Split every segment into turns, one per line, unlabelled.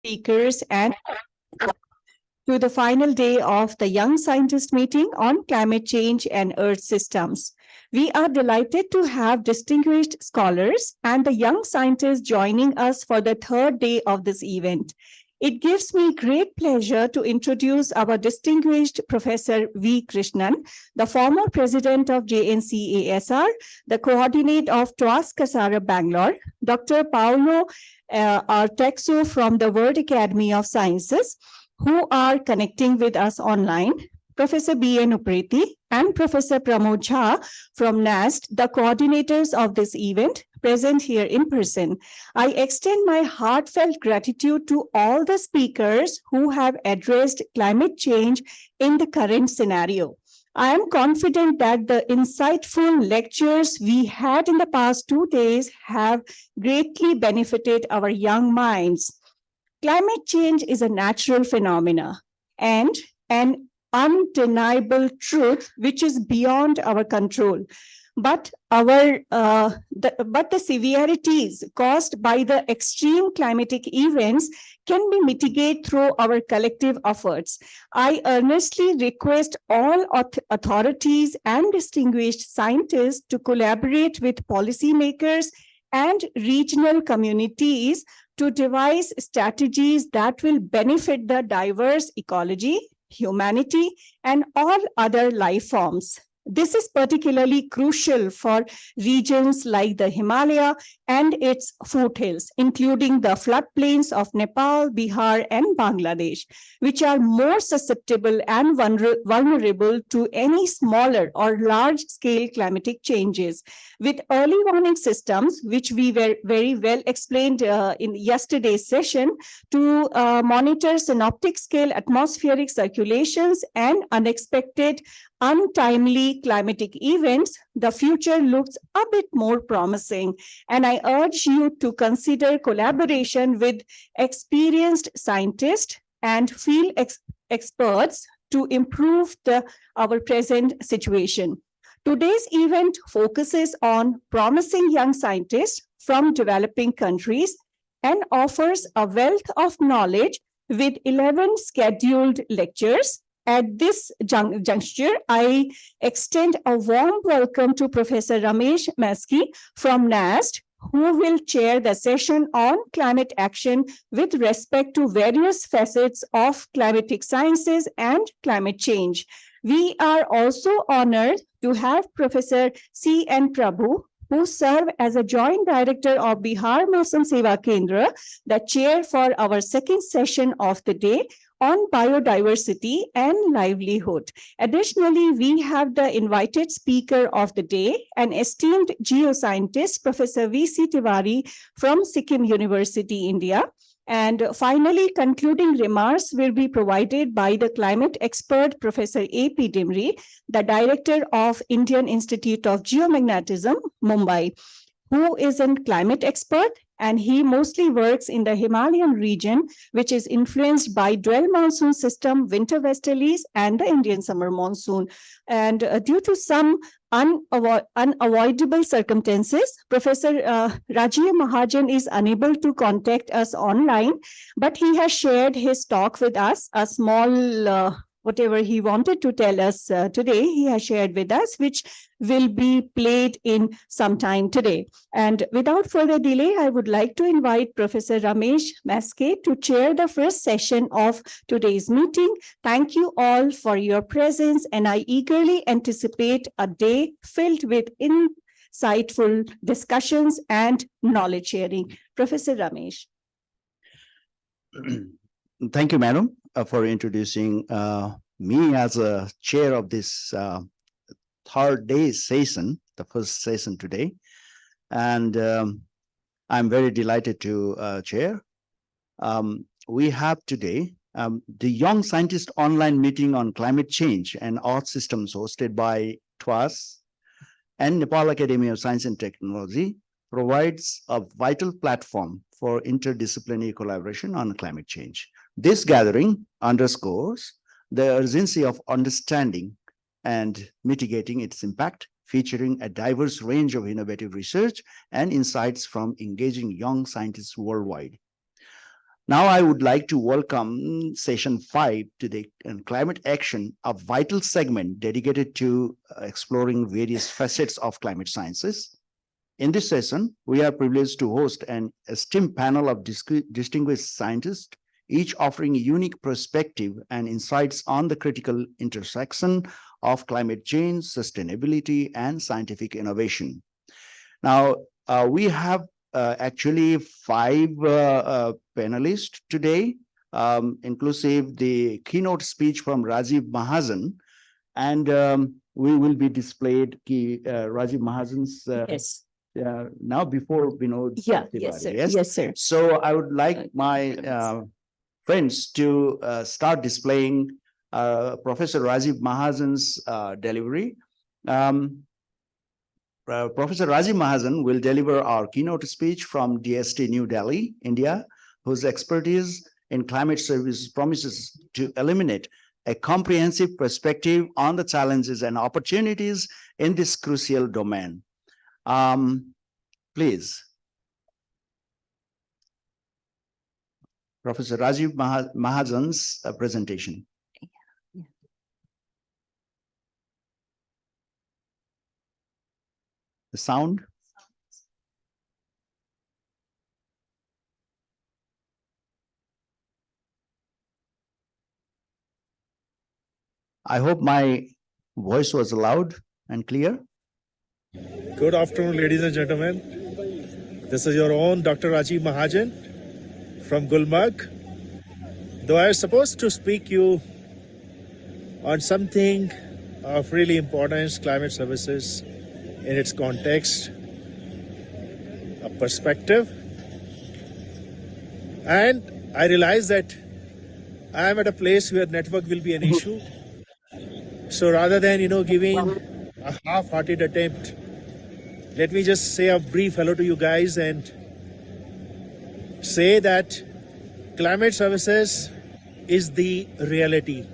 speakers and to the final day of the Young Scientist meeting on climate change and Earth systems. We are delighted to have distinguished scholars and the young scientists joining us for the third day of this event. It gives me great pleasure to introduce our distinguished Professor V. Krishnan, the former president of JNCASR, the coordinator of TWAS-CASAREP Bangalore, Dr. Paolo Artexo from the World Academy of Sciences, who are connecting with us online, Professor B.N. Upreti and Professor Pramod Jha from NAST, the coordinators of this event, present here in person. I extend my heartfelt gratitude to all the speakers who have addressed climate change in the current scenario. I am confident that the insightful lectures we had in the past 2 days have greatly benefited our young minds. Climate change is a natural phenomena and an undeniable truth which is beyond our control. But the severities caused by the extreme climatic events can be mitigated through our collective efforts. I earnestly request all authorities and distinguished scientists to collaborate with policymakers and regional communities to devise strategies that will benefit the diverse ecology, humanity, and all other life forms. This is particularly crucial for regions like the Himalaya and its foothills, including the floodplains of Nepal, Bihar, and Bangladesh, which are more susceptible and vulnerable to any smaller or large-scale climatic changes. With early warning systems, which we were very well explained in yesterday's session, to monitor synoptic scale atmospheric circulations and unexpected untimely climatic events, the future looks a bit more promising. And I urge you to consider collaboration with experienced scientists and field experts to improve our present situation. Today's event focuses on promising young scientists from developing countries and offers a wealth of knowledge with 11 scheduled lectures. At this juncture, I extend a warm welcome to Professor Ramesh Maski from NAST, who will chair the session on climate action with respect to various facets of climatic sciences and climate change. We are also honored to have Professor C.N. Prabhu, who serve as a joint director of Bihar Mausam Seva Kendra, the chair for our second session of the day on biodiversity and livelihood. Additionally, we have the invited speaker of the day, an esteemed geoscientist, Professor V.C. Tiwari from Sikkim University, India. And finally, concluding remarks will be provided by the climate expert, Professor A.P. Dimri, the director of Indian Institute of Geomagnetism, Mumbai, who is a climate expert, and he mostly works in the Himalayan region, which is influenced by dual monsoon system, winter westerlies, and the Indian summer monsoon. And due to some unavoidable circumstances, Professor Rajiv Mahajan is unable to contact us online, but he has shared his talk with us, a small whatever he wanted to tell us today, he has shared with us, which will be played in some time today. And without further delay, I would like to invite Professor Ramesh Maske to chair the first session of today's meeting. Thank you all for your presence, and I eagerly anticipate a day filled with insightful discussions and knowledge sharing. Professor Ramesh.
Thank you, madam, for introducing me as a chair of this third day session, the first session today. And I'm very delighted to chair. We have today the Young Scientist online meeting on climate change and Earth systems hosted by TWAS and Nepal Academy of Science and Technology provides a vital platform for interdisciplinary collaboration on climate change. This gathering underscores the urgency of understanding and mitigating its impact, featuring a diverse range of innovative research and insights from engaging young scientists worldwide. Now, I would like to welcome session 5 to the climate action, a vital segment dedicated to exploring various facets of climate sciences. In this session, we are privileged to host an esteemed panel of distinguished scientists, each offering a unique perspective and insights on the critical intersection of climate change, sustainability, and scientific innovation. Now, we have actually 5 panelists today, inclusive the keynote speech from Rajiv Mahajan, and we will be displayed Rajiv Mahajan's
Yes.
now before Vinod.
Yeah.
Tiwari,
Yes, sir. Yes, sir.
So I would like my friends to start displaying Professor Rajiv Mahajan's delivery. Professor Rajiv Mahajan will deliver our keynote speech from DST New Delhi, India, whose expertise in climate services promises to eliminate a comprehensive perspective on the challenges and opportunities in this crucial domain. Please. Professor Rajiv Mahajan's presentation. The sound. I hope my voice was loud and clear.
Good afternoon, ladies and gentlemen. This is your own Dr. Rajiv Mahajan from Gulmarg. Though I was supposed to speak you on something of really importance, climate services in its context, a perspective. And I realize that I am at a place where network will be an issue. So rather than, giving a half-hearted attempt, let me just say a brief hello to you guys and say that climate services is the reality.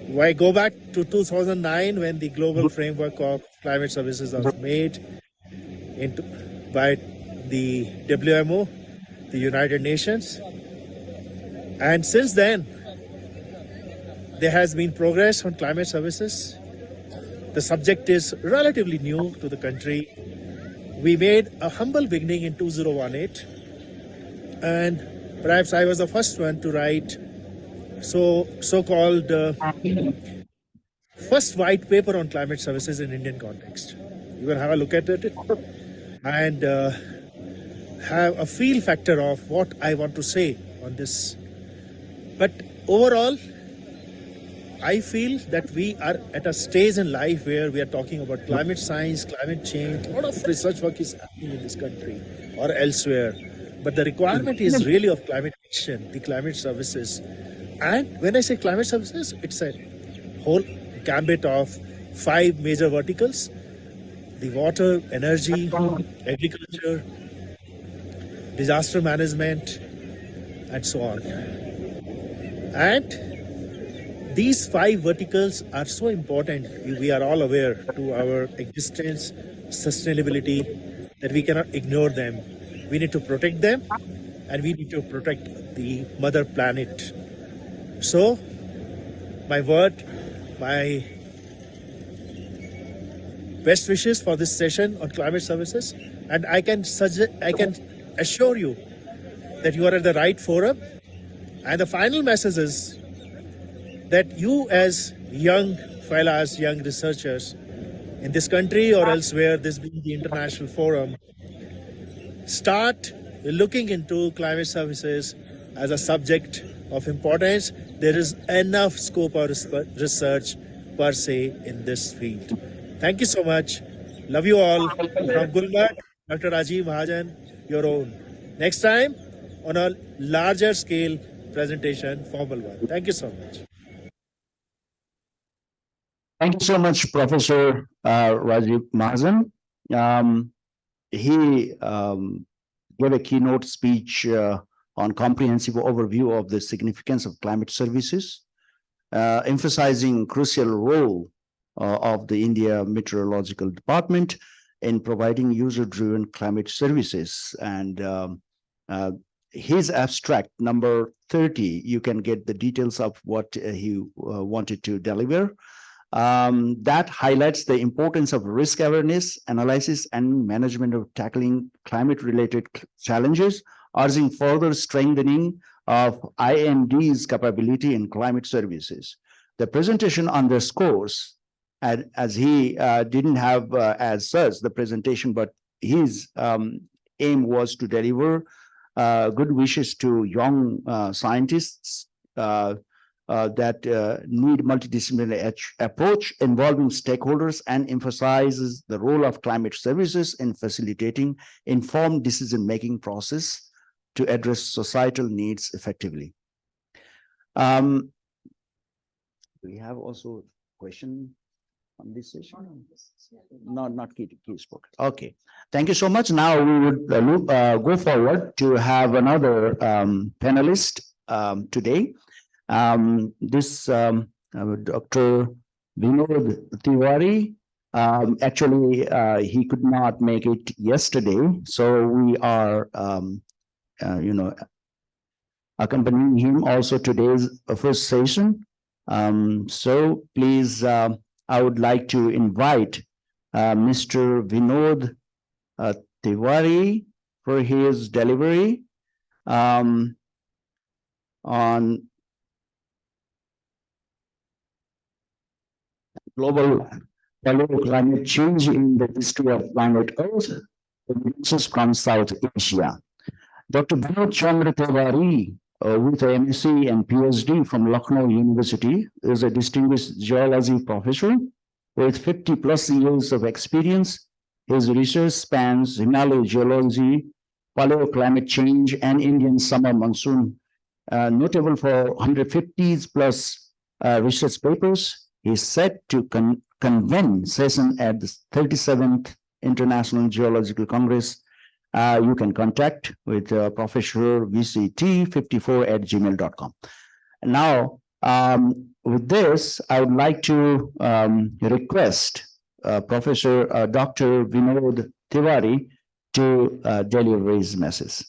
Why go back to 2009 when the global framework of climate services was made by the WMO, the United Nations. And since then, there has been progress on climate services. The subject is relatively new to the country. We made a humble beginning in 2018, and perhaps I was the first one to write so-called first white paper on climate services in Indian context. You will have a look at it and have a feel factor of what I want to say on this. But overall, I feel that we are at a stage in life where we are talking about climate science, climate change. A lot of research work is happening in this country or elsewhere. But the requirement is really of climate action, the climate services. And when I say climate services, it's a whole gambit of 5 major verticals: the water, energy, agriculture, disaster management, and so on. And these 5 verticals are so important, we are all aware, to our existence, sustainability, that we cannot ignore them. We need to protect them, and we need to protect the mother planet. So, my best wishes for this session on climate services, and I can assure you that you are at the right forum. And the final message is that you, as young fellows, young researchers in this country or elsewhere, this being the international forum, start looking into climate services as a subject of importance. There is enough scope of research per se in this field. Thank you so much. Love you all. From Gulmarg, Dr. Rajiv Mahajan, your own. Next time, on a larger scale presentation, formal one. Thank you so much.
Thank you so much, Professor Rajiv Mahajan. He gave a keynote speech on comprehensive overview of the significance of climate services, emphasizing crucial role of the India Meteorological Department in providing user-driven climate services. And his abstract number 30, you can get the details of what he wanted to deliver. That highlights the importance of risk awareness, analysis, and management of tackling climate-related challenges, urging further strengthening of IND's capability in climate services. The presentation underscores, as he didn't have as such the presentation, but his aim was to deliver good wishes to young scientists that need multidisciplinary approach involving stakeholders, and emphasizes the role of climate services in facilitating informed decision-making process to address societal needs effectively. We have also a question on this session. Not key spoke. Okay, thank you so much. Now we would go forward to have another panelist today. This Dr. Vinod Tiwari, actually he could not make it yesterday, so we are accompanying him also today's first session. So please, I would like to invite Mr. Vinod Tiwari for his delivery on global climate change in the history of planet Earth, from South Asia. Dr. Vinod Chandra Tiwari, with a MSc and PhD from Lucknow University, is a distinguished geology professor with 50 plus years of experience. His research spans Himalayan geology, paleoclimate change, and Indian summer monsoon. Notable for 150 plus research papers, he is set to convene session at the 37th International Geological Congress. You can contact with Professor VCT54@gmail.com. Now, with this, I would like to request Professor Dr. Vinod Tiwari to deliver his message.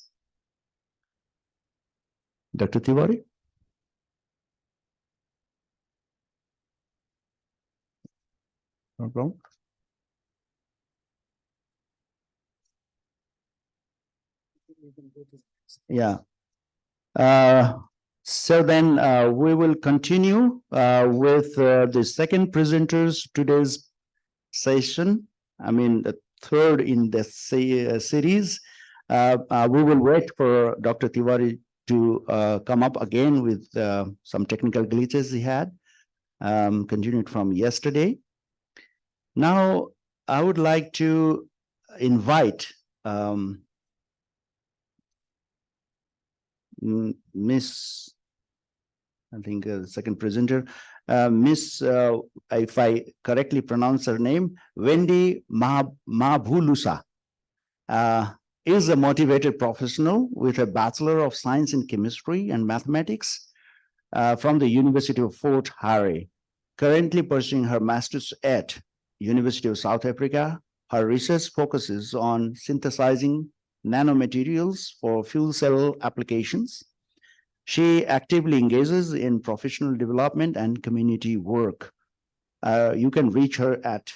Dr. Tiwari? No problem. Yeah. So then we will continue with the second presenters today's session. I mean, the third in the series. We will wait for Dr. Tiwari to come up again with some technical glitches he had, continued from yesterday. Now, I would like to invite Miss, I think the second presenter, Miss, if I correctly pronounce her name, Wendy Mabhulusa, is a motivated professional with a Bachelor of Science in Chemistry and Mathematics from the University of Fort Hare. Currently pursuing her master's at University of South Africa. Her research focuses on synthesizing nanomaterials for fuel cell applications. She actively engages in professional development and community work. You can reach her at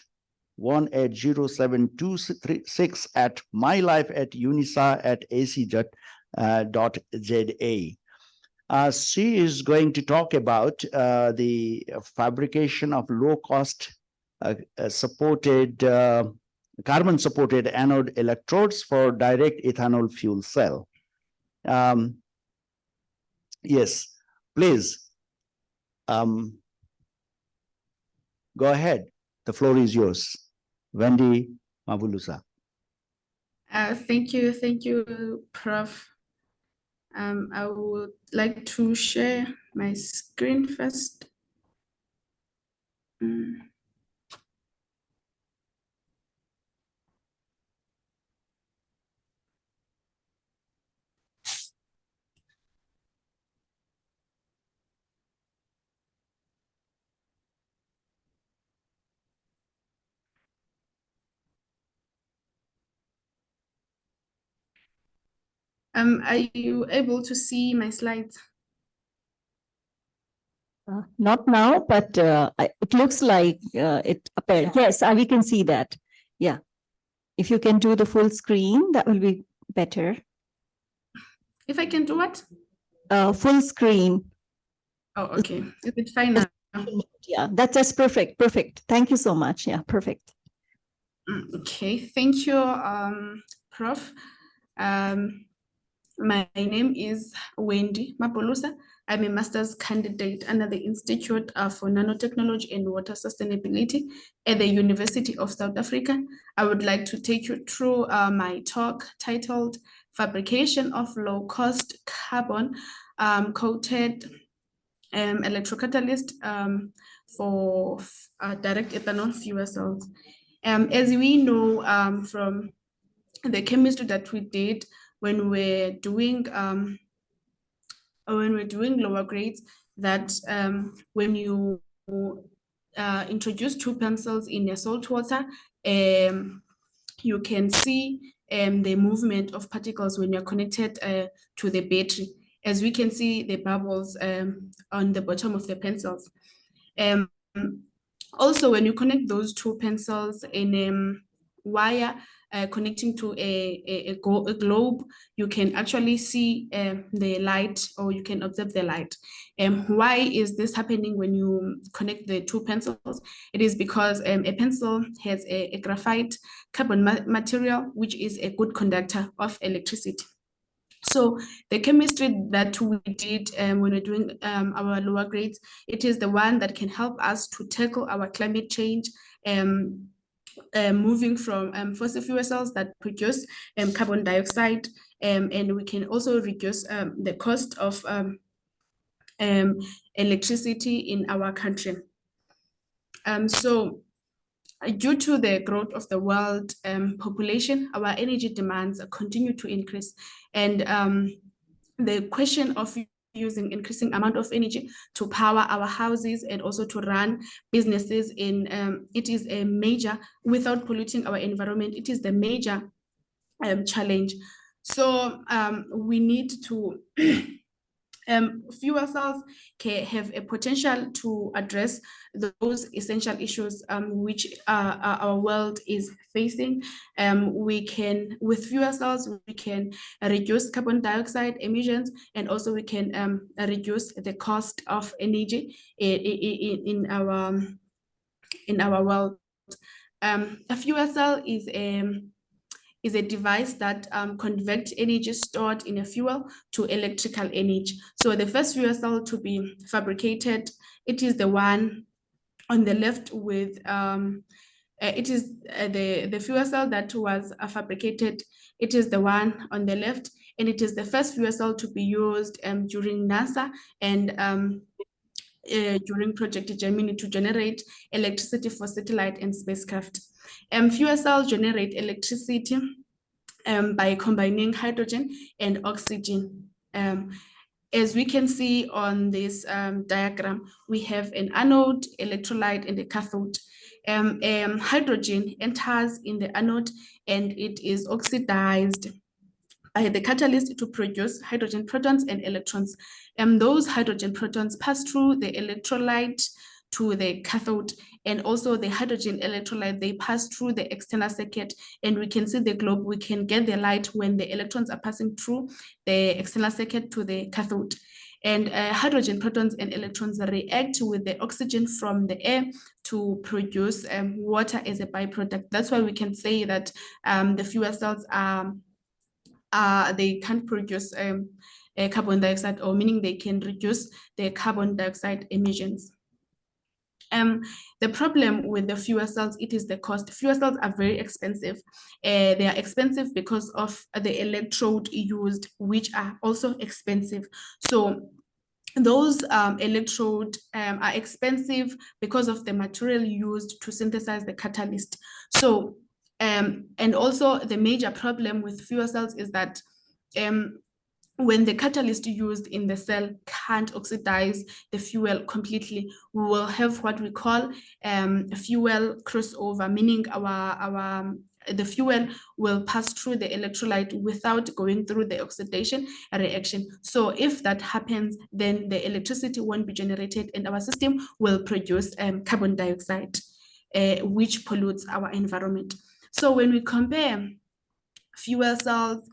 1-807-236 at mylife@unisa.ac.za. She is going to talk about the fabrication of low-cost carbon-supported anode electrodes for direct ethanol fuel cell. Yes, please. Go ahead. The floor is yours. Wendy Mabhulusa.
Thank you, Prof. I would like to share my screen first. Are you able to see my slides?
Not now, but it looks like it appeared. Yes, we can see that. Yeah. If you can do the full screen, that will be better.
If I can do what?
Full screen.
Oh, okay. Is it fine now?
Yeah, that's perfect. Perfect. Thank you so much. Yeah, perfect.
Okay, thank you, Prof. My name is Wendy Mapolusa. I'm a master's candidate under the Institute for Nanotechnology and Water Sustainability at the University of South Africa. I would like to take you through my talk titled Fabrication of Low-Cost Carbon Coated Electrocatalyst for direct ethanol fuel cells. As we know from the chemistry that we did when we're doing lower grades, that when you introduce two pencils in a salt water, you can see the movement of particles when you're connected to the battery. As we can see the bubbles on the bottom of the pencils. Also, when you connect those two pencils in a wire connecting to a globe, you can actually see the light, or you can observe the light. Why is this happening when you connect the two pencils? It is because a pencil has a graphite carbon material, which is a good conductor of electricity. So the chemistry that we did when we're doing our lower grades, it is the one that can help us to tackle our climate change, moving from fossil fuel cells that produce carbon dioxide, and we can also reduce the cost of electricity in our country. So due to the growth of the world population, our energy demands continue to increase. And the question of using increasing amount of energy to power our houses and also to run businesses it is a major, without polluting our environment, it is the major challenge. So we need to fuel cells can have a potential to address those essential issues which our world is facing. We can, with fuel cells, we can reduce carbon dioxide emissions, and also we can reduce the cost of energy in our world. A fuel cell is a device that converts energy stored in a fuel to electrical energy. So the first fuel cell to be fabricated, it is the one on the left with, it is the fuel cell that was fabricated, it is the one on the left, and it is the first fuel cell to be used during NASA and during Project Gemini to generate electricity for satellite and spacecraft. Fuel cells generate electricity by combining hydrogen and oxygen. As we can see on this diagram, we have an anode, electrolyte, and a cathode. Hydrogen enters in the anode and it is oxidized by the catalyst to produce hydrogen protons and electrons. Those hydrogen protons pass through the electrolyte to the cathode, and also the hydrogen electrolyte, they pass through the external circuit, and we can see the globe. We can get the light when the electrons are passing through the external circuit to the cathode. And hydrogen protons and electrons react with the oxygen from the air to produce water as a byproduct. That's why we can say that the fuel cells they can't produce carbon dioxide, or meaning they can reduce the carbon dioxide emissions. The problem with the fuel cells, it is the cost. Fuel cells are very expensive. They are expensive because of the electrode used, which are also expensive. So those electrodes are expensive because of the material used to synthesize the catalyst. So, and also the major problem with fuel cells is that when the catalyst used in the cell can't oxidize the fuel completely, we will have what we call fuel crossover, meaning our the fuel will pass through the electrolyte without going through the oxidation reaction. So if that happens, then the electricity won't be generated and our system will produce carbon dioxide, which pollutes our environment. So when we compare fuel cells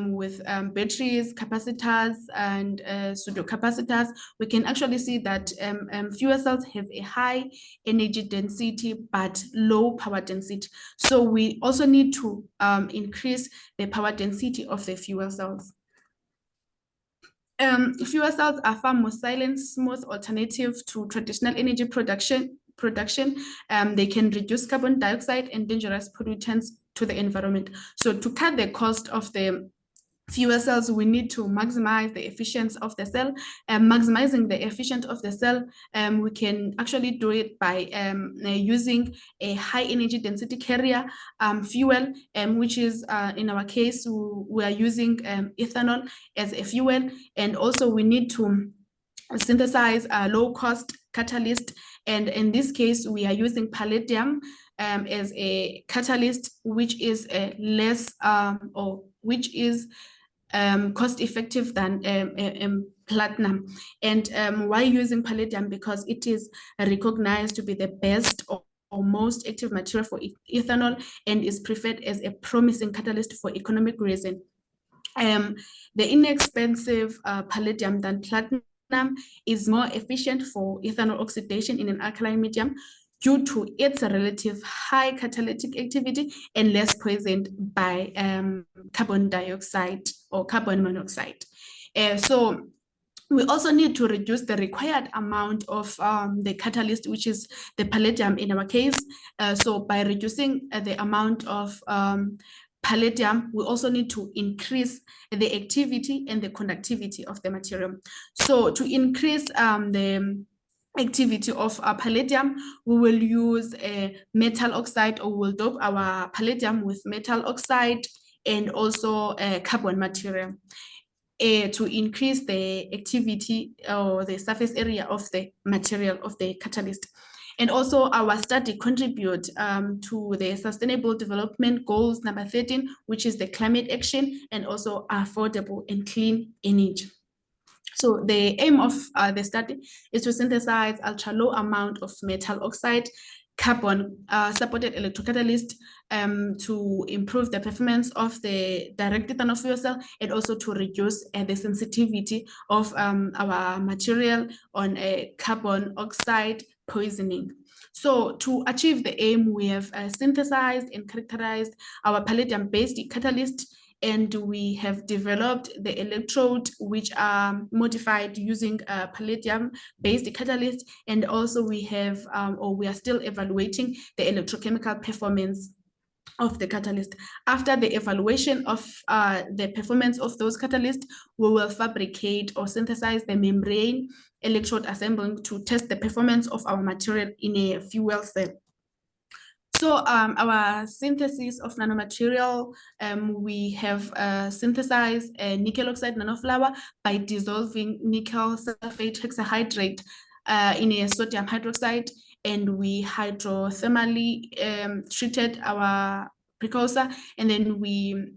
with batteries, capacitors, and pseudo-capacitors, we can actually see that fuel cells have a high energy density but low power density. So we also need to increase the power density of the fuel cells. Fuel cells are far more silent, smooth alternative to traditional energy production. They can reduce carbon dioxide and dangerous pollutants to the environment. So to cut the cost of the fuel cells, we need to maximize the efficiency of the cell. Maximizing the efficiency of the cell, we can actually do it by using a high energy density carrier fuel, which is in our case, we are using ethanol as a fuel. And also we need to synthesize a low cost catalyst. And in this case, we are using palladium as a catalyst, which is less which is cost effective than platinum. And why using palladium? Because it is recognized to be the best or most active material for ethanol and is preferred as a promising catalyst for economic reason. The inexpensive palladium than platinum is more efficient for ethanol oxidation in an alkaline medium due to its relative high catalytic activity and less poisoned by carbon dioxide or carbon monoxide. So we also need to reduce the required amount of the catalyst, which is the palladium in our case. So by reducing the amount of palladium, we also need to increase the activity and the conductivity of the material. So to increase the activity of palladium, we will use a metal oxide, or we'll dope our palladium with metal oxide and also a carbon material to increase the activity or the surface area of the material of the catalyst. And also our study contribute to the Sustainable Development Goals number 13, which is the climate action and also affordable and clean energy. So the aim of the study is to synthesize ultra low amount of metal oxide, carbon supported electrocatalyst to improve the performance of the direct ethanol fuel cell and also to reduce the sensitivity of our material on a carbon oxide poisoning. So to achieve the aim, we have synthesized and characterized our palladium-based catalyst, and we have developed the electrode, which are modified using a palladium-based catalyst. And also we have, or we are still evaluating the electrochemical performance of the catalyst. After the evaluation of the performance of those catalysts, we will fabricate or synthesize the membrane electrode assembling to test the performance of our material in a fuel cell. So our synthesis of nanomaterial, we have synthesized a nickel oxide nanoflower by dissolving nickel sulfate hexahydrate in a sodium hydroxide, and we hydrothermally treated our precursor, and then we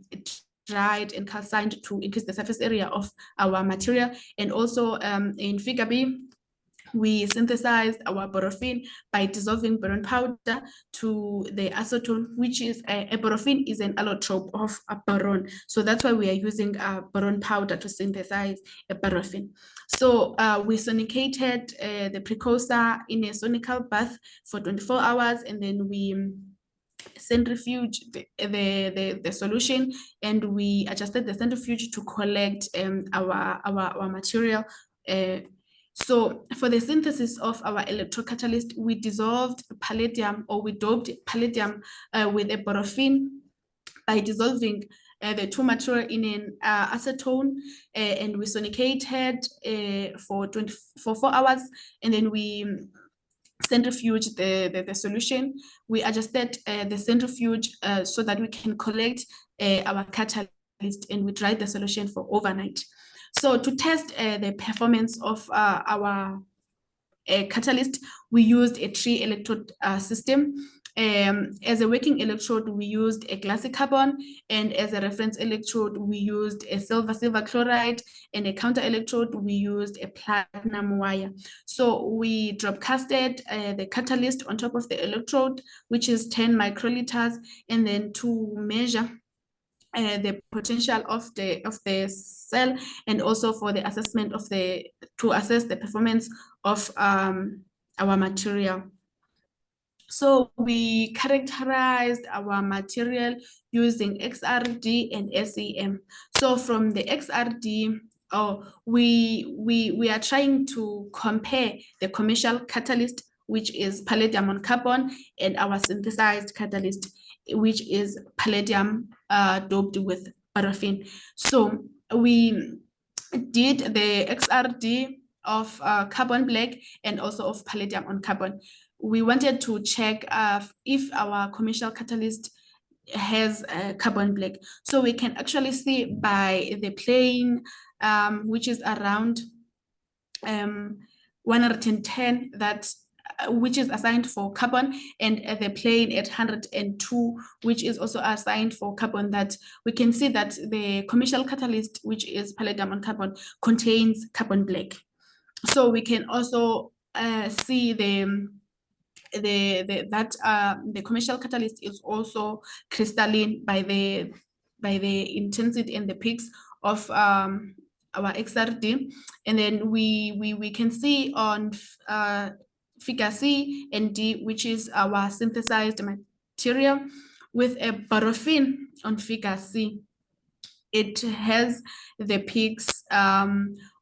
dried and calcined to increase the surface area of our material. And also in figure B, we synthesized our borophin by dissolving boron powder to the acetone, which is a borophin is an allotrope of a boron. So that's why we are using boron powder to synthesize a borophin. So we sonicated the precursor in a sonical bath for 24 hours, and then we centrifuge the solution, and we adjusted the centrifuge to collect our material. So for the synthesis of our electrocatalyst, we dissolved palladium, or we doped palladium with a borophin by dissolving the two material in an acetone, and we sonicated for 4 hours, and then we centrifuge the solution. We adjusted the centrifuge so that we can collect our catalyst, and we dried the solution for overnight. So to test the performance of our catalyst, we used a 3 electrode system. As a working electrode, we used a glassy carbon, and as a reference electrode, we used a silver chloride, and a counter electrode, we used a platinum wire. So we drop casted the catalyst on top of the electrode, which is 10 microliters, and then to measure the potential of the cell, and also for the assessment of to assess the performance of our material. So we characterized our material using XRD and SEM. So from the XRD, we are trying to compare the commercial catalyst, which is palladium on carbon, and our synthesized catalyst, which is palladium doped with paraffin. So we did the XRD of carbon black and also of palladium on carbon. We wanted to check if our commercial catalyst has carbon black. So we can actually see by the plane, which is around 110, that which is assigned for carbon, and the plane at 102, which is also assigned for carbon, that we can see that the commercial catalyst, which is palladium on carbon, contains carbon black. So we can also see the commercial catalyst is also crystalline by the intensity and the peaks of our XRD. And then we can see on figure C and D, which is our synthesized material, with a paraffin on figure C. It has the peaks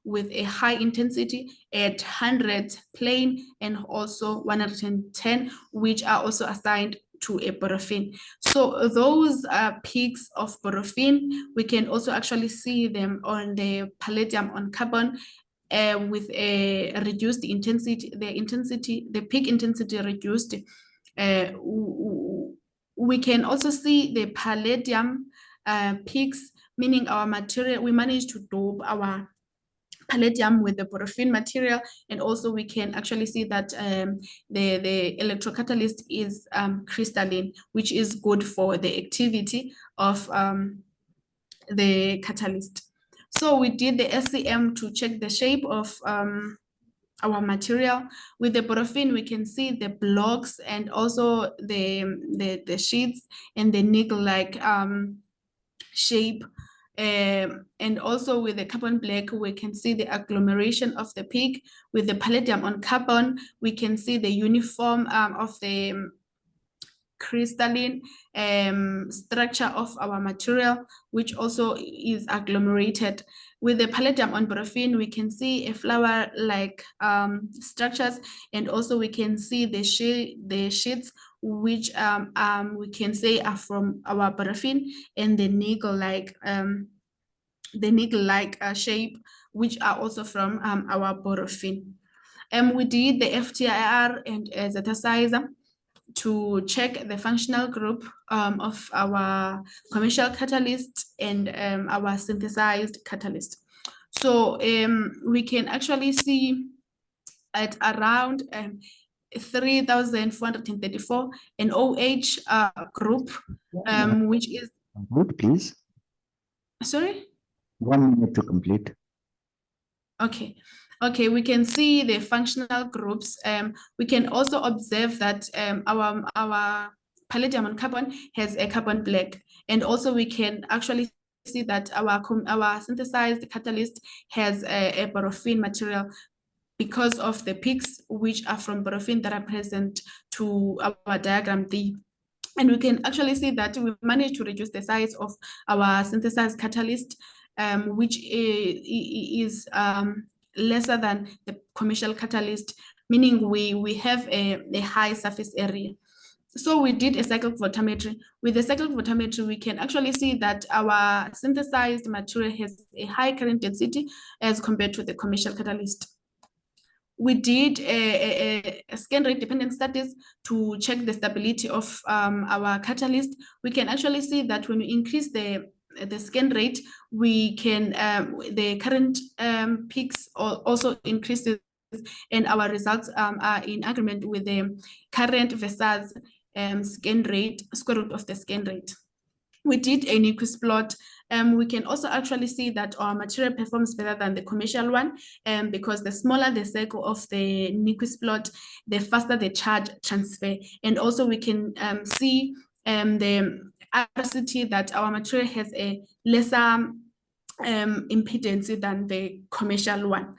with a high intensity at 100 plane and also 110, which are also assigned to a paraffin. So those peaks of paraffin, we can also actually see them on the palladium on carbon with a reduced intensity, the peak intensity reduced. We can also see the palladium peaks, meaning our material, we managed to dope our palladium with the paraffin material, and also we can actually see that the electrocatalyst is crystalline, which is good for the activity of the catalyst. So we did the SEM to check the shape of our material. With the paraffin, we can see the blocks and also the sheets and the nickel-like shape. And also with the carbon black, we can see the agglomeration of the peak. With the palladium on carbon, we can see the uniform of the crystalline structure of our material, which also is agglomerated. With the palladium on paraffin, we can see a flower-like structures, and also we can see the sheets, which we can say are from our paraffin, and the nickel-like shape, which are also from our paraffin. We did the FTIR and synthesizer to check the functional group of our commercial catalyst and our synthesized catalyst. So we can actually see at around 3,434 an OH group, which is...
Good, please.
Sorry?
1 minute to complete.
Okay. Okay, we can see the functional groups. We can also observe that our palladium on carbon has a carbon black, and also we can actually see that our synthesized catalyst has a paraffin material because of the peaks which are from paraffin that are present to our diagram D. And we can actually see that we managed to reduce the size of our synthesized catalyst, which is lesser than the commercial catalyst, meaning we have a high surface area. So we did a cyclic voltammetry. With the cyclic voltammetry, we can actually see that our synthesized material has a high current density as compared to the commercial catalyst. We did a scan rate dependent studies to check the stability of our catalyst. We can actually see that when we increase the scan rate, we can the current peaks also increases, and our results are in agreement with the current versus scan rate, square root of the scan rate. We did a Nyquist plot. We can also actually see that our material performs better than the commercial one, because the smaller the circle of the Nyquist plot, the faster the charge transfer. And also we can see the RCT that our material has a lesser impedance than the commercial one,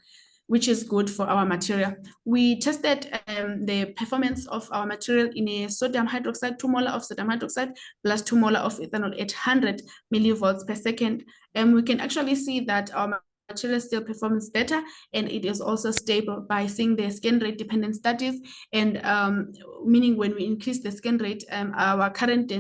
which is good for our material. We tested the performance of our material in a sodium hydroxide, 2 molar of sodium hydroxide plus 2 molar of ethanol at 100 millivolts per second. And we can actually see that our material still performs better, and it is also stable by seeing the scan rate dependent studies, and meaning when we increase the scan rate, our current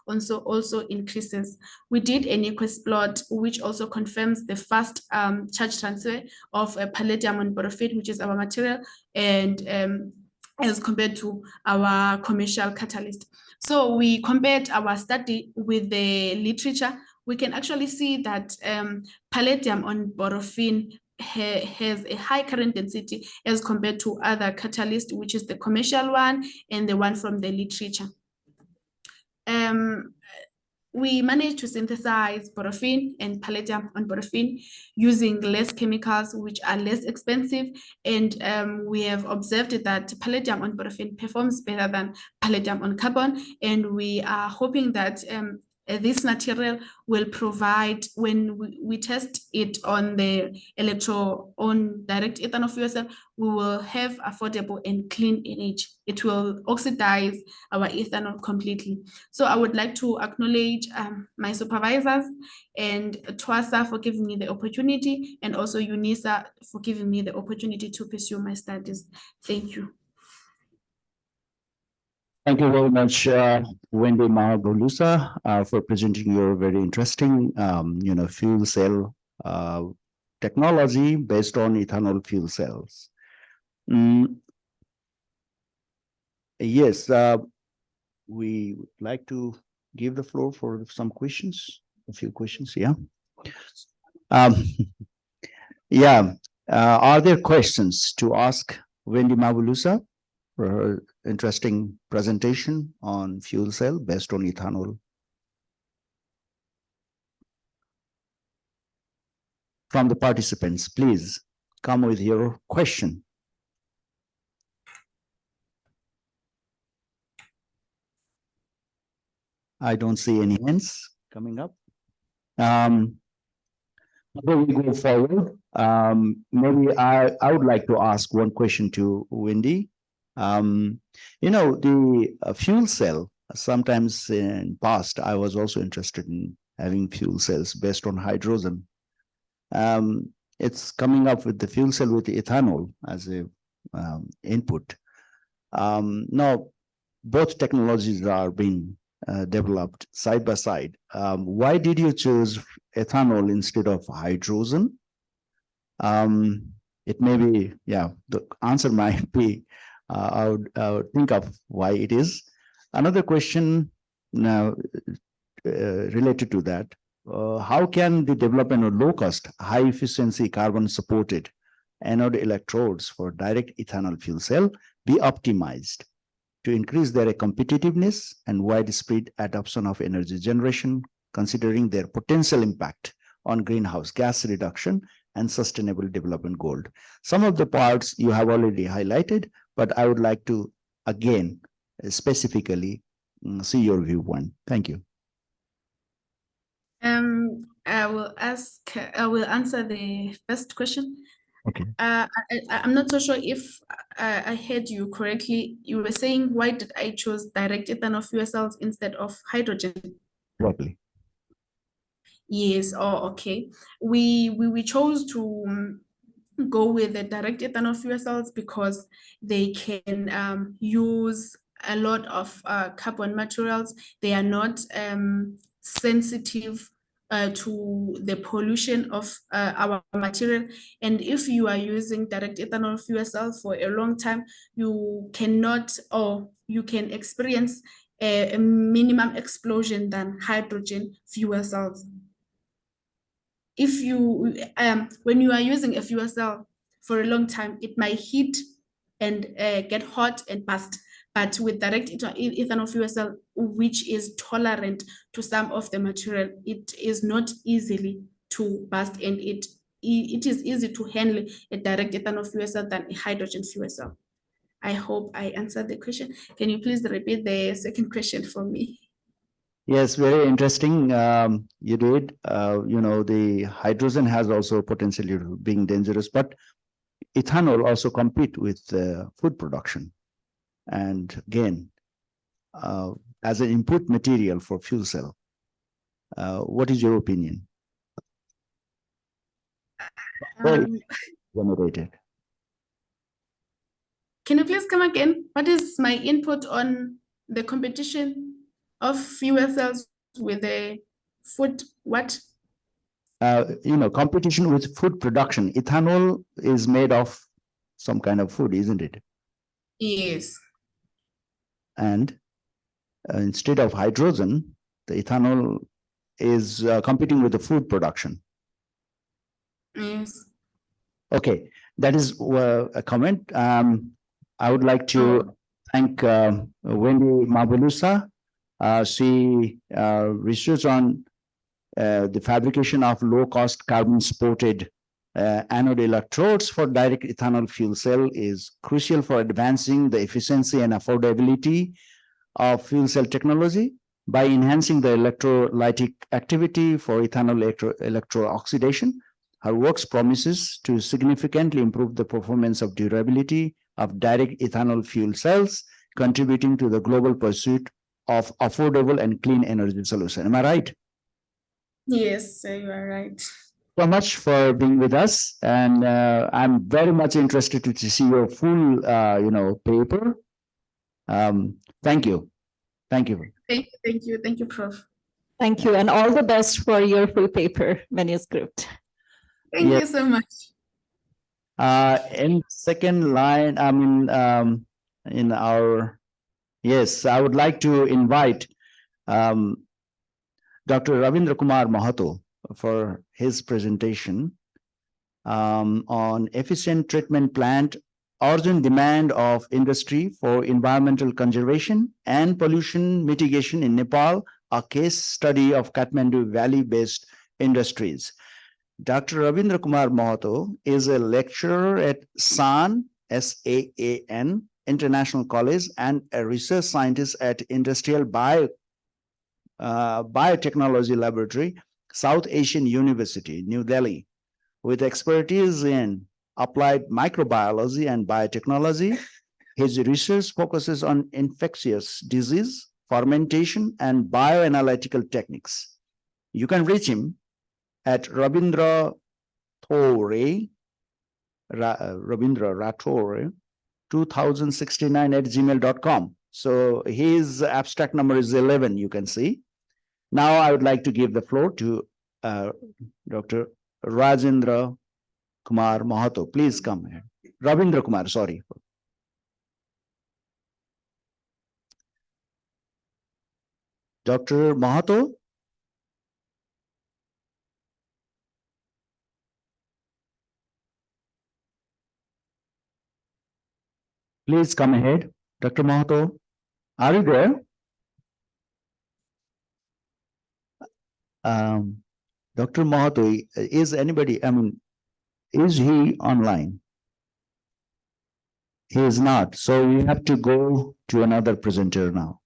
also increases. We did a Nyquist plot which also confirms the fast charge transfer of palladium on borofin, which is our material, and as compared to our commercial catalyst. So we compared our study with the literature. We can actually see that palladium on borofin has a high current density as compared to other catalysts, which is the commercial one and the one from the literature. We managed to synthesize borofin and palladium on borofin using less chemicals, which are less expensive. And we have observed that palladium on borofin performs better than palladium on carbon. And we are hoping that this material will provide, when we test it on the direct ethanol fuel cell, we will have affordable and clean energy. It will oxidize our ethanol completely. So I would like to acknowledge my supervisors and TWASA for giving me the opportunity, and also UNISA for giving me the opportunity to pursue my studies. Thank you.
Thank you very much, Wendy Mahagolusa, for presenting your very interesting, fuel cell technology based on ethanol fuel cells. Yes, we would like to give the floor for some questions, a few questions. Yeah. Are there questions to ask Wendy Mahagolusa for her interesting presentation on fuel cell based on ethanol? From the participants, please come with your question. I don't see any hands coming up. Before we go forward, maybe I would like to ask one question to Wendy. The fuel cell, sometimes in past, I was also interested in having fuel cells based on hydrogen. It's coming up with the fuel cell with the ethanol as a input. Now, both technologies are being developed side by side. Why did you choose ethanol instead of hydrogen? It may be, the answer might be, I would think of why it is. Another question now related to that, how can the development of low-cost, high-efficiency carbon-supported anode electrodes for direct ethanol fuel cell be optimized to increase their competitiveness and widespread adoption of energy generation, considering their potential impact on greenhouse gas reduction and sustainable development goal? Some of the parts you have already highlighted, but I would like to, again, specifically see your viewpoint. Thank you.
I will answer the first question.
Okay.
I'm not so sure if I heard you correctly. You were saying, why did I choose direct ethanol fuel cells instead of hydrogen?
Probably.
Yes. Oh, okay. We chose to go with the direct ethanol fuel cells because they can use a lot of carbon materials. They are not sensitive to the pollution of our material. And if you are using direct ethanol fuel cells for a long time, you cannot, or you can experience a minimum explosion than hydrogen fuel cells. If you, when you are using a fuel cell for a long time, it might heat and get hot and burst. but with direct ethanol fuel cell, which is tolerant to some of the material, it is not easily to burst, and it is easy to handle a direct ethanol fuel cell than a hydrogen fuel cell. I hope I answered the question. Can you please repeat the second question for me?
Yes, very interesting. You did. The hydrogen has also potentially being dangerous, but ethanol also compete with food production. And again, as an input material for fuel cell. What is your opinion? Generated.
Can you please come again? What is my input on the competition of fuel cells with the food? What?
Competition with food production. Ethanol is made of some kind of food, isn't it?
Yes.
And instead of hydrogen, the ethanol is competing with the food production.
Yes.
Okay, that is a comment. I would like to thank Wendy Mabulusa. She research on the fabrication of low-cost carbon-supported anode electrodes for direct ethanol fuel cell is crucial for advancing the efficiency and affordability of fuel cell technology by enhancing the electrolytic activity for ethanol electro-oxidation. Her work promises to significantly improve the performance of durability of direct ethanol fuel cells, contributing to the global pursuit of affordable and clean energy solution. Am I right?
Yes, you are right.
So much for being with us, and I'm very much interested to see your full, paper. Thank you. Thank you.
Thank you, Prof.
Thank you, and all the best for your full paper manuscript.
Thank you so much.
In second line, in our, yes, I would like to invite Dr. Ravindra Kumar Mahato for his presentation on efficient treatment plant, urgent demand of industry for environmental conservation and pollution mitigation in Nepal, a case study of Kathmandu Valley-based industries. Dr. Ravindra Kumar Mahato is a lecturer at SAAN, SAAN International College, and a research scientist at Industrial Biotechnology Laboratory, South Asian University, New Delhi, with expertise in applied microbiology and biotechnology. His research focuses on infectious disease, fermentation, and bioanalytical techniques. You can reach him at Ravindra Rathore 2069@gmail.com. So his abstract number is 11, you can see. Now I would like to give the floor to Dr. Rajendra Kumar Mahato. Please come here. Ravindra Kumar, sorry. Dr. Mahato? Please come ahead. Dr. Mahato, are you there? Dr. Mahato, is anybody, is he online? He is not. So we have to go to another presenter now.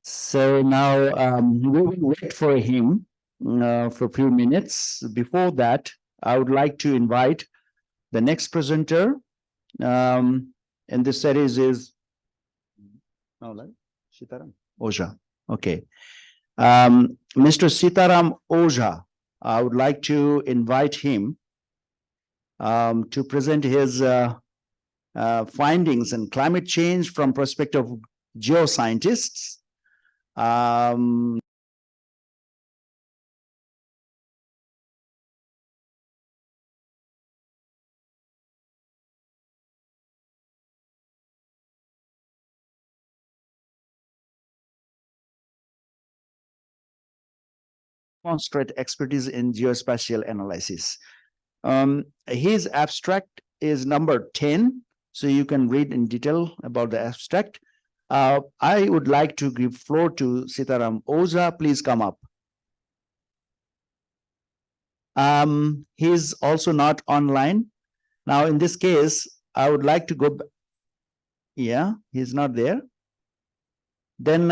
So now we will wait for him for a few minutes. Before that, I would like to invite the next presenter in this series is Sitaram Ojha. Okay. Mr. Sitaram Ojha, I would like to invite him to present his findings in climate change from perspective of geoscientists. Demonstrate expertise in geospatial analysis. His abstract is number 10, so you can read in detail about the abstract. I would like to give floor to Sitaram Oza. Please come up. He's also not online. Now, in this case, I would like to go. Yeah, he's not there. Then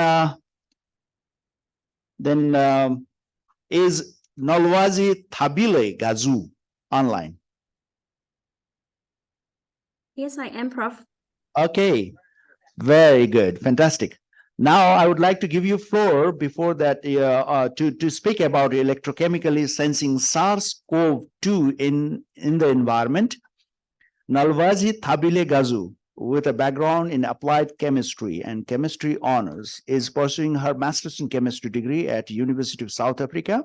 is Nalwazi Thabile Gazu online?
Yes, I am, Prof.
Okay, very good, fantastic. Now I would like to give you floor before that to speak about electrochemically sensing SARS-CoV-2 in the environment. Nalwazi Thabile Gazu, with a background in applied chemistry and chemistry honors, is pursuing her master's in chemistry degree at University of South Africa.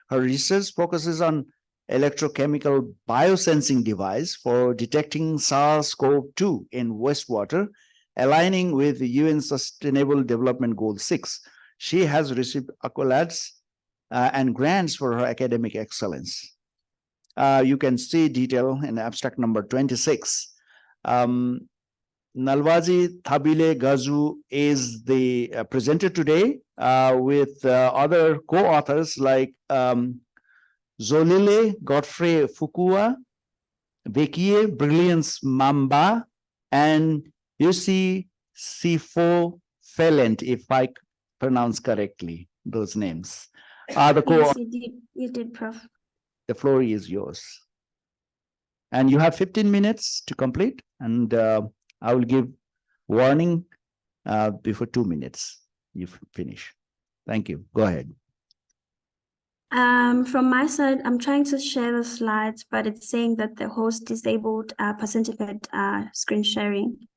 Her research focuses on electrochemical biosensing device for detecting SARS-CoV-2 in wastewater, aligning with the UN Sustainable Development Goal 6. She has received accolades and grants for her academic excellence. You can see detail in abstract number 26. Nalwazi Thabile Gazu is the presenter today with other co-authors like Zolile Godfrey Fukua, Bekie Brilliance Mamba, and Yusi Sifo Felent, if I pronounce correctly those names.
Yes, you did, Prof.
The floor is yours. And you have 15 minutes to complete, and I will give warning before 2 minutes you finish. Thank you. Go ahead.
From my side, I'm trying to share the slides, but it's saying that the host disabled participant screen sharing.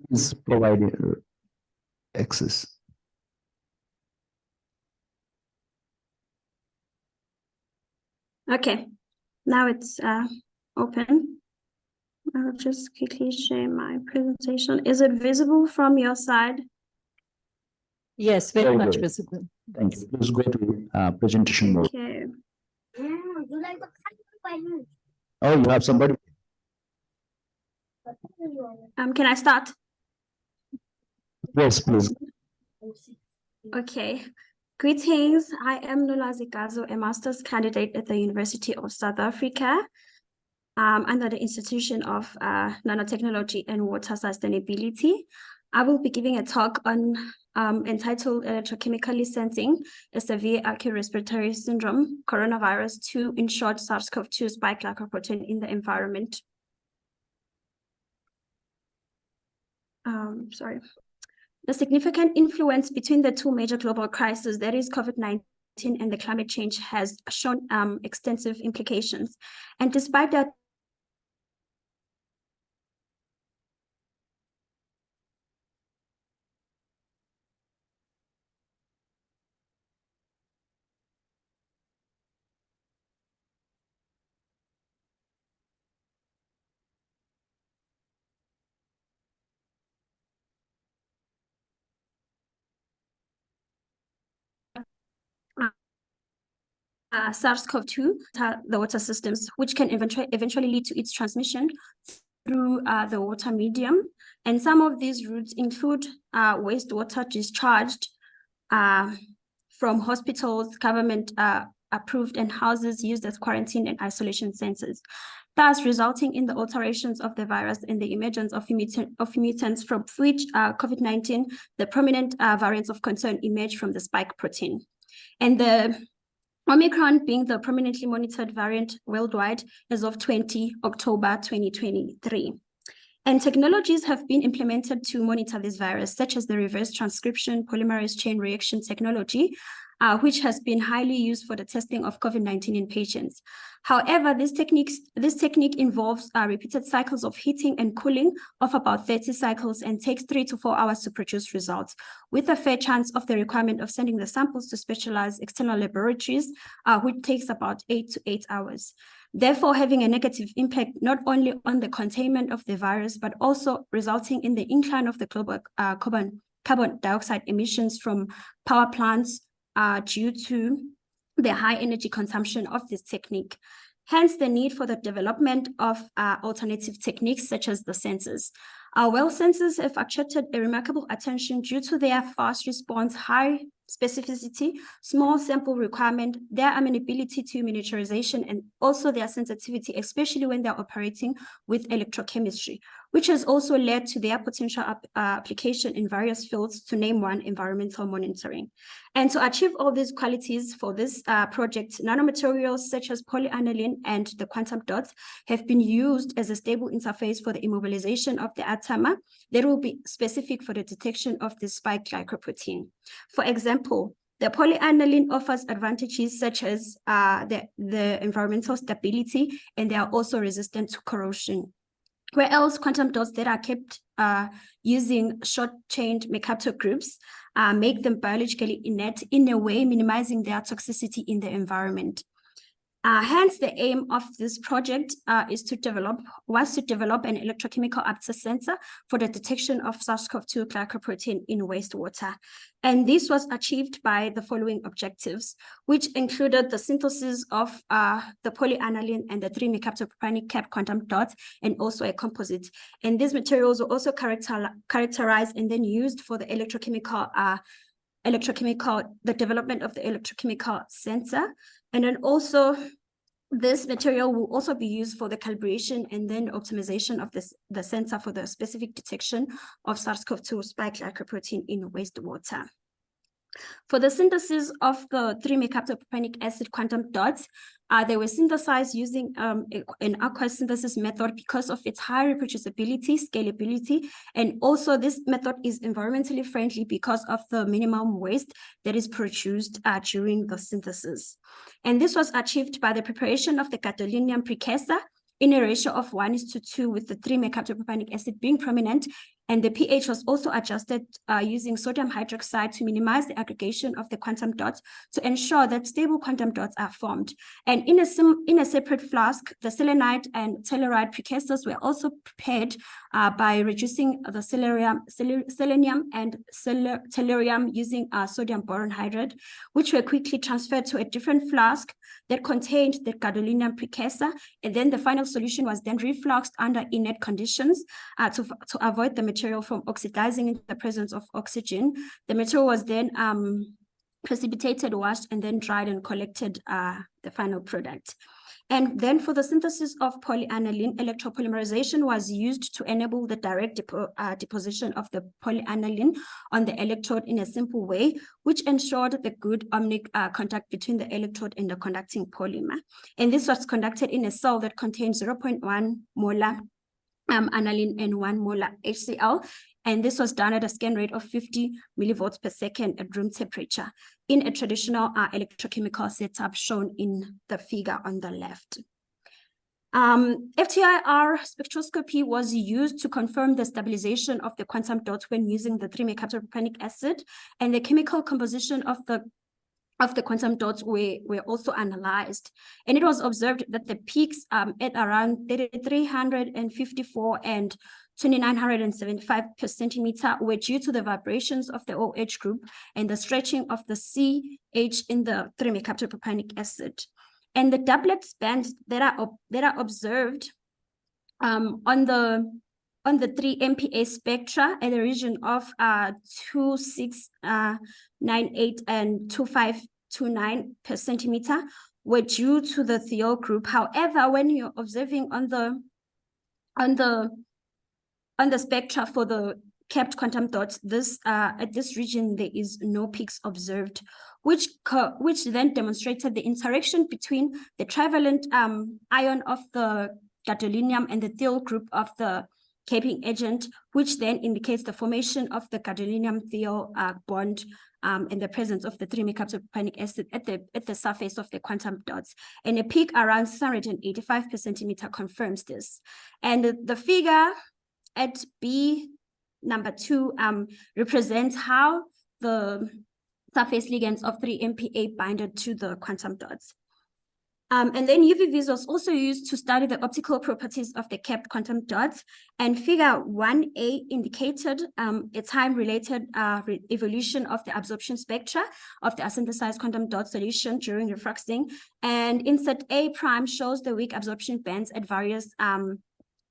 Please provide access.
Okay, now it's open. I'll just quickly share my presentation. Is it visible from your side?
Yes, very much
good.
visible.
Thank you. Let's go to presentation mode.
Okay.
Oh, you have somebody.
Can I start?
Yes, please.
Okay. Greetings. I am Nolwazi Gazu, a master's candidate at the University of South Africa under the Institution of Nanotechnology and Water Sustainability. I will be giving a talk on entitled Electrochemically Sensing a Severe Acute Respiratory Syndrome, Coronavirus 2, in short, SARS-CoV-2 spike glycoprotein in the environment. Sorry. The significant influence between the two major global crises, that is COVID-19 and the climate change, has shown extensive implications. And despite that, SARS-CoV-2, the water systems, which can eventually lead to its transmission through the water medium. And some of these routes include wastewater discharged from hospitals, government approved, and houses used as quarantine and isolation centers, thus resulting in the alterations of the virus and the emergence of mutants from which COVID-19, the prominent variants of concern, emerged from the spike protein. And the Omicron being the prominently monitored variant worldwide as of 20 October 2023. And technologies have been implemented to monitor this virus, such as the reverse transcription polymerase chain reaction technology, which has been highly used for the testing of COVID-19 in patients. However, this technique involves repeated cycles of heating and cooling of about 30 cycles and takes 3 to 4 hours to produce results, with a fair chance of the requirement of sending the samples to specialized external laboratories, which takes about 8 to 8 hours. Therefore, having a negative impact not only on the containment of the virus, but also resulting in the incline of the global carbon dioxide emissions from power plants due to the high energy consumption of this technique. hence the need for the development of alternative techniques such as the sensors. Well sensors have attracted a remarkable attention due to their fast response, high specificity, small sample requirement, their amenability to miniaturization, and also their sensitivity, especially when they're operating with electrochemistry, which has also led to their potential application in various fields, to name one, environmental monitoring. And to achieve all these qualities for this project, nanomaterials such as polyaniline and the quantum dots have been used as a stable interface for the immobilization of the atom that will be specific for the detection of the spike glycoprotein. For example, the polyaniline offers advantages such as the environmental stability, and they are also resistant to corrosion. Whereas quantum dots that are kept using short-chained mercator groups make them biologically inert, in a way minimizing their toxicity in the environment. Hence, the aim of this project was to develop an electrochemical access sensor for the detection of SARS-CoV-2 glycoprotein in wastewater. And this was achieved by the following objectives, which included the synthesis of the polyaniline and the 3-mercaptopropanic capped quantum dots, and also a composite. And these materials were also characterized and then used for the the development of the electrochemical sensor. And then also this material will also be used for the calibration and then optimization of the sensor for the specific detection of SARS-CoV-2 spike glycoprotein in wastewater. For the synthesis of the 3-mercaptopropanic acid quantum dots, they were synthesized using an aqueous synthesis method because of its high reproducibility, scalability, and also this method is environmentally friendly because of the minimum waste that is produced during the synthesis. And this was achieved by the preparation of the gadolinium precursor in a ratio of 1:2, with the 3-mercaptopropanic acid being prominent, and the pH was also adjusted using sodium hydroxide to minimize the aggregation of the quantum dots to ensure that stable quantum dots are formed. And in a separate flask, the selenide and telluride precursors were also prepared by reducing the selenium and tellurium using sodium boron hydride, which were quickly transferred to a different flask that contained the gadolinium precursor. And then the final solution was then refluxed under inert conditions to avoid the material from oxidizing in the presence of oxygen. The material was then precipitated, washed, and then dried and collected the final product. And then for the synthesis of polyaniline, electropolymerization was used to enable the direct deposition of the polyaniline on the electrode in a simple way, which ensured the good ohmic contact between the electrode and the conducting polymer. And this was conducted in a cell that contained 0.1 molar aniline and 1 molar HCl. And this was done at a scan rate of 50 millivolts per second at room temperature in a traditional electrochemical setup shown in the figure on the left. FTIR spectroscopy was used to confirm the stabilization of the quantum dots when using the 3-mercaptopropanic acid, and the chemical composition of the quantum dots were also analyzed. And it was observed that the peaks at around 3,354 and 2,975 per centimeter were due to the vibrations of the OH group and the stretching of the CH in the 3-mercaptopropanic acid. And the doublet bands that are observed on the 3 MPa spectra at the region of 2698 and 2529 per centimeter were due to the thiol group. However, when you're observing on the spectra for the capped quantum dots, at this region there is no peaks observed, which then demonstrated the interaction between the trivalent ion of the gadolinium and the thiol group of the capping agent, which then indicates the formation of the gadolinium thiol bond in the presence of the 3-mercaptopropanic acid at the surface of the quantum dots. And a peak around 685 per centimeter confirms this. And the figure at B number 2 represents how the surface ligands of 3 MPa binded to the quantum dots. And then UVVs was also used to study the optical properties of the capped quantum dots. And figure 1A indicated a time-related evolution of the absorption spectra of the synthesized quantum dot solution during refluxing. And insert A prime shows the weak absorption bands at various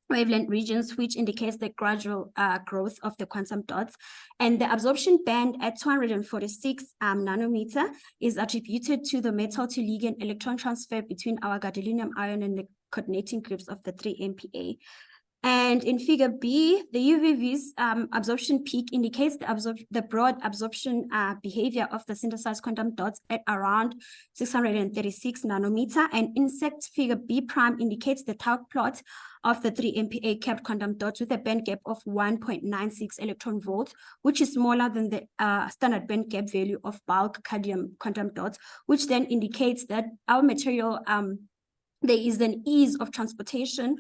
wavelength regions, which indicates the gradual growth of the quantum dots. And the absorption band at 246 nanometer is attributed to the metal to ligand electron transfer between our gadolinium ion and the coordinating groups of the 3-MPa. And in figure B, the UVV's absorption peak indicates the broad absorption behavior of the synthesized quantum dots at around 636 nanometer. And insect figure B prime indicates the tau plot of the 3-MPa capped quantum dots with a band gap of 1.96 electron volts, which is smaller than the standard band gap value of bulk cadmium quantum dots, which then indicates that our material, there is an ease of transportation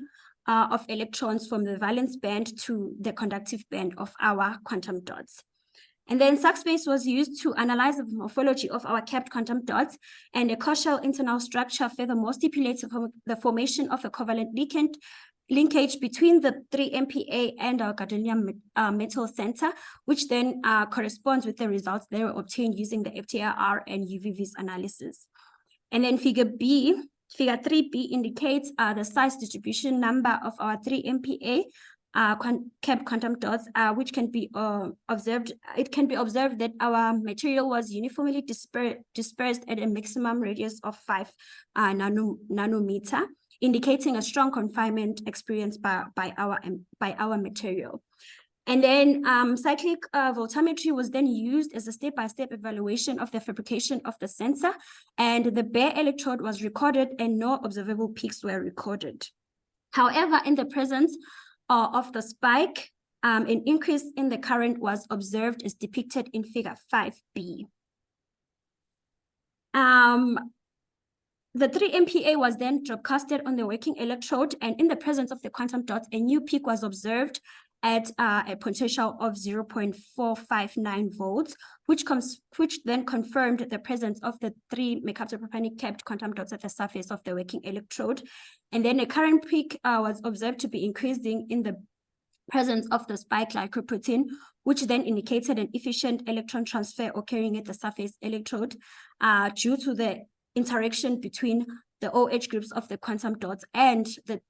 of electrons from the valence band to the conductive band of our quantum dots. And then SAC-space was used to analyze the morphology of our capped quantum dots, and a coshell internal structure furthermore stipulates the formation of a covalent linkage between the 3-MPa and our gadolinium metal center, which then corresponds with the results they were obtained using the FTIR and UVV's analysis. And then figure 3B indicates the size distribution number of our 3-MPa capped quantum dots, which can be observed. It can be observed that our material was uniformly dispersed at a maximum radius of 5 nanometer, indicating a strong confinement experienced by our material. And then cyclic voltammetry was then used as a step-by-step evaluation of the fabrication of the sensor, and the bare electrode was recorded and no observable peaks were recorded. However, in the presence of the spike, an increase in the current was observed as depicted in figure 5B. The 3-MPa was then drop-casted on the working electrode, and in the presence of the quantum dots, a new peak was observed at a potential of 0.459 volts, which then confirmed the presence of the 3 mercaptopropanic capped quantum dots at the surface of the working electrode. And then a current peak was observed to be increasing in the presence of the spike glycoprotein, which then indicated an efficient electron transfer occurring at the surface electrode due to the interaction between the OH groups of the quantum dots and the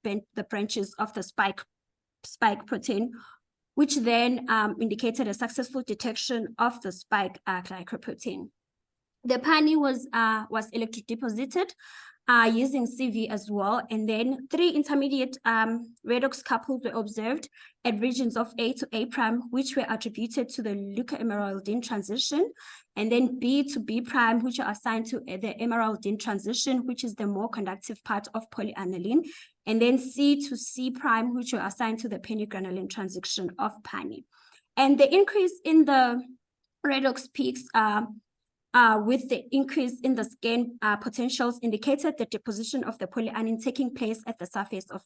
branches of the spike protein, which then indicated a successful detection of the spike glycoprotein. The PANI was electrodeposited using CV as well, and then 3 intermediate redox couples were observed at regions of A to A prime, which were attributed to the leucoemeraldine transition, and then B to B prime, which are assigned to the emeraldine transition, which is the more conductive part of polyaniline, and then C to C prime, which are assigned to the pennygranaline transition of PANI. And the increase in the redox peaks with the increase in the scan potentials indicated the deposition of the polyaniline taking place at the surface of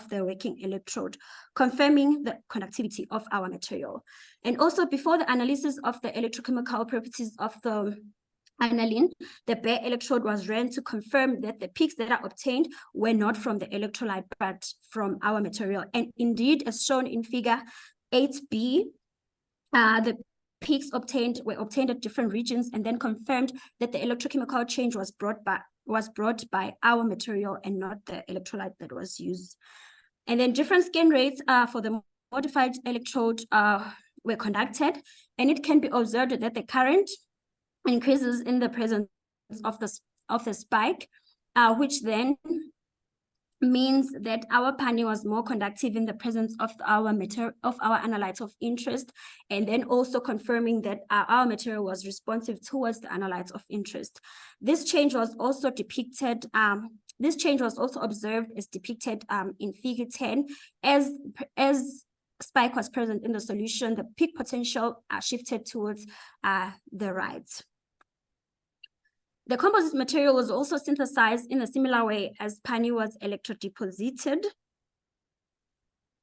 the working electrode, confirming the conductivity of our material. And also, before the analysis of the electrochemical properties of the aniline, the bare electrode was ran to confirm that the peaks that are obtained were not from the electrolyte but from our material. And indeed, as shown in figure 8B, the peaks were obtained at different regions, and then confirmed that the electrochemical change was brought by our material and not the electrolyte that was used. And then different scan rates for the modified electrode were conducted, and it can be observed that the current increases in the presence of the spike, which then means that our PANI was more conductive in the presence of our analytes of interest, and then also confirming that our material was responsive towards the analytes of interest. This change was also depicted. This change was also observed as depicted in figure 10. As spike was present in the solution, the peak potential shifted towards the right. The composite material was also synthesized in a similar way as PANI was electrodeposited.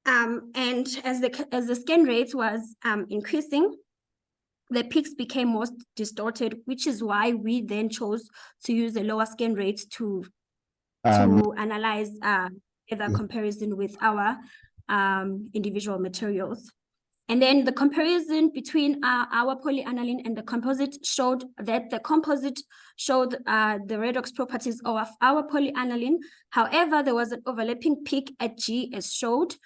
And as the scan rate was increasing, the peaks became more distorted, which is why we then chose to use a lower scan rate to to analyze the comparison with our individual materials. And then the comparison between our polyaniline and the composite showed that the composite showed the redox properties of our polyaniline. However, there was an overlapping peak at G as showed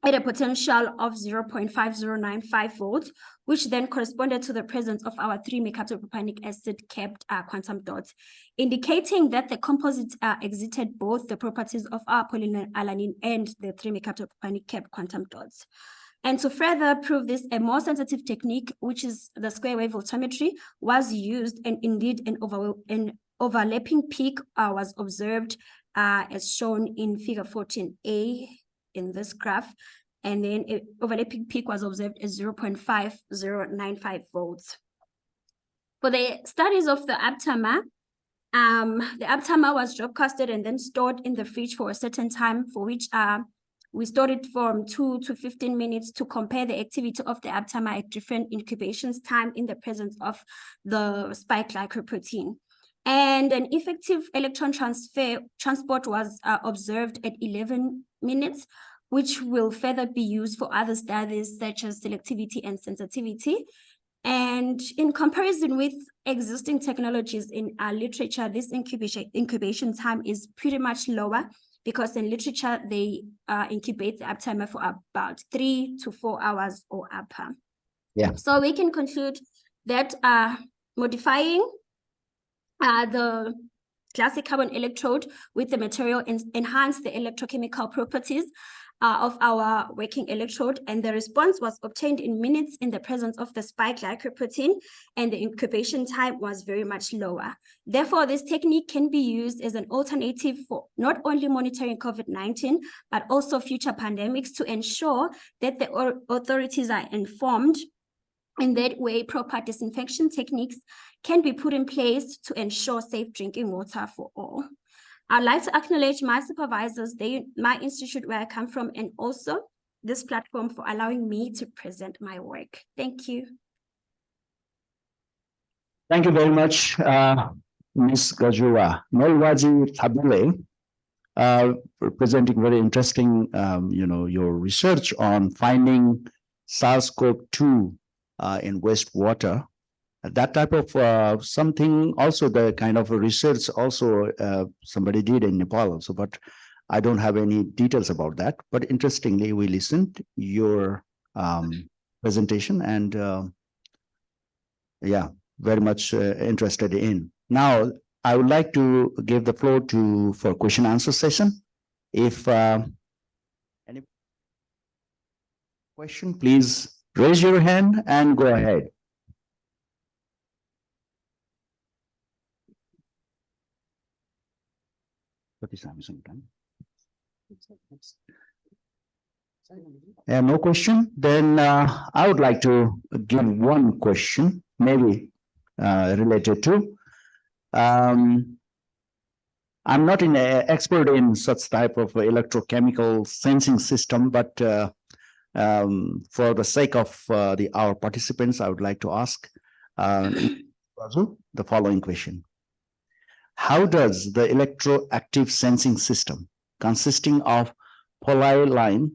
at a potential of 0.5095 volts, which then corresponded to the presence of our 3-mercaptopropanic acid capped quantum dots, indicating that the composites exhibited both the properties of our polyaniline and the 3-mercaptopropanic capped quantum dots. And to further prove this, a more sensitive technique, which is the square wave voltammetry, was used, and indeed an overlapping peak was observed as shown in figure 14A in this graph, and then an overlapping peak was observed as 0.5095 volts. For the studies of the aptamer was drop-casted and then stored in the fridge for a certain time, for which we stored it from 2 to 15 minutes to compare the activity of the aptamer at different incubations time in the presence of the spike glycoprotein. And an effective electron transport was observed at 11 minutes, which will further be used for other studies such as selectivity and sensitivity. And in comparison with existing technologies in our literature, this incubation time is pretty much lower, because in literature, they incubate the aptamer for about 3 to 4 hours or upper.
Yeah.
So we can conclude that modifying the classic carbon electrode with the material enhance the electrochemical properties of our working electrode, and the response was obtained in minutes in the presence of the spike glycoprotein, and the incubation time was very much lower. Therefore, this technique can be used as an alternative for not only monitoring COVID-19, but also future pandemics, to ensure that the authorities are informed. In that way, proper disinfection techniques can be put in place to ensure safe drinking water for all. I'd like to acknowledge my supervisors, my institute where I come from, and also this platform for allowing me to present my work. Thank you.
Thank you very much, Ms. Gajua. Nolwaji Tabule, for presenting very interesting, your research on finding SARS-CoV-2 in wastewater. That type of something, also the kind of research also somebody did in Nepal also, but I don't have any details about that. But interestingly, we listened your presentation, and yeah, very much interested in. Now, I would like to give the floor for question answer session. If any question, please raise your hand and go ahead. No question? Then I would like to give one question, maybe related to. I'm not an expert in such type of electrochemical sensing system, but for the sake of our participants, I would like to ask the following question. How does the electroactive sensing system consisting of polyline,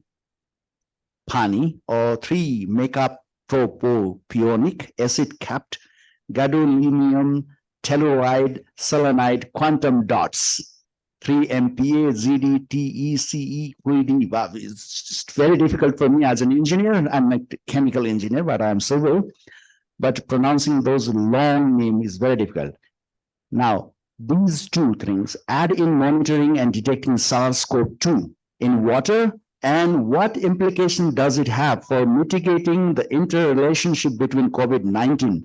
pani, or 3-mercaptopropanic acid capped gadolinium telluride selenide quantum dots, 3-MPa, ZD, TE, CE, 3D. It's very difficult for me as an engineer. I'm a chemical engineer, but I'm civil. But pronouncing those long names is very difficult. Now, these two things add in monitoring and detecting SARS-CoV-2 in water, and what implication does it have for mitigating the interrelationship between COVID-19,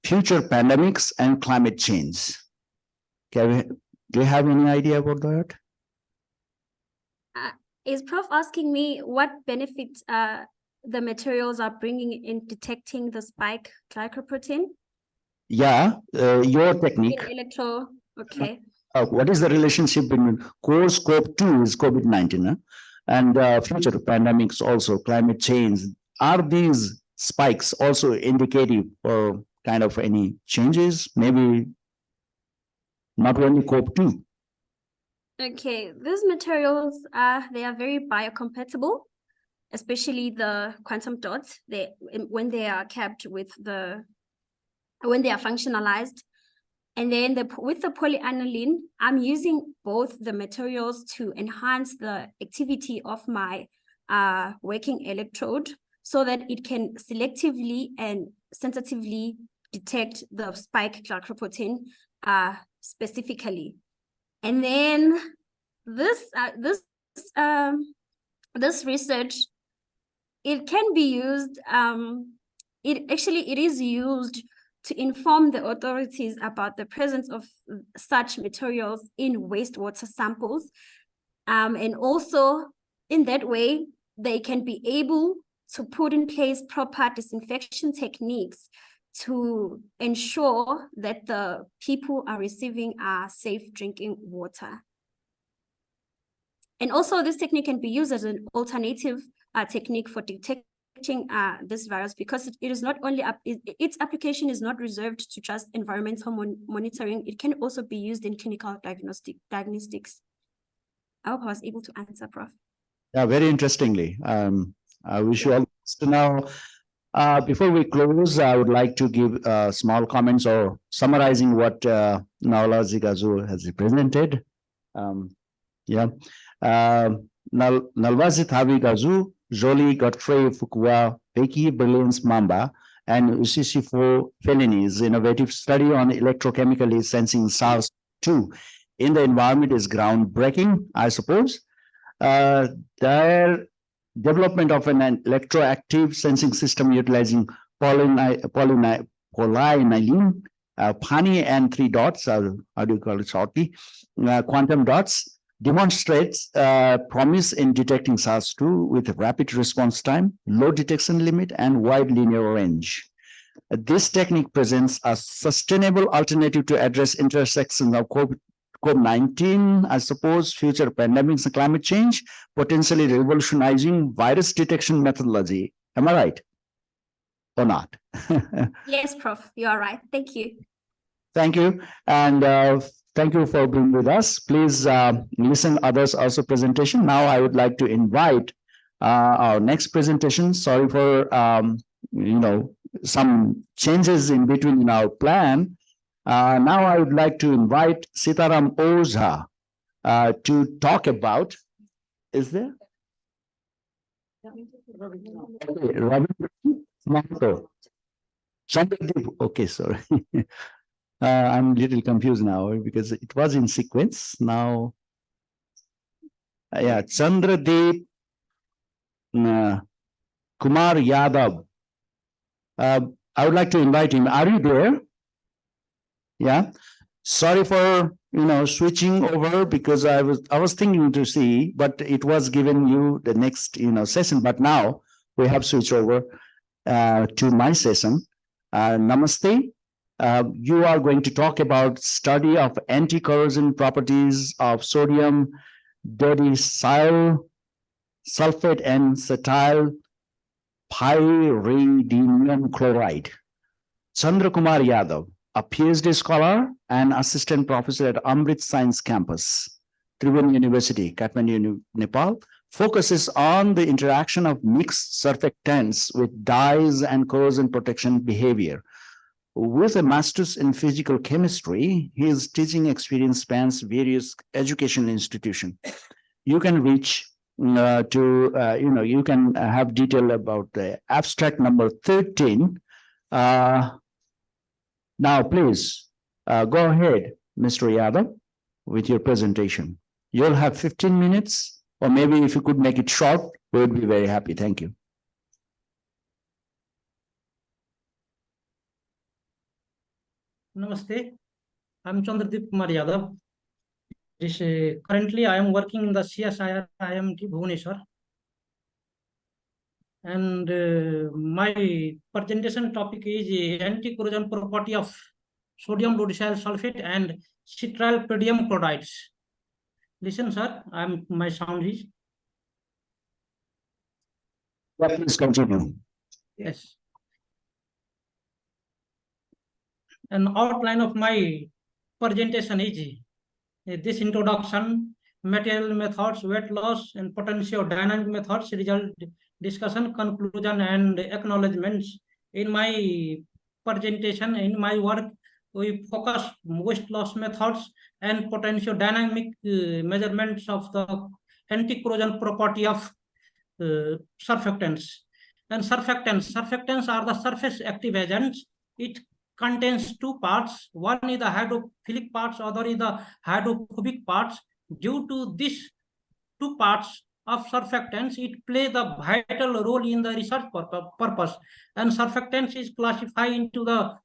future pandemics, and climate change? Do you have any idea about that?
Is Prof asking me what benefits the materials are bringing in detecting the spike glycoprotein?
Yeah, your technique.
Okay.
What is the relationship between core scope 2 is COVID-19 and future pandemics, also climate change? Are these spikes also indicative or kind of any changes? Maybe not only COP2.
Okay, these materials they are very biocompatible, especially the quantum dots. When they are kept with when they are functionalized. And then with the polyaniline, I'm using both the materials to enhance the activity of my working electrode so that it can selectively and sensitively detect the spike glycoprotein specifically. And then this research, it can be used, it is used to inform the authorities about the presence of such materials in wastewater samples. And also in that way, they can be able to put in place proper disinfection techniques to ensure that the people are receiving safe drinking water. And also this technique can be used as an alternative technique for detecting this virus, because it is not only its application is not reserved to just environmental monitoring. It can also be used in clinical diagnostics. I hope I was able to answer, Prof.
Yeah, very interestingly. I wish you all the best. Now, before we close, I would like to give small comments or summarizing what Nalwazi Gazu has represented. Nalwazi Thavi Gazu, Jolie Godfrey Fukua, Becky Brilliance Mamba, and UCC4 Felini's innovative study on electrochemically sensing SARS-2 in the environment is groundbreaking, I suppose. Their development of an electroactive sensing system utilizing polyaniline, PANI and 3 dots, how do you call it shortly, quantum dots, demonstrates promise in detecting SARS-2 with rapid response time, low detection limit, and wide linear range. This technique presents a sustainable alternative to address intersections of COVID-19, I suppose, future pandemics and climate change, potentially revolutionizing virus detection methodology. Am I right? Or not?
Yes, Prof, you are right. Thank you.
Thank you. And thank you for being with us. Please listen others also presentation. Now I would like to invite our next presentation. Sorry for some changes in between in our plan. Now I would like to invite Sitaram Oza to talk about, is there? Okay, sorry. I'm a little confused now because it was in sequence. Now, yeah, Chandradeep Kumar Yadav. I would like to invite him. Are you there? Yeah. Sorry for switching over because I was thinking to see, but it was given you the next session. But now we have switched over to my session. Namaste. You are going to talk about study of anti-corrosion properties of sodium dodecyl sulfate and cetyl pyridinium chloride. Chandra Kumar Yadav, a PhD scholar and assistant professor at Amrit Science Campus, Tribhuvan University, Kathmandu, Nepal, focuses on the interaction of mixed surfactants with dyes and corrosion protection behavior. With a master's in physical chemistry, his teaching experience spans various educational institutions. You can reach you can have detail about the abstract number 13. Now, please go ahead, Mr. Yadav, with your presentation. You'll have 15 minutes, or maybe if you could make it short, we would be very happy. Thank you.
Namaste. I'm Chandradeep Kumar Yadav. Currently, I am working in the CSIR IMT Bhubaneswar. And my presentation topic is anti-corrosion property of sodium dodecyl sulfate and cetyl pyridinium chlorides. Listen, sir, my sound is.
Please continue.
Yes. An outline of my presentation is this introduction, material methods, weight loss, and potentiodynamic methods, result discussion, conclusion, and acknowledgements. In my presentation, in my work, we focus weight loss methods and potentiodynamic measurements of the anti-corrosion property of surfactants. And surfactants are the surface active agents. It contains two parts. One is the hydrophilic parts, other is the hydrophobic parts. Due to these two parts of surfactants, it plays the vital role in the research purpose. And surfactants is classified into the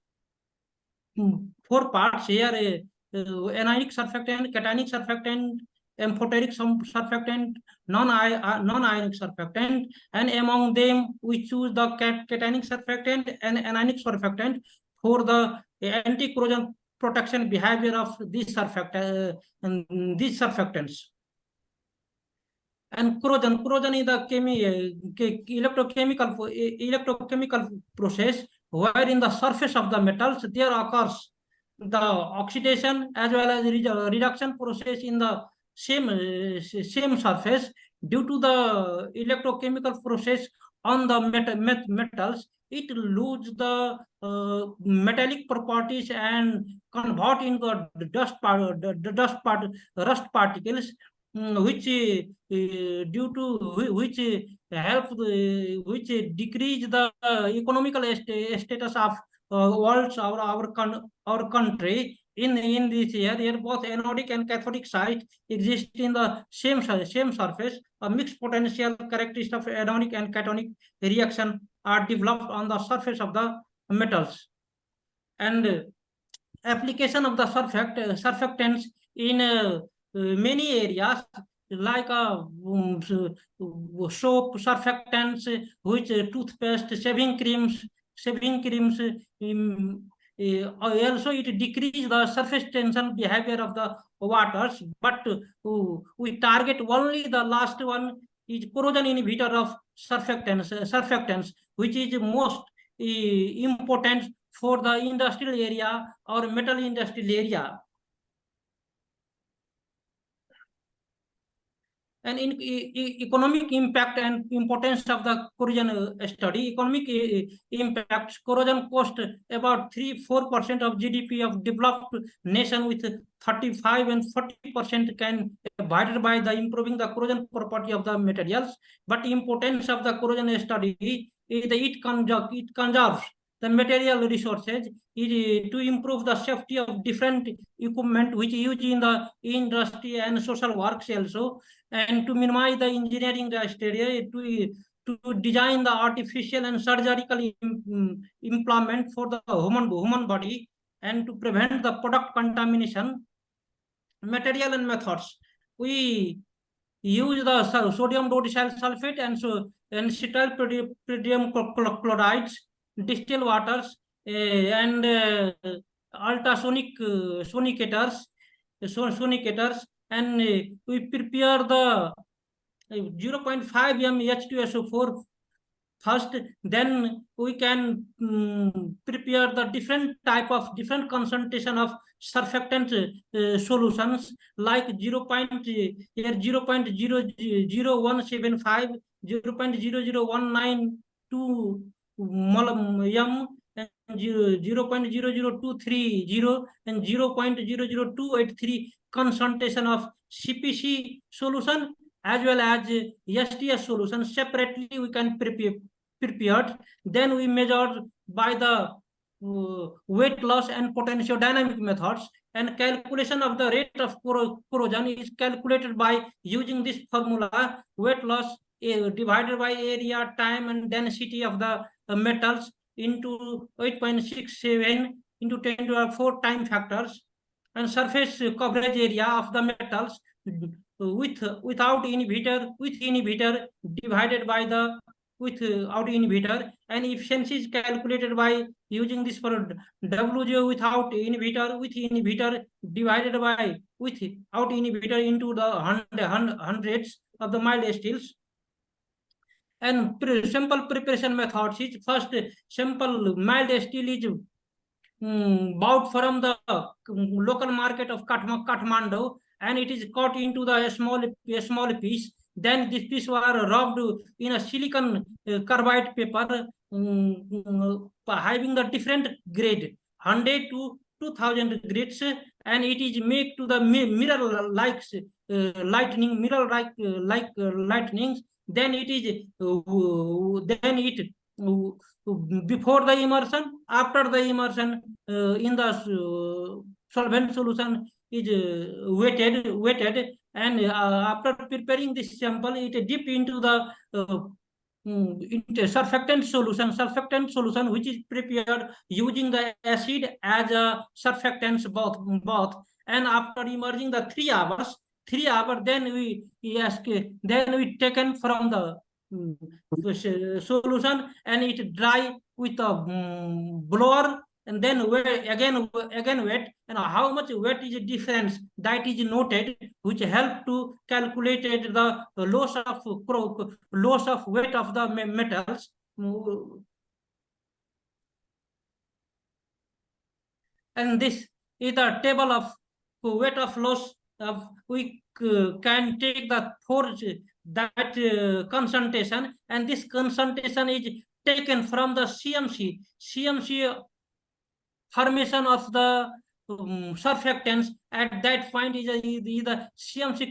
four parts here: anionic surfactant, cationic surfactant, amphoteric surfactant, non-ionic surfactant, and among them we choose the cationic surfactant and anionic surfactant for the anti-corrosion protection behavior of these surfactants. And corrosion is the electrochemical process where in the surface of the metals there occurs the oxidation as well as reduction process in the same surface. Due to the electrochemical process on the metals, it loses the metallic properties and convert into rust particles, which due to which which decrease the economical status of world's our country. In this year both anodic and cathodic site exist in the same surface. A mixed potential characteristic of anodic and cationic reaction are developed on the surface of the metals. And application of the surfactants in many areas, like soap surfactants, which toothpaste, shaving creams. Also it decreases the surface tension behavior of the waters, but we target only the last one, is corrosion inhibitor of surfactants, which is most important for the industrial area or metal industrial area. And in economic impact and importance of the corrosion study, economic impacts, corrosion cost about 3-4% of GDP of developed nation, with 35 and 40% can avoided by the improving the corrosion property of the materials. But importance of the corrosion study is that it conserves the material resources, is to improve the safety of different equipment which used in the industry and social works also, and to minimize the engineering area, to design the artificial and surgical implant for the human body, and to prevent the product contamination. Material and methods: we use the sodium rhodesyl sulfate and cetyl chlorides, distilled waters, and ultrasonic sonicators, and we prepare the 0.5 m H2SO4 first. Then we can prepare the different concentration of surfactant solutions, like 0.00175, 0.00192 m, and 0.00230 and 0.00283 concentration of CPC solution as well as STS solution. Separately we can prepare. Then we measure by the weight loss and potentiodynamic methods, and calculation of the rate of corrosion is calculated by using this formula: weight loss divided by area, time, and density of the metals into 8.67 into 10⁴ time factors, and surface coverage area of the metals without inhibitor, with inhibitor, divided by the without inhibitor, and efficiency is calculated by using this for WGO without inhibitor, with inhibitor, divided by without inhibitor into the hundreds of the mild steels. And simple preparation methods is: first, simple mild steel is bought from the local market of Kathmandu, and it is cut into the small piece. Then this piece were rubbed in a silicon carbide paper, having the different grade 100 to 2000 grades, and it is made to the mirror like lightnings. Then it is before the immersion, after the immersion in the solvent solution is wetted, and after preparing this sample, it dip into the into surfactant solution, which is prepared using the acid as a surfactants both. And after immersing the 3 hours, then we taken from the solution, and it dry with a blower, and then again wet, and how much wet is the difference that is noted, which help to calculate the loss of weight of the metals. And this is the table of weight of loss of we can take the force that concentration, and this concentration is taken from the CMC formation of the surfactants. At that point is the CMC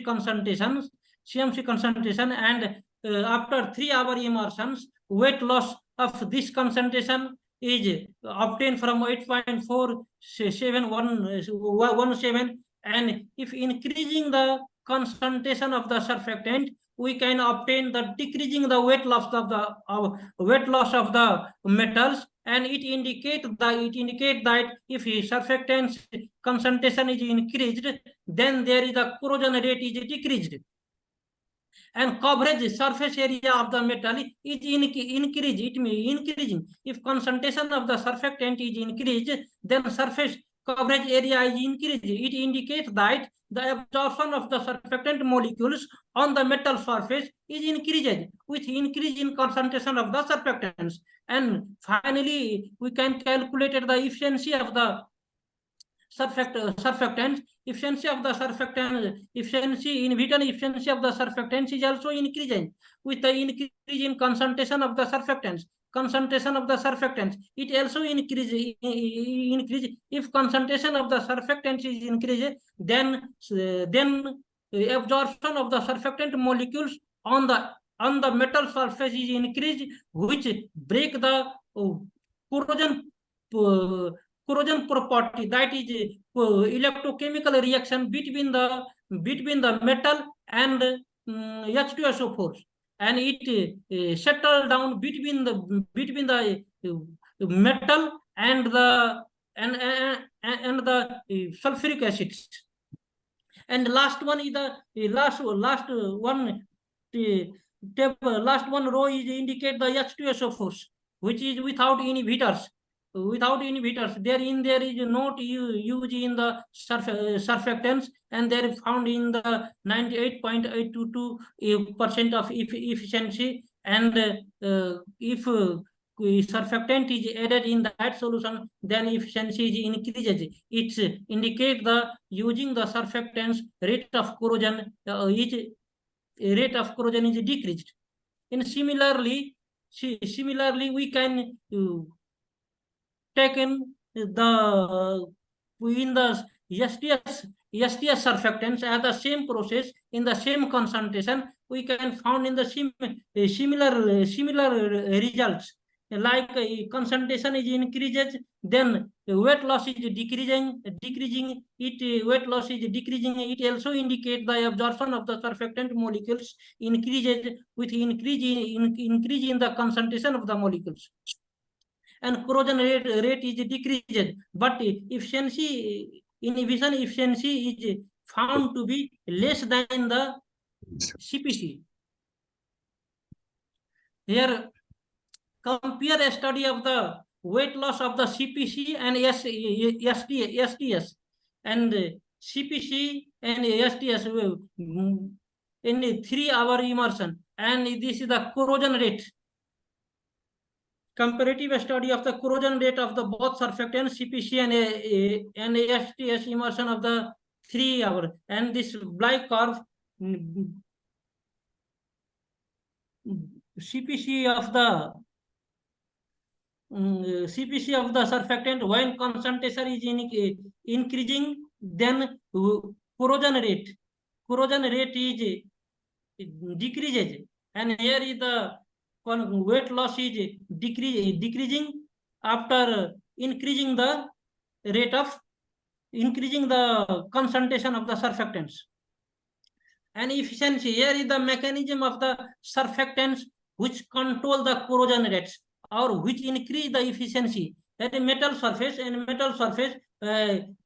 concentration, and after 3 hour immersions, weight loss of this concentration is obtained from 8.417, and if increasing the concentration of the surfactant, we can obtain the decreasing the weight loss of the metals, and it indicate that if surfactants concentration is increased, then there is a corrosion rate is decreased, and coverage surface area of the metal is increased. It may increasing. If concentration of the surfactant is increased, then surface coverage area is increased. It indicates that the absorption of the surfactant molecules on the metal surface is increased with increase in concentration of the surfactants. And finally, we can calculate the efficiency of the surfactants. Efficiency of the surfactant, efficiency in Newton, efficiency of the surfactants is also increasing with the increase in concentration of the surfactants. It also increase. If concentration of the surfactants is increased, then absorption of the surfactant molecules on the metal surface is increased, which break the corrosion property, that is electrochemical reaction between the metal and H2SO4, and it settle down between the metal and the sulfuric acids. And last one is the last one row is indicate the H2SO4, which is without inhibitors. There is not used in the surfactants, and they are found in the 98.822% of efficiency. And if surfactant is added in that solution, then efficiency is increases. It indicates the using the surfactants rate of corrosion is decreased. And similarly we can taken the in the STS surfactants as the same process in the same concentration, we can found in the similar results. Like concentration is increases, then weight loss is decreasing. Weight loss is decreasing. It also indicates the absorption of the surfactant molecules increases with increase in the concentration of the molecules, and corrosion rate is decreased, but inhibition efficiency is found to be less than the CPC. Here, compare a study of the weight loss of the CPC and STS, and CPC and STS in 3 hour immersion, and this is the corrosion rate. comparative study of the corrosion rate of the both surfactants CPC and ASTS immersion of the 3 hour, and this black curve CPC of the surfactant when concentration is increasing, then corrosion rate is decreases, and here is the weight loss is decreasing after increasing the rate of the concentration of the surfactants. And efficiency, here is the mechanism of the surfactants which control the corrosion rates or which increase the efficiency at a metal surface, and metal surface on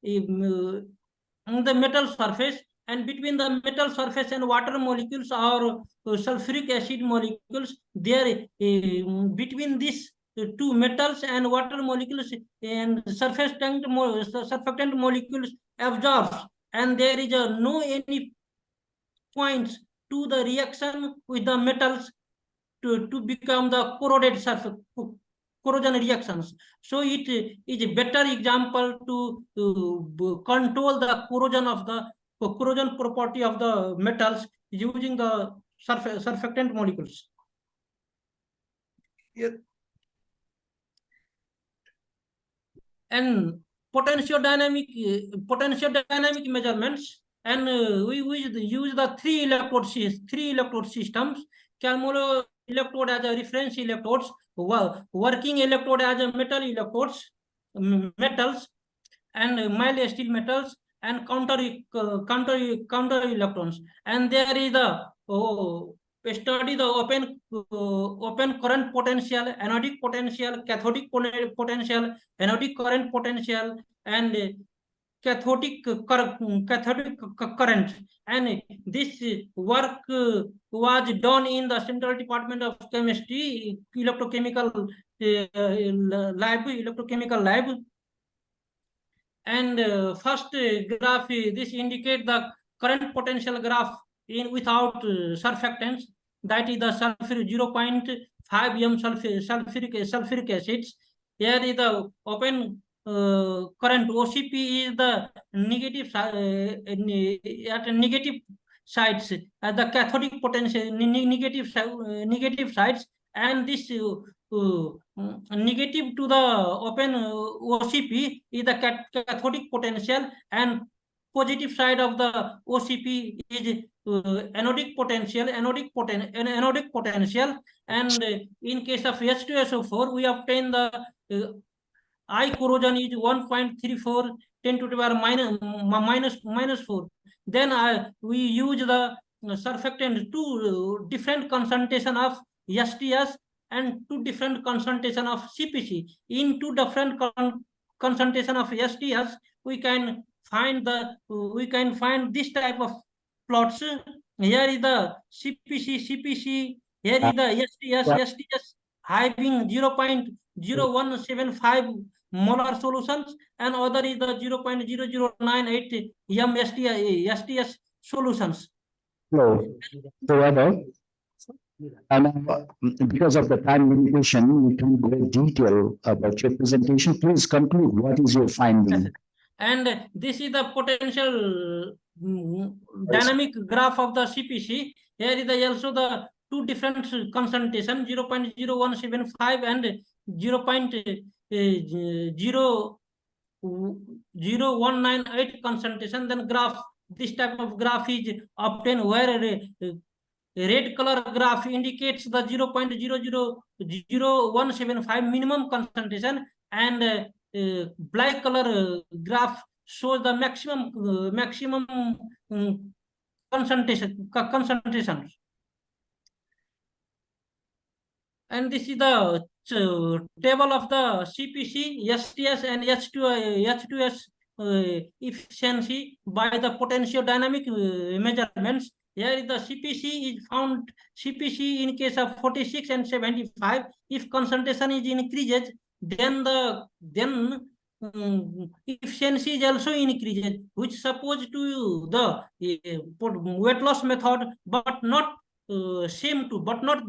the metal surface, and between the metal surface and water molecules or sulfuric acid molecules, there between these two metals and water molecules and surfactant molecules absorbs, and there is no any points to the reaction with the metals to become the corroded surface corrosion reactions. So it is a better example to control the corrosion property of the metals using the surfactant molecules. Here. And potential dynamic measurements, and we use the three electrode systems. Calmolo electrode as a reference electrodes, working electrode as a metal electrodes, metals, and mild steel metals, and counter electrons. And there is the study the open current potential, anodic potential, cathodic potential, anodic current potential, and cathodic current. And this work was done in the Central Department of Chemistry, electrochemical lab. And first graph, this indicates the current potential graph without surfactants, that is the sulfur 0.5 m sulfuric acids. Here is the open current. OCP is the negative at negative sides, the cathodic potential negative sides, and this negative to the open OCP is the cathodic potential, and positive side of the OCP is anodic potential. And in case of H2SO4, we obtain the I corrosion is 1.34 10 to the power minus 4. Then we use the surfactant two different concentration of STS and two different concentration of CPC. In two different concentration of STS, we can find this type of plots. Here is the CPC. Here is the STS having 0.0175 molar solutions, and other is the 0.0098 m STS solutions.
Hello. And because of the time limitation, we can't go in detail about your presentation. Please conclude. What is your finding?
And this is the potential dynamic graph of the CPC. Here is also the two different concentration, 0.0175 and 0.0198 concentration. Then graph, this type of graph is obtained where red color graph indicates the 0.000175 minimum concentration, and black color graph shows the maximum concentration. And this is the table of the CPC, STS, and H2S efficiency by the potential dynamic measurements. Here is the CPC is found. CPC in case of 46 and 75, if concentration is increases, then efficiency is also increases, which supposed to the weight loss method, but not same to, but not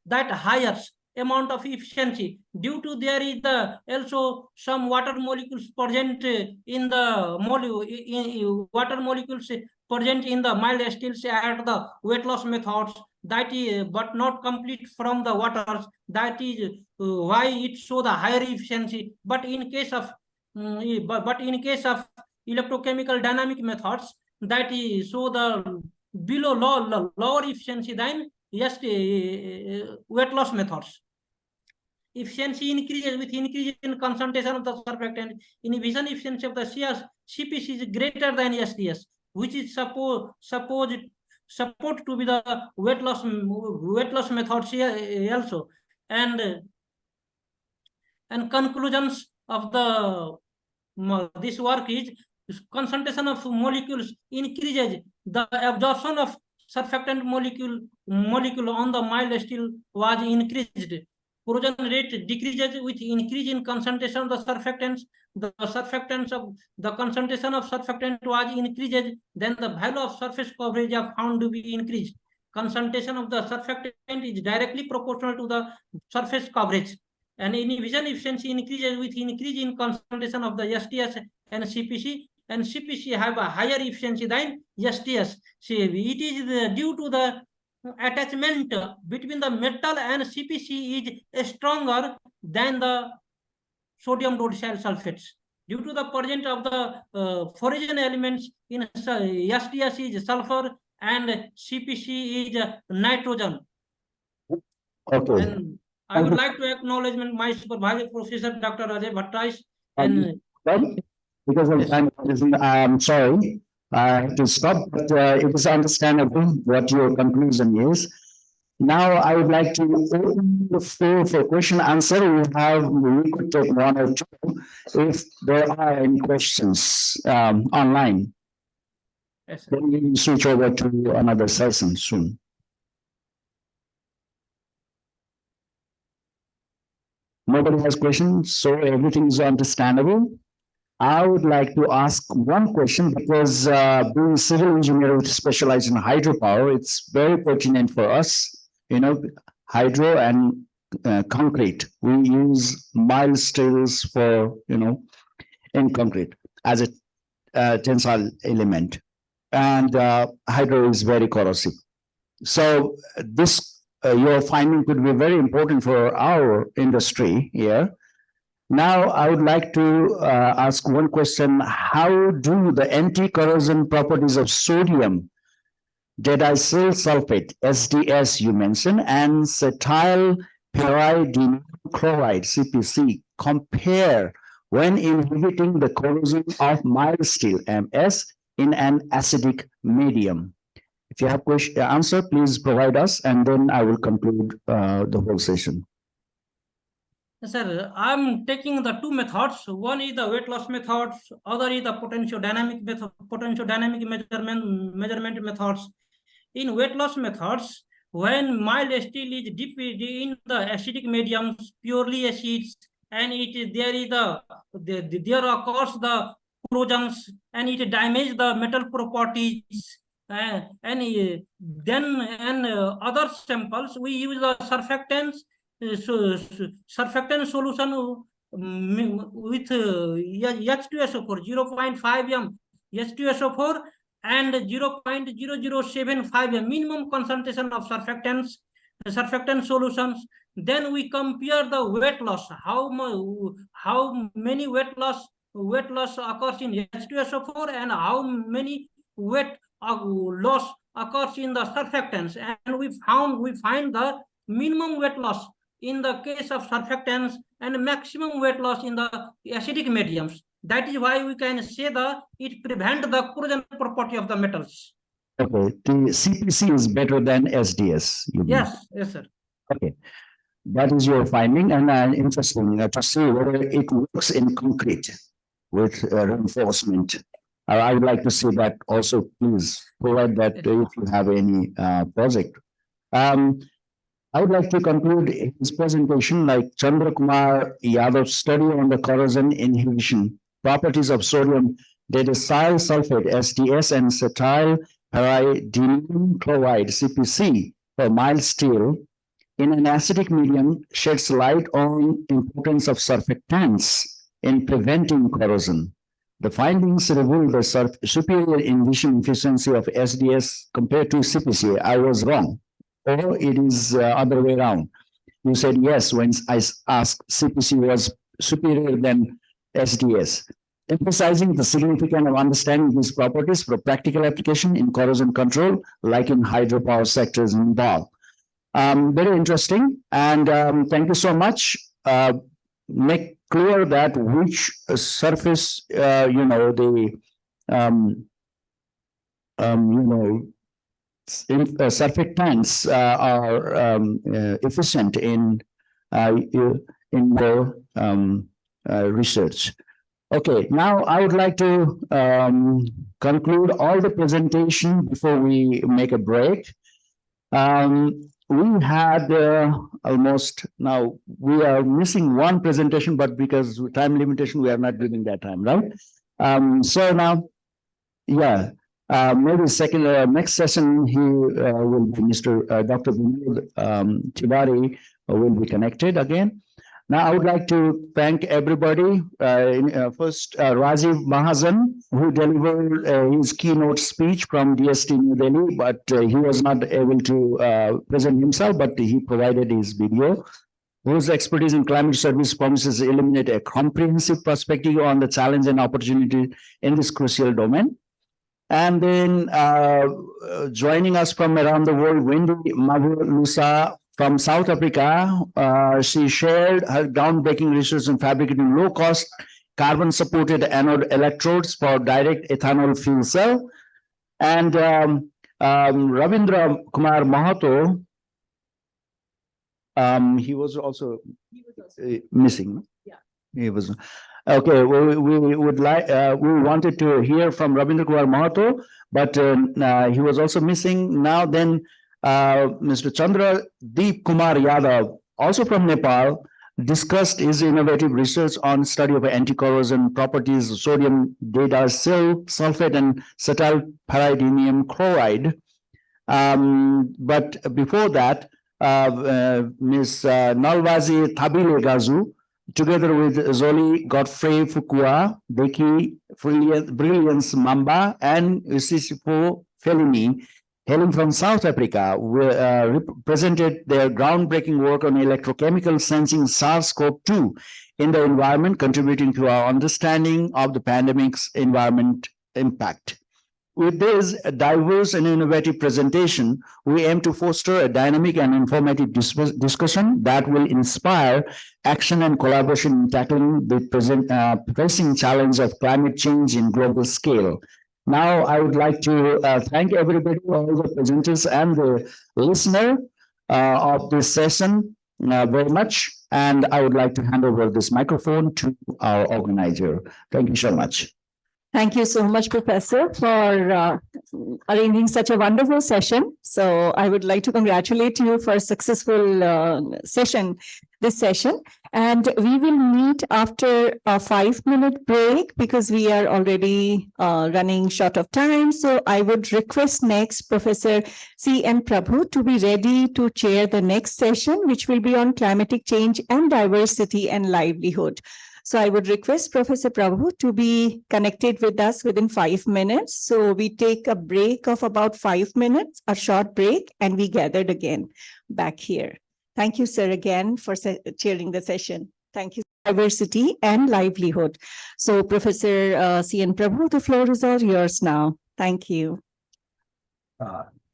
that higher. amount of efficiency due to there is the also some water molecules present in the water molecules present in the mild steels at the weight loss methods, that is but not complete from the waters, that is why it show the higher efficiency. But in case of but in case of electrochemical dynamic methods, that is show the below lower efficiency than weight loss methods. Efficiency increases with increase in concentration of the surfactant. Inhibition efficiency of the CPC is greater than SDS, which is support to be the weight loss methods here also. And conclusions of the this work is concentration of molecules increases, the absorption of surfactant molecule on the mild steel was increased. Corrosion rate decreases with increase in concentration of the surfactants. The concentration of surfactant was increases, then the value of surface coverage are found to be increased. Concentration of the surfactant is directly proportional to the surface coverage. And inhibition efficiency increases with increase in concentration of the SDS and CPC have a higher efficiency than SDS. So it is due to the attachment between the metal and CPC is stronger than the sodium rhodocyl sulfates. Due to the presence of the foreign elements in SDS is sulfur and CPC is nitrogen.
Okay.
And I would like to acknowledge my supervisor, Professor Dr. Ajay Bhattai.
And because of time, I'm sorry, I have to stop, but it is understandable what your conclusion is. Now, I would like to open the floor for question answer. We could take one or two if there are any questions online.
Yes,
then we will switch over to another session soon. Nobody has questions, so everything is understandable. I would like to ask one question because being civil engineer with specialized in hydropower, it's very pertinent for us. You know, hydro and concrete. We use mild steels for, in concrete as a tensile element. And hydro is very corrosive. So this, your finding could be very important for our industry here. Now, I would like to ask one question. How do the anti-corrosion properties of sodium diacetyl sulfate, SDS you mentioned, and cetyl pyridine chloride, CPC, compare when inhibiting the corrosion of mild steel, MS, in an acidic medium? If you have answer, please provide us, and then I will conclude the whole session.
Sir, I'm taking the two methods. One is the weight loss methods, other is the potentiodynamic measurement methods. In weight loss methods, when mild steel is dipped in the acidic mediums, purely acids, and there occurs the corrosions and it damages the metal properties. Other samples we use the surfactants. Surfactant solution with H2SO4 0.5 m H2SO4 and 0.0075 m minimum concentration of surfactant solutions. Then we compare the weight loss, how many weight loss occurs in H2SO4 and how many weight loss occurs in the surfactants, and we find the minimum weight loss in the case of surfactants and maximum weight loss in the acidic mediums. That is why we can say that it prevents the corrosion property of the metals.
Okay, the CPC is better than SDS.
Yes, sir.
Okay, that is your finding, and interesting to see whether it works in concrete with reinforcement. I would like to see that also. Please provide that if you have any project. I would like to conclude his presentation like Chandra Kumar Yadav's study on the corrosion inhibition properties of sodium diacetyl sulfate, SDS, and cetyl pyridine chloride, CPC, for mild steel in an acidic medium sheds light on importance of surfactants in preventing corrosion. The findings reveal the superior emission efficiency of SDS compared to CPC. I was wrong, or it is other way around. You said yes when I asked CPC was superior than SDS, emphasizing the significance of understanding these properties for practical application in corrosion control, like in hydropower sectors in Nepal. Very interesting, and thank you so much. Make clear that which surface, surfactants are efficient in your research. Okay, now I would like to conclude all the presentation before we make a break. We had almost, now we are missing one presentation, but because of time limitation, we are not giving that time, right? So now, yeah, maybe next session, he will be Dr. Vinod Tiwari will be connected again. Now, I would like to thank everybody. First, Rajiv Mahajan, who delivered his keynote speech from DST New Delhi, but he was not able to present himself, but he provided his video, whose expertise in climate service promises to eliminate a comprehensive perspective on the challenge and opportunity in this crucial domain. And then joining us from around the world, Wendy Mavulusa, from South Africa. She shared her groundbreaking research in fabricating low-cost carbon-supported anode electrodes for direct ethanol fuel cell. And Ravindra Kumar Mahato, he was also missing. No?
Yeah.
He was. Okay, we would like, we wanted to hear from Ravindra Kumar Mahato, but he was also missing. Now then, Mr. Chandra Deep Kumar Yadav, also from Nepal, discussed his innovative research on study of anti-corrosion properties of sodium diacetyl sulfate and cetylpyridinium chloride. But before that, Ms. Nalvazi Thabile Gazu, together with Zoli Godfrey Fukua, Becky Brilliance Mamba, and Sisifo Felini, hailing from South Africa, presented their groundbreaking work on electrochemical sensing SARS-CoV-2 in the environment, contributing to our understanding of the pandemic's environment impact. With this diverse and innovative presentation, we aim to foster a dynamic and informative discussion that will inspire action and collaboration in tackling the pressing challenge of climate change in global scale. Now, I would like to thank everybody, all the presenters and the listener of this session very much. And I would like to hand over this microphone to our organizer. Thank you so much.
Thank you so much, Professor, for arranging such a wonderful session. So I would like to congratulate you for a successful this session. And we will meet after a 5-minute break because we are already running short of time. So I would request next Professor C.N. Prabhu to be ready to chair the next session, which will be on climatic change and diversity and livelihood. So I would request Professor Prabhu to be connected with us within 5 minutes. So we take a break of about 5 minutes, a short break, and we gathered again back here. Thank you, sir, again for chairing the session. Thank you. Diversity and livelihood. So Professor C.N. Prabhu, the floor is all yours now. Thank you.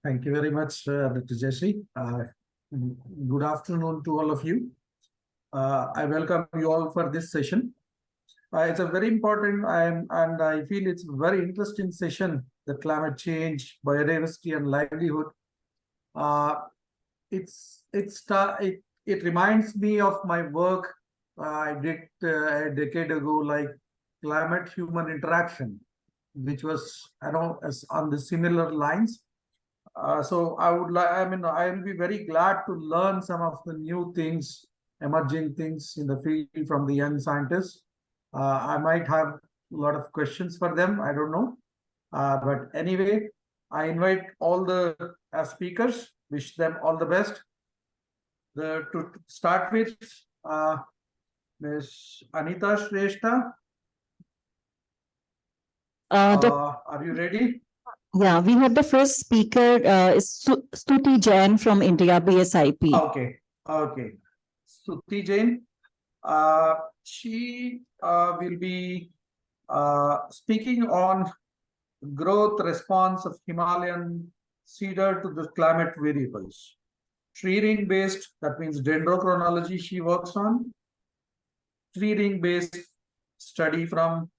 Thank you very much, Dr. Jayashree. Good afternoon to all of you. I welcome you all for this session. It's a very important and I feel it's a very interesting session, the climate change, biodiversity and livelihood. It reminds me of my work I did a decade ago, like climate-human interaction, which was, on the similar lines. So I will be very glad to learn some of the new things, emerging things in the field from the young scientists. I might have a lot of questions for them, I don't know. But anyway, I invite all the speakers, wish them all the best. To start with, Ms. Anita Shrestha, are you ready?
Yeah, we have the first speaker, is Stuti Jain from India, BSIP.
Okay. Stuti Jain, she will be speaking on growth response of Himalayan cedar to the climate variables. Tree ring based, that means dendrochronology she works on. Tree ring based study from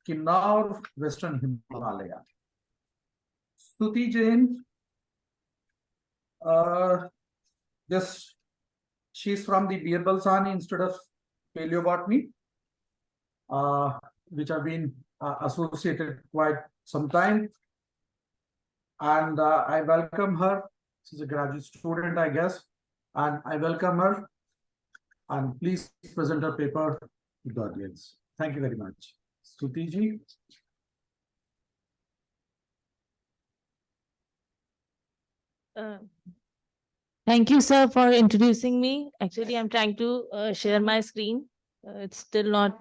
Kinnaur, Western Himalaya. Stuti Jain, she's from the Birbalsani Institute of Paleobotany, which have been associated quite some time. And I welcome her. She's a graduate student, I guess. And I welcome her. And please present her paper to the audience. Thank you very much. Stuti ji.
Thank you, sir, for introducing me. Actually, I'm trying to share my screen. It's still not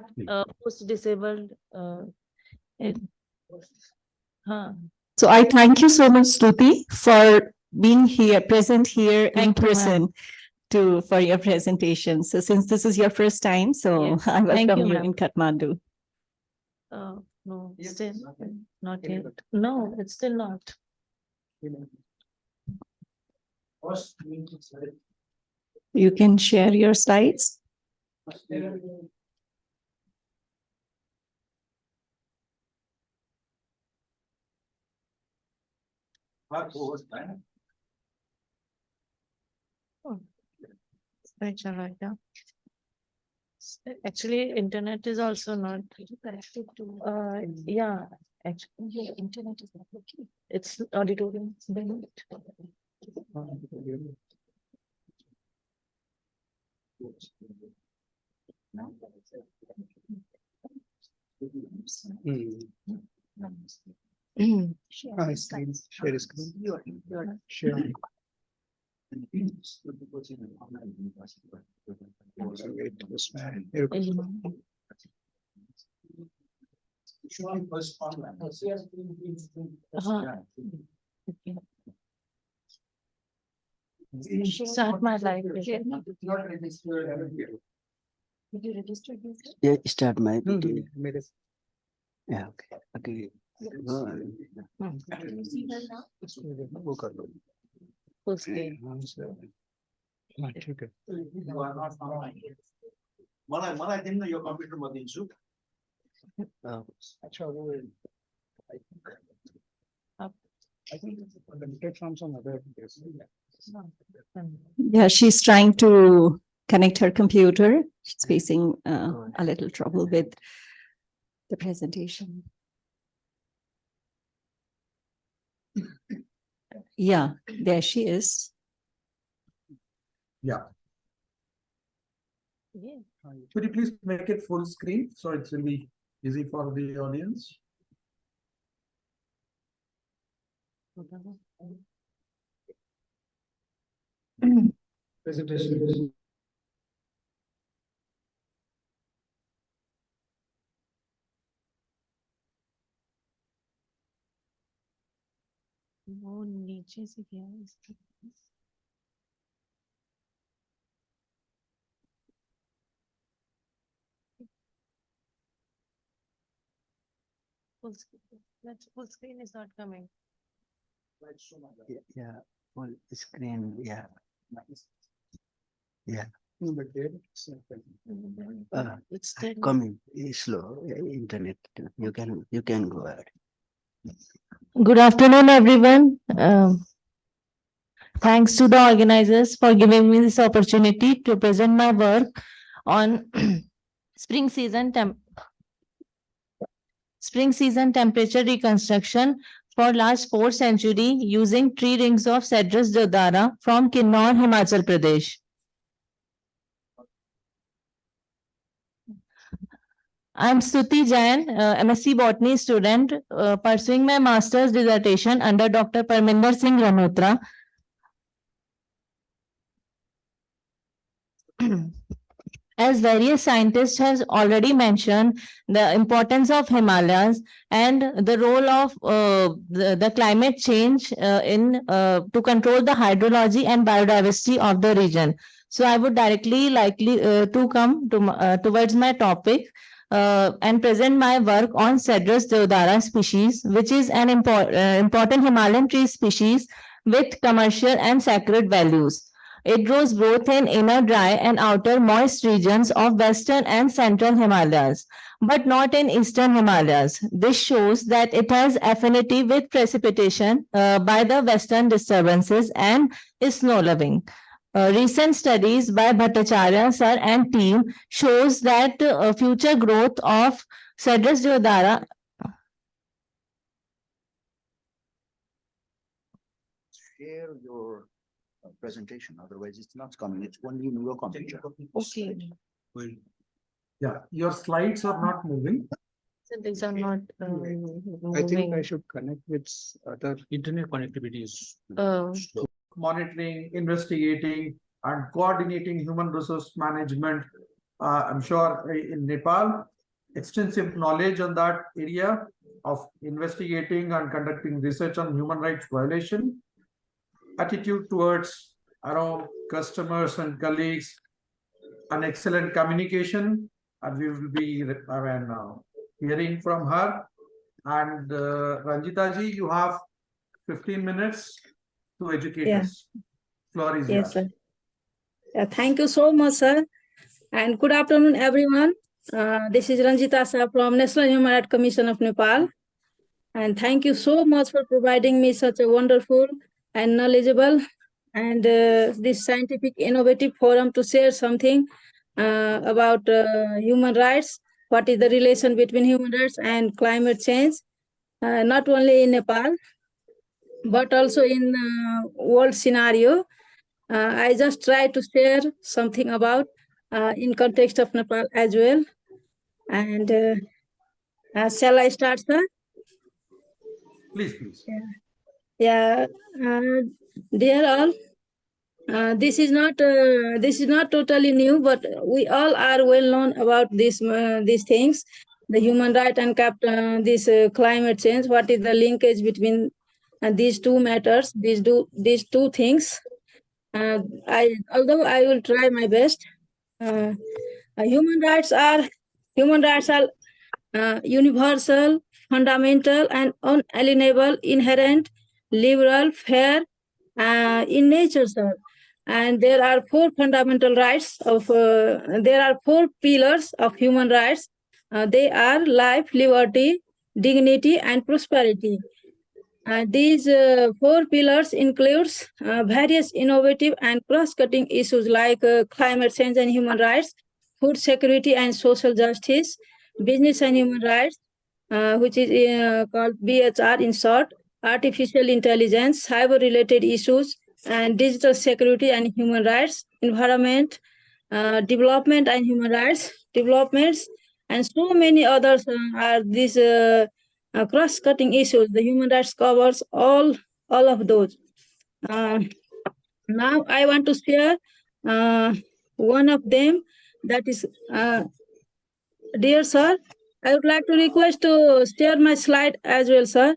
post-disabled.
So I thank you so much, Stuti, for being here, present here in
Thank you, ma'am.
person for your presentation. So since this is your first time, so
Yes.
I welcome
you,
you
ma'am.
in Kathmandu.
No, still not yet. No, it's still not.
You can share your slides.
Right now. Actually, internet is also not connected to. Yeah, actually, internet is not working. It's auditorium.
Share screen. Share.
Start my live.
Yeah, start my video. Yeah, okay.
Full screen.
मलाई दिन न यो computer म दिन्छु
Yeah, she's trying to connect her computer. She's facing a little trouble with the presentation. Yeah, there she is.
Yeah.
Yeah.
Could you please make it full screen so it will be easy for the audience?
Presentation.
वो नीचे से क्या है इसका? Full screen is not coming.
Yeah, full screen. Yeah. Yeah.
It's still
Coming slow. Internet. You can go ahead.
Good afternoon, everyone. Thanks to the organizers for giving me this opportunity to present my work on spring season temperature reconstruction for last 4 century using tree rings of Cedrus deodara from Kinnaur, Himachal Pradesh. I'm Stuti Jain, MSc Botany student, pursuing my master's dissertation under Dr. Parminder Singh Ranhotra. As various scientists have already mentioned, the importance of Himalayas and the role of the climate change to control the hydrology and biodiversity of the region. So I would directly likely to come to towards my topic and present my work on Cedrus deodara species, which is an important Himalayan tree species with commercial and sacred values. It grows both in inner dry and outer moist regions of western and central Himalayas, but not in eastern Himalayas. This shows that it has affinity with precipitation by the western disturbances and is snow-loving. Recent studies by Bhattacharya sir and team shows that future growth of Cedrus deodara
Share your presentation, otherwise it's not coming, it's only in your computer.
Okay.
Yeah, your slides are not moving.
So these are not
I think I should connect with other internet connectivity is slow.
Monitoring, investigating, and coordinating human resource management. I'm sure in Nepal, extensive knowledge on that area of investigating and conducting research on human rights violation, attitude towards customers and colleagues, an excellent communication, and we will be hearing from her. And Ranjita ji, you have 15 minutes to educate us. Floor is yours.
Sir. Thank you so much, sir. And good afternoon, everyone. This is Ranjita sir from National Human Rights Commission of Nepal. And thank you so much for providing me such a wonderful and knowledgeable and this scientific innovative forum to share something about human rights. What is the relation between human rights and climate change, not only in Nepal, but also in world scenario. I just try to share something about in context of Nepal as well. And shall I start, sir?
Please, please.
Yeah. Dear all, this is not totally new, but we all are well known about these things, the human right and this climate change. What is the linkage between these two matters, these two things? Although I will try my best. Human rights are universal, fundamental, and unalienable, inherent, liberal, fair in nature, sir. And there are four fundamental rights of. There are four pillars of human rights. They are life, liberty, dignity, and prosperity. These four pillars includes various innovative and cross-cutting issues like climate change and human rights, food security and social justice, business and human rights, which is called BHR in short, artificial intelligence, cyber-related issues, and digital security and human rights, environment, development and human rights, developments, and so many others are these cross-cutting issues. The human rights covers all of those. Now I want to share one of them, that is, dear sir, I would like to request to share my slide as well, sir.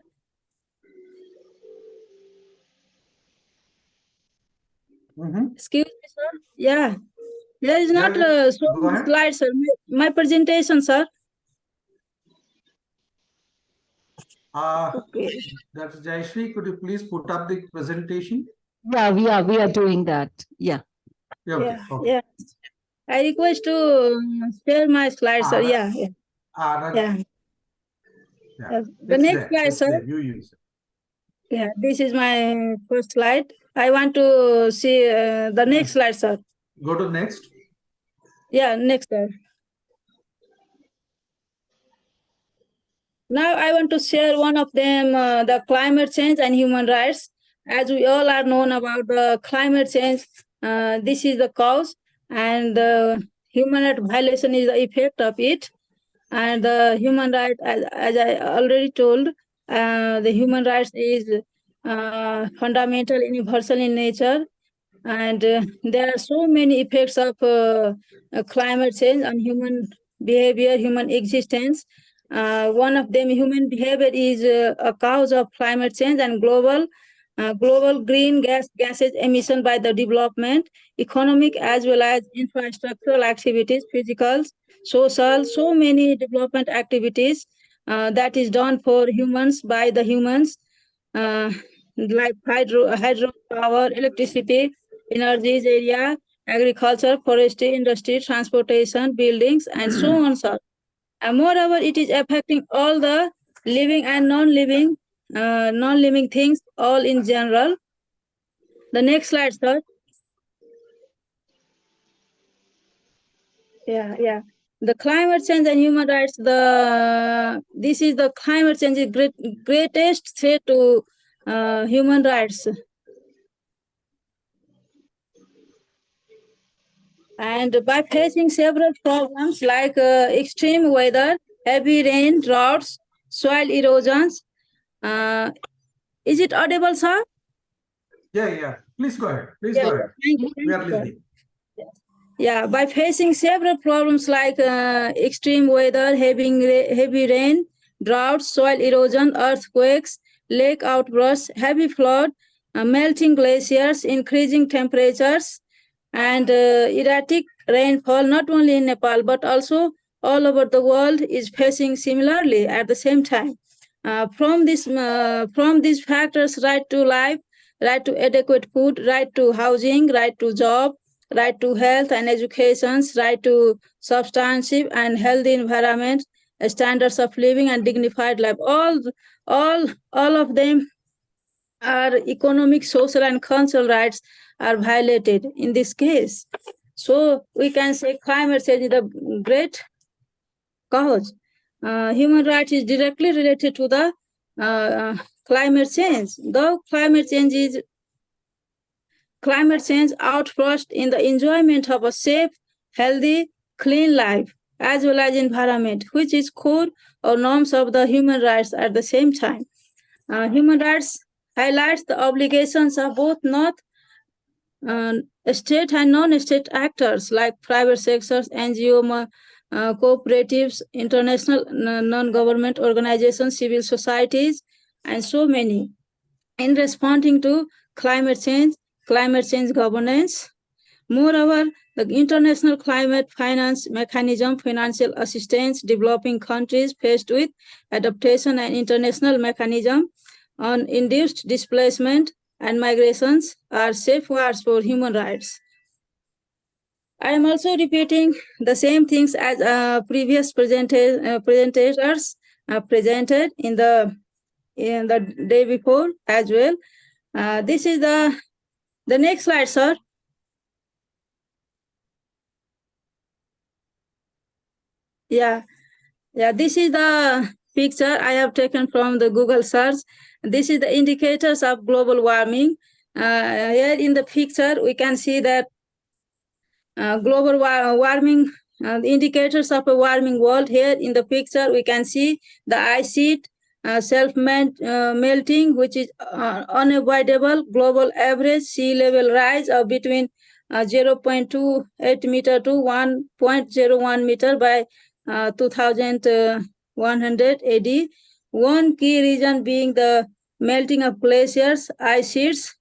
Excuse me, sir. Yeah, there is not so many slides, sir. My presentation, sir.
Okay. That's Jayashree. Could you please put up the presentation?
Yeah, we are doing that. Yeah.
Okay.
Yeah. I request to share my slides, sir. Yeah. The next slide, sir.
You use it.
Yeah, this is my first slide. I want to see the next slide, sir.
Go to next.
Yeah, next slide. Now I want to share one of them, the climate change and human rights. As we all are known about the climate change, this is the cause, and the human right violation is the effect of it. And the human right, as I already told, the human rights is fundamental, universal in nature. And there are so many effects of climate change on human behavior, human existence. One of them, human behavior, is a cause of climate change and global green gases emission by the development, economic as well as infrastructural activities, physical, social, so many development activities that is done for humans by the humans, like hydropower, electricity, energies area, agriculture, forestry, industry, transportation, buildings, and so on, sir. And moreover, it is affecting all the living and non-living things, all in general. The next slide, sir. Yeah. The climate change and human rights. This is the climate change is greatest threat to human rights. And by facing several problems like extreme weather, heavy rain, droughts, soil erosions. Is it audible, sir?
Yeah. Please go ahead. Please go ahead.
Thank you,
We are listening.
Yeah, by facing several problems like extreme weather, heavy rain, droughts, soil erosion, earthquakes, lake outbursts, heavy flood, melting glaciers, increasing temperatures, and erratic rainfall, not only in Nepal, but also all over the world is facing similarly at the same time. From these factors, right to life, right to adequate food, right to housing, right to job, right to health and education, right to substantive and healthy environment, standards of living and dignified life. All of them are economic, social, and cultural rights are violated in this case. So we can say climate change is the great cause. Human rights is directly related to the climate change. Though climate change outbursts in the enjoyment of a safe, healthy, clean life, as well as environment, which is core or norms of the human rights at the same time. Human rights highlights the obligations of both state and non-state actors like private sectors, NGO, cooperatives, international non-government organizations, civil societies, and so many in responding to climate change governance. Moreover, the international climate finance mechanism, financial assistance, developing countries faced with adaptation and international mechanism on induced displacement and migrations are safeguards for human rights. I am also repeating the same things as previous presentators presented in the day before as well. This is the next slide, sir. Yeah, this is the picture I have taken from the Google search. This is the indicators of global warming. Here in the picture, we can see that global warming, the indicators of a warming world. Here in the picture, we can see the ice sheet, self-melting, which is unavoidable. Global average sea level rise of between 0.28 meter to 1.01 meter by 2100 AD. One key reason being the melting of glaciers, ice sheets.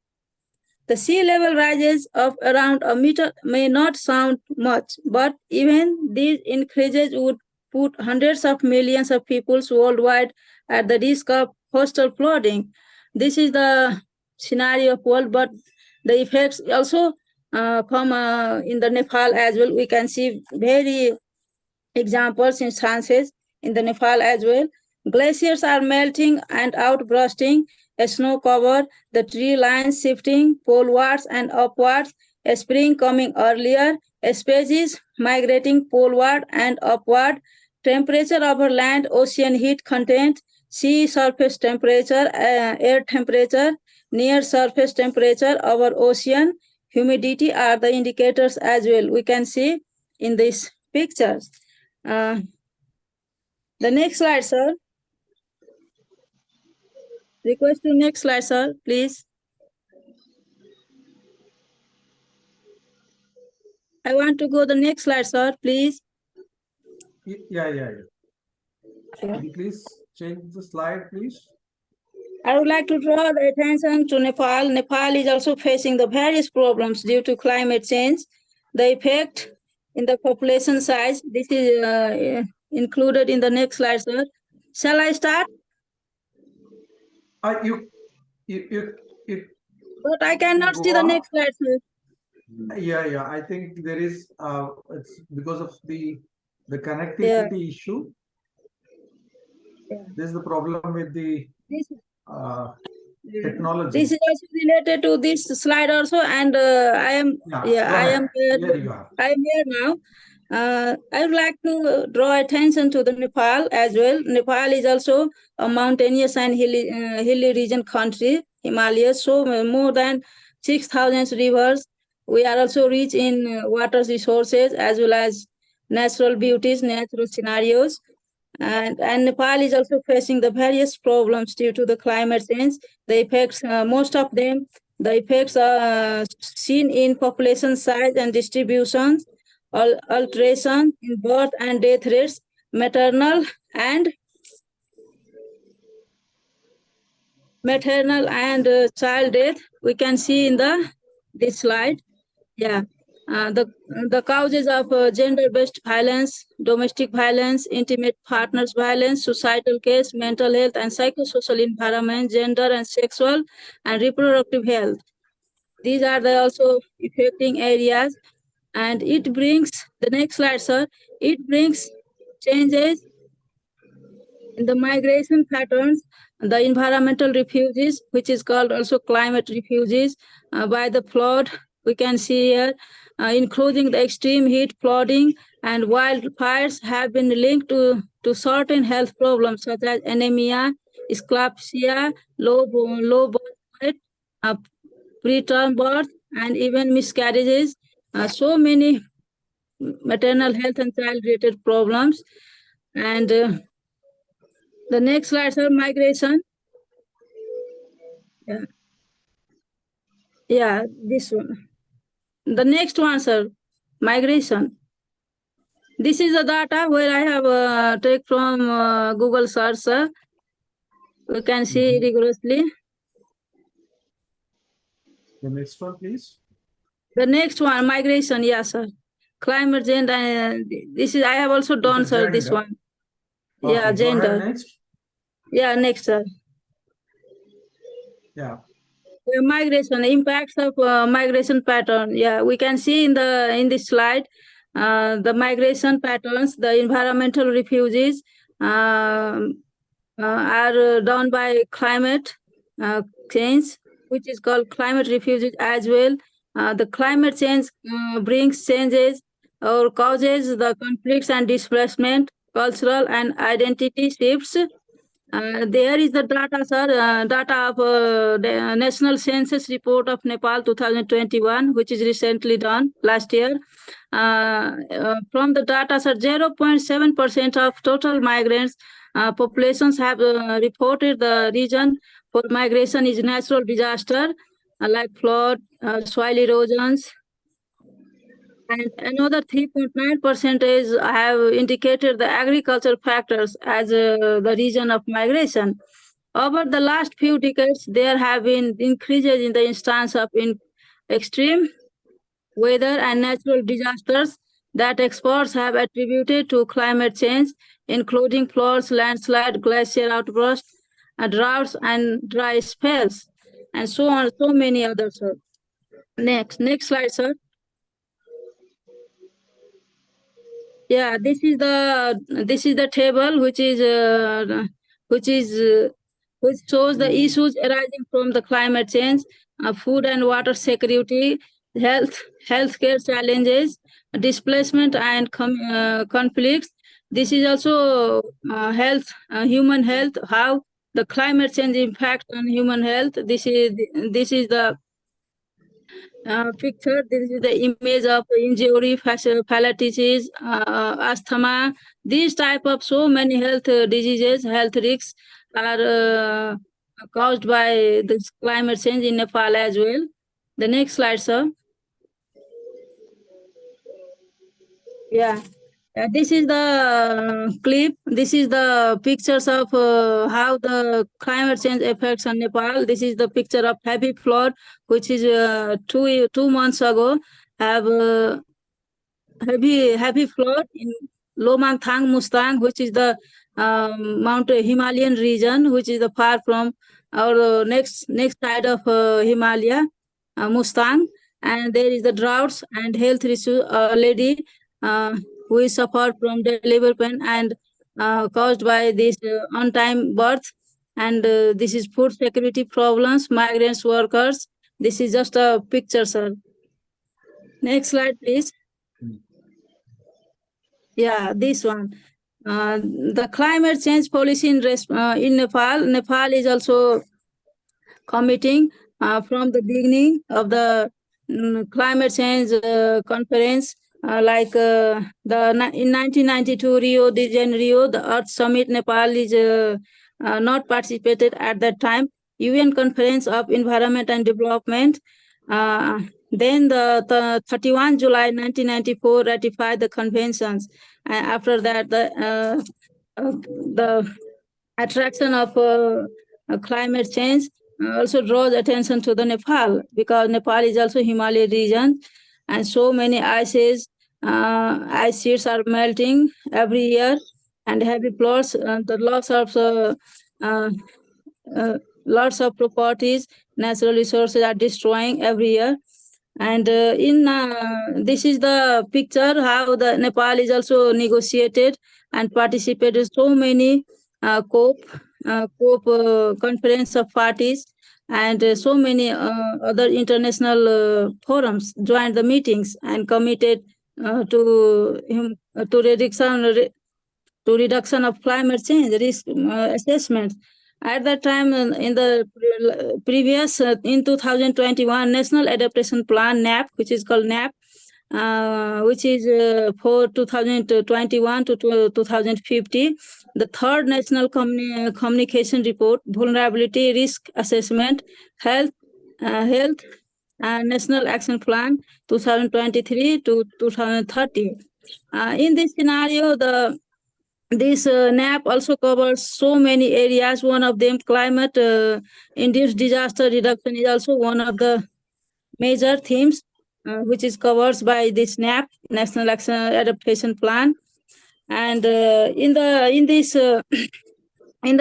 The sea level rises of around a meter may not sound much, but even these increases would put hundreds of millions of people worldwide at the risk of coastal flooding. This is the scenario of world, but the effects also come in the Nepal as well. We can see very examples, instances in the Nepal as well. Glaciers are melting and outbursting, snow cover, the tree lines shifting polewards and upwards, spring coming earlier, species migrating poleward and upward, temperature over land, ocean heat content, sea surface temperature, air temperature, near surface temperature over ocean, humidity are the indicators as well. We can see in these pictures. The next slide, sir. Request to next slide, sir, please. I want to go the next slide, sir, please.
Yeah. Could you please change the slide, please?
I would like to draw the attention to Nepal. Nepal is also facing the various problems due to climate change. The effect in the population size, this is included in the next slide, sir. Shall I start?
You
But I cannot
go
see the
on.
next slide, sir.
Yeah. I think there is it's because of the connectivity issue.
Yeah.
This is the problem with the technology.
This is also related to this slide also, and I am here now. I would like to draw attention to the Nepal as well. Nepal is also a mountainous and hilly region country, Himalayas, so more than 6,000 rivers. We are also rich in water resources as well as natural beauties, natural scenarios. And Nepal is also facing the various problems due to the climate change. The effects, most of them, the effects are seen in population size and distribution, alteration in birth and death rates, maternal and child death. We can see in this slide. Yeah. The causes of gender-based violence, domestic violence, intimate partners violence, societal case, mental health and psychosocial environment, gender and sexual and reproductive health. These are the also affecting areas, and it brings, the next slide, sir, it brings changes in the migration patterns, the environmental refugees, which is called also climate refugees, by the flood, we can see here, including the extreme heat, flooding, and wildfires have been linked to certain health problems such as anemia, eclampsia, low birth weight, preterm birth, and even miscarriages. So many maternal health and child-related problems. And the next slide, sir, migration. Yeah, this one. The next one, sir, migration. This is the data where I have taken from Google search, sir. We can see rigorously.
The next one, please.
The next one, migration, yes, sir. Climate change, this is, I have also done, sir, this one.
Okay,
yeah, gender.
Go ahead, next.
Yeah, next, sir.
Yeah.
The migration, impacts of migration pattern. Yeah, we can see in this slide the migration patterns, the environmental refugees are done by climate change, which is called climate refugees as well. The climate change brings changes or causes the conflicts and displacement, cultural and identity shifts. There is the data, sir, data of the National Census Report of Nepal 2021, which is recently done last year. From the data, sir, 0.7% of total migrants populations have reported the region for migration is natural disaster like flood, soil erosions, and another 3.9% have indicated the agricultural factors as the reason of migration. Over the last few decades, there have been increases in the instance of extreme weather and natural disasters that experts have attributed to climate change, including floods, landslide, glacier outbursts, droughts, and dry spells, and so on, so many others. Sir. Next slide, sir. Yeah, this is the table which shows the issues arising from the climate change, food and water security, healthcare challenges, displacement and conflicts. This is also human health, how the climate change impact on human health. This is the picture. This is the image of injury, paralysis, asthma. These type of so many health diseases, health risks are caused by this climate change in Nepal as well. The next slide, sir. Yeah. This is the clip. This is the pictures of how the climate change affects on Nepal. This is the picture of heavy flood, which is 2 months ago have heavy flood in Lomangthang Mustang, which is the mountain Himalayan region, which is the far from our next side of Himalaya, Mustang, and there is the droughts and health issue. A lady who suffer from the labor pain and caused by this on-time birth, and this is food security problems, migrants workers. This is just a picture, sir. Next slide, please. Yeah, this one. The climate change policy in Nepal. Nepal is also committing from the beginning of the climate change conference, in 1992 Rio de Janeiro, the Earth Summit. Nepal is not participated at that time. UN Conference of Environment and Development. Then the 31 July 1994 ratified the conventions. And after that, the attraction of climate change also draws attention to the Nepal, because Nepal is also Himalaya region, and so many ice sheets are melting every year, and heavy floods, the lots of properties, natural resources are destroying every year. And this is the picture how the Nepal is also negotiated and participated so many COP conference of parties, and so many other international forums joined the meetings and committed to reduction of climate change risk assessment. At that time, in the previous, in 2021, National Adaptation Plan, NAP, which is called NAP, which is for 2021 to 2050, the third National Communication Report, Vulnerability Risk Assessment, Health, and National Action Plan 2023 to 2030. In this scenario, this NAP also covers so many areas. One of them, climate induced disaster reduction, is also one of the major themes which is covered by this NAP, National Action Adaptation Plan. And in the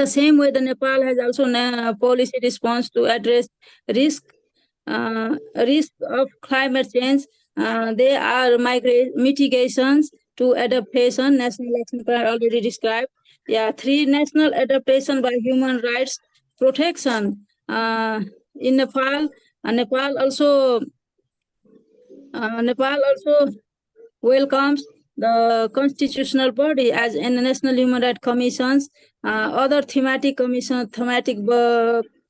same way, the Nepal has also a policy response to address risk of climate change. There are mitigations to adaptation. National Action Plan already described. Yeah, 3 national adaptation by human rights protection in Nepal. Nepal also welcomes the constitutional body as in the National Human Rights Commissions, other thematic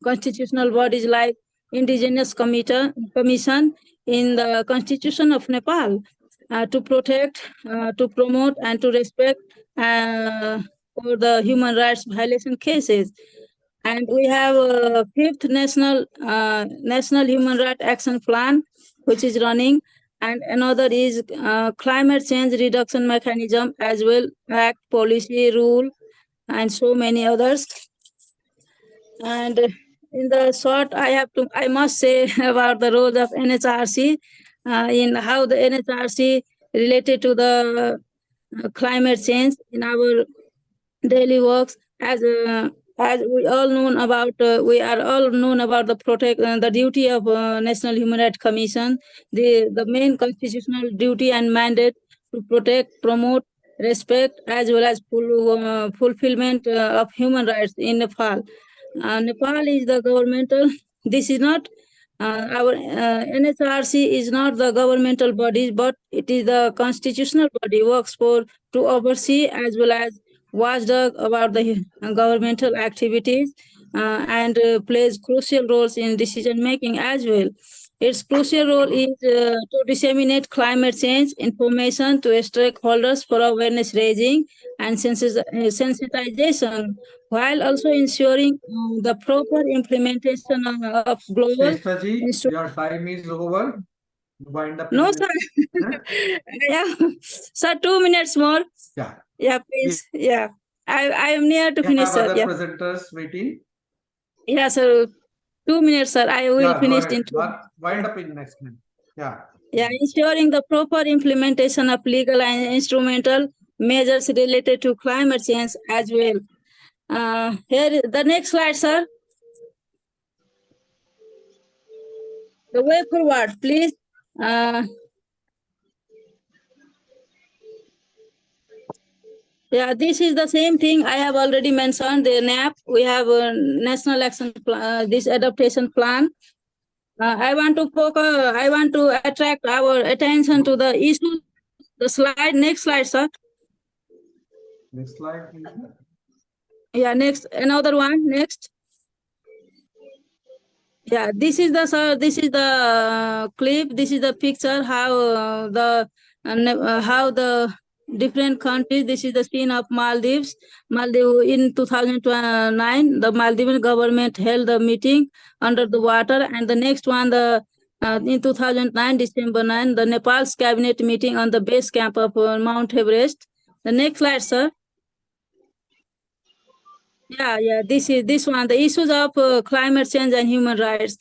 constitutional bodies like Indigenous Commission in the Constitution of Nepal to protect, to promote, and to respect for the human rights violation cases. And we have a 5th National Human Rights Action Plan, which is running, and another is climate change reduction mechanism as well, act, policy, rule, and so many others. And in the short, I must say about the role of NHRC in how the NHRC related to the climate change in our daily works. As we all known about, we are all known about the duty of National Human Rights Commission, the main constitutional duty and mandate to protect, promote, respect, as well as fulfillment of human rights in Nepal. Nepal is the governmental. This is not our NHRC is not the governmental body, but it is the constitutional body, works to oversee as well as watchdog about the governmental activities and plays crucial roles in decision making as well. Its crucial role is to disseminate climate change information to stakeholders for awareness raising and sensitization, while also ensuring the proper implementation of global.
Your time is over. Wind up.
No,
in
sir.
minute?
Yeah, sir, 2 minutes more.
Yeah.
Yeah, please. Yeah, I am near to
We
finish,
have
sir.
other
Yeah,
presenters waiting.
yeah, sir. 2 minutes, sir. I will
Yeah, go
finish
ahead.
in 2.
Wind up in next minute. Yeah.
Yeah, ensuring the proper implementation of legal and instrumental measures related to climate change as well. Here is the next slide, sir. The way forward, please. Yeah, this is the same thing I have already mentioned. The NAP, we have a National Action Plan, this adaptation plan. I want to focus. I want to attract our attention to the issue. The slide, next slide, sir.
Next slide, please.
Yeah, next, another one, next. Yeah, this is the, sir, this is the clip, this is the picture, how how the different countries, this is the scene of Maldives. Maldives in 2009, the Maldivian government held a meeting under the water, and the next one, in 2009, December 9, the Nepal's cabinet meeting on the base camp of Mount Everest. The next slide, sir. Yeah, this one, the issues of climate change and human rights.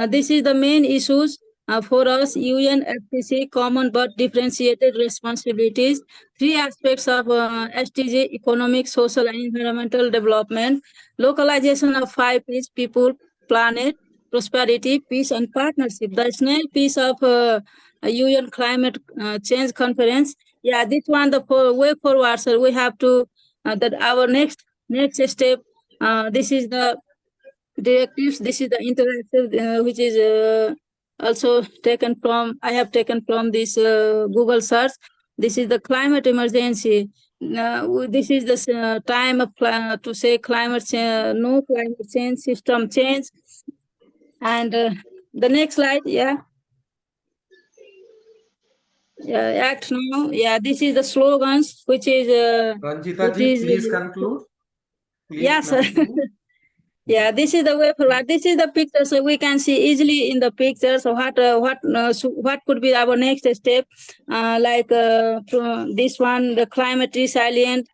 This is the main issues for us, UNFCCC, common but differentiated responsibilities. 3 aspects of SDG: economic, social, and environmental development. Localization of 5 Ps: people, planet, prosperity, peace, and partnership. The snail piece of UN Climate Change Conference. Yeah, this one, the way forward, sir. We have to, that our next step, this is the directives, this is the interactive, which is also taken from, I have taken from this Google search. This is the climate emergency. This is the time of to say climate change, no climate change, system change. And the next slide, yeah. Yeah, act now. Yeah, this is the slogans, which is
Ranjita ji, please conclude. Please
yes, sir.
conclude.
Yeah, this is the way forward. This is the picture, so we can see easily in the picture. So what could be our next step? Like this one, the climate resilient.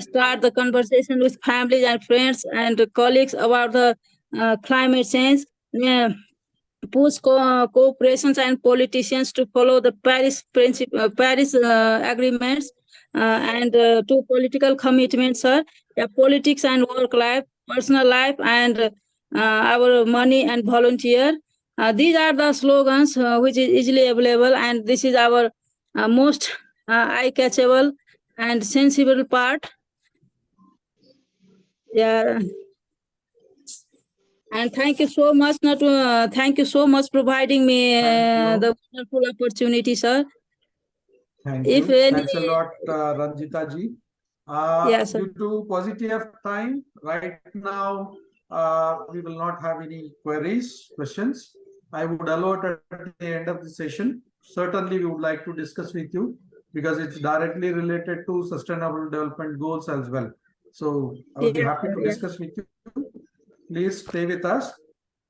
Start the conversation with families and friends and colleagues about the climate change. Yeah. Push corporations and politicians to follow the Paris agreements, and to political commitments, sir. Yeah, politics and work life, personal life, and our money and volunteer. These are the slogans which is easily available, and this is our most eye-catchable and sensible part. Yeah. And thank you so much, thank you so much providing me the wonderful opportunity, sir.
Thank
If
you.
any,
Thanks a lot, Ranjita ji.
Yes, sir.
Due to paucity of time, right now, we will not have any questions. I would allow it at the end of the session. Certainly, we would like to discuss with you because it's directly related to sustainable development goals as well. So I would be happy to discuss with you. Please stay with us,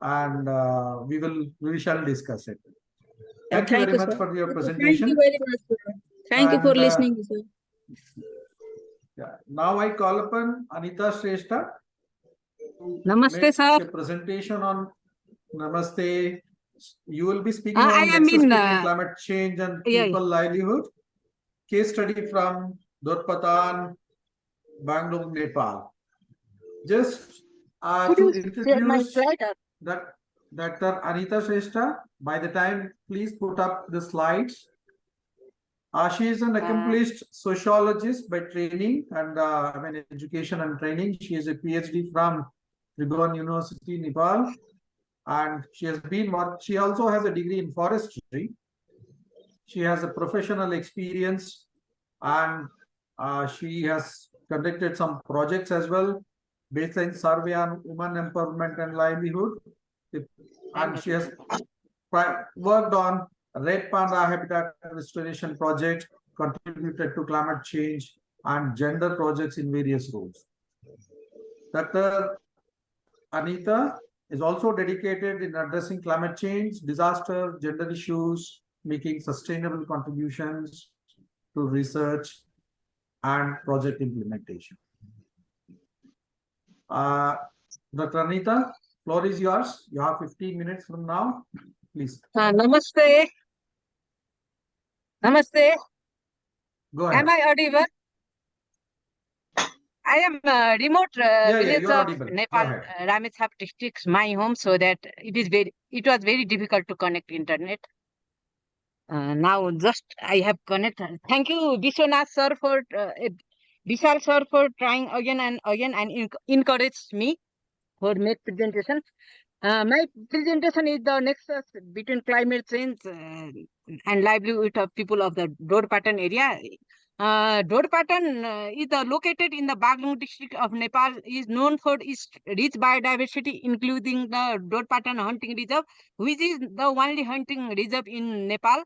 and we shall discuss it. Thank you very much for your presentation.
Thank you very much, sir. Thank you for listening, sir.
Yeah. Now I call upon Anita Shrestha to
Namaste,
make
sir.
a presentation on Namaste. You will be speaking
I
on
am
nexus
in,
between climate change and
yeah,
people livelihood. Case study from Dorpatan, Bengaluru, Nepal. Just
Could
to
you share my
introduce
slide?
Dr. Anita Shrestha, by the time, please put up the slides. She is an accomplished sociologist by training and education and training. She is a PhD from Tribhuvan University, Nepal, and she also has a degree in forestry. She has a professional experience, and she has conducted some projects as well, baseline survey on women empowerment and livelihood, and she has worked on Red Panda Habitat Restoration Project, contributed to climate change and gender projects in various roles. Dr. Anita, is also dedicated in addressing climate change, disaster, gender issues, making sustainable contributions to research and project implementation. Dr. Anita, floor is yours. You have 15 minutes from now. Please.
Namaste. Namaste.
Go ahead.
Am I audible? I am remote village
you're
of
audible. Go
Nepal,
ahead.
Ramesap district, my home, so that it was very difficult to connect internet. Now just I have connected. Thank you, Vishwanath sir Vishal sir for trying again and encouraged me for make presentation. My presentation is the nexus between climate change and livelihood of people of the Dorpatan area. Dorpatan is located in the Baglung district of Nepal, is known for its rich biodiversity, including the Dorpatan hunting reserve, which is the only hunting reserve in Nepal.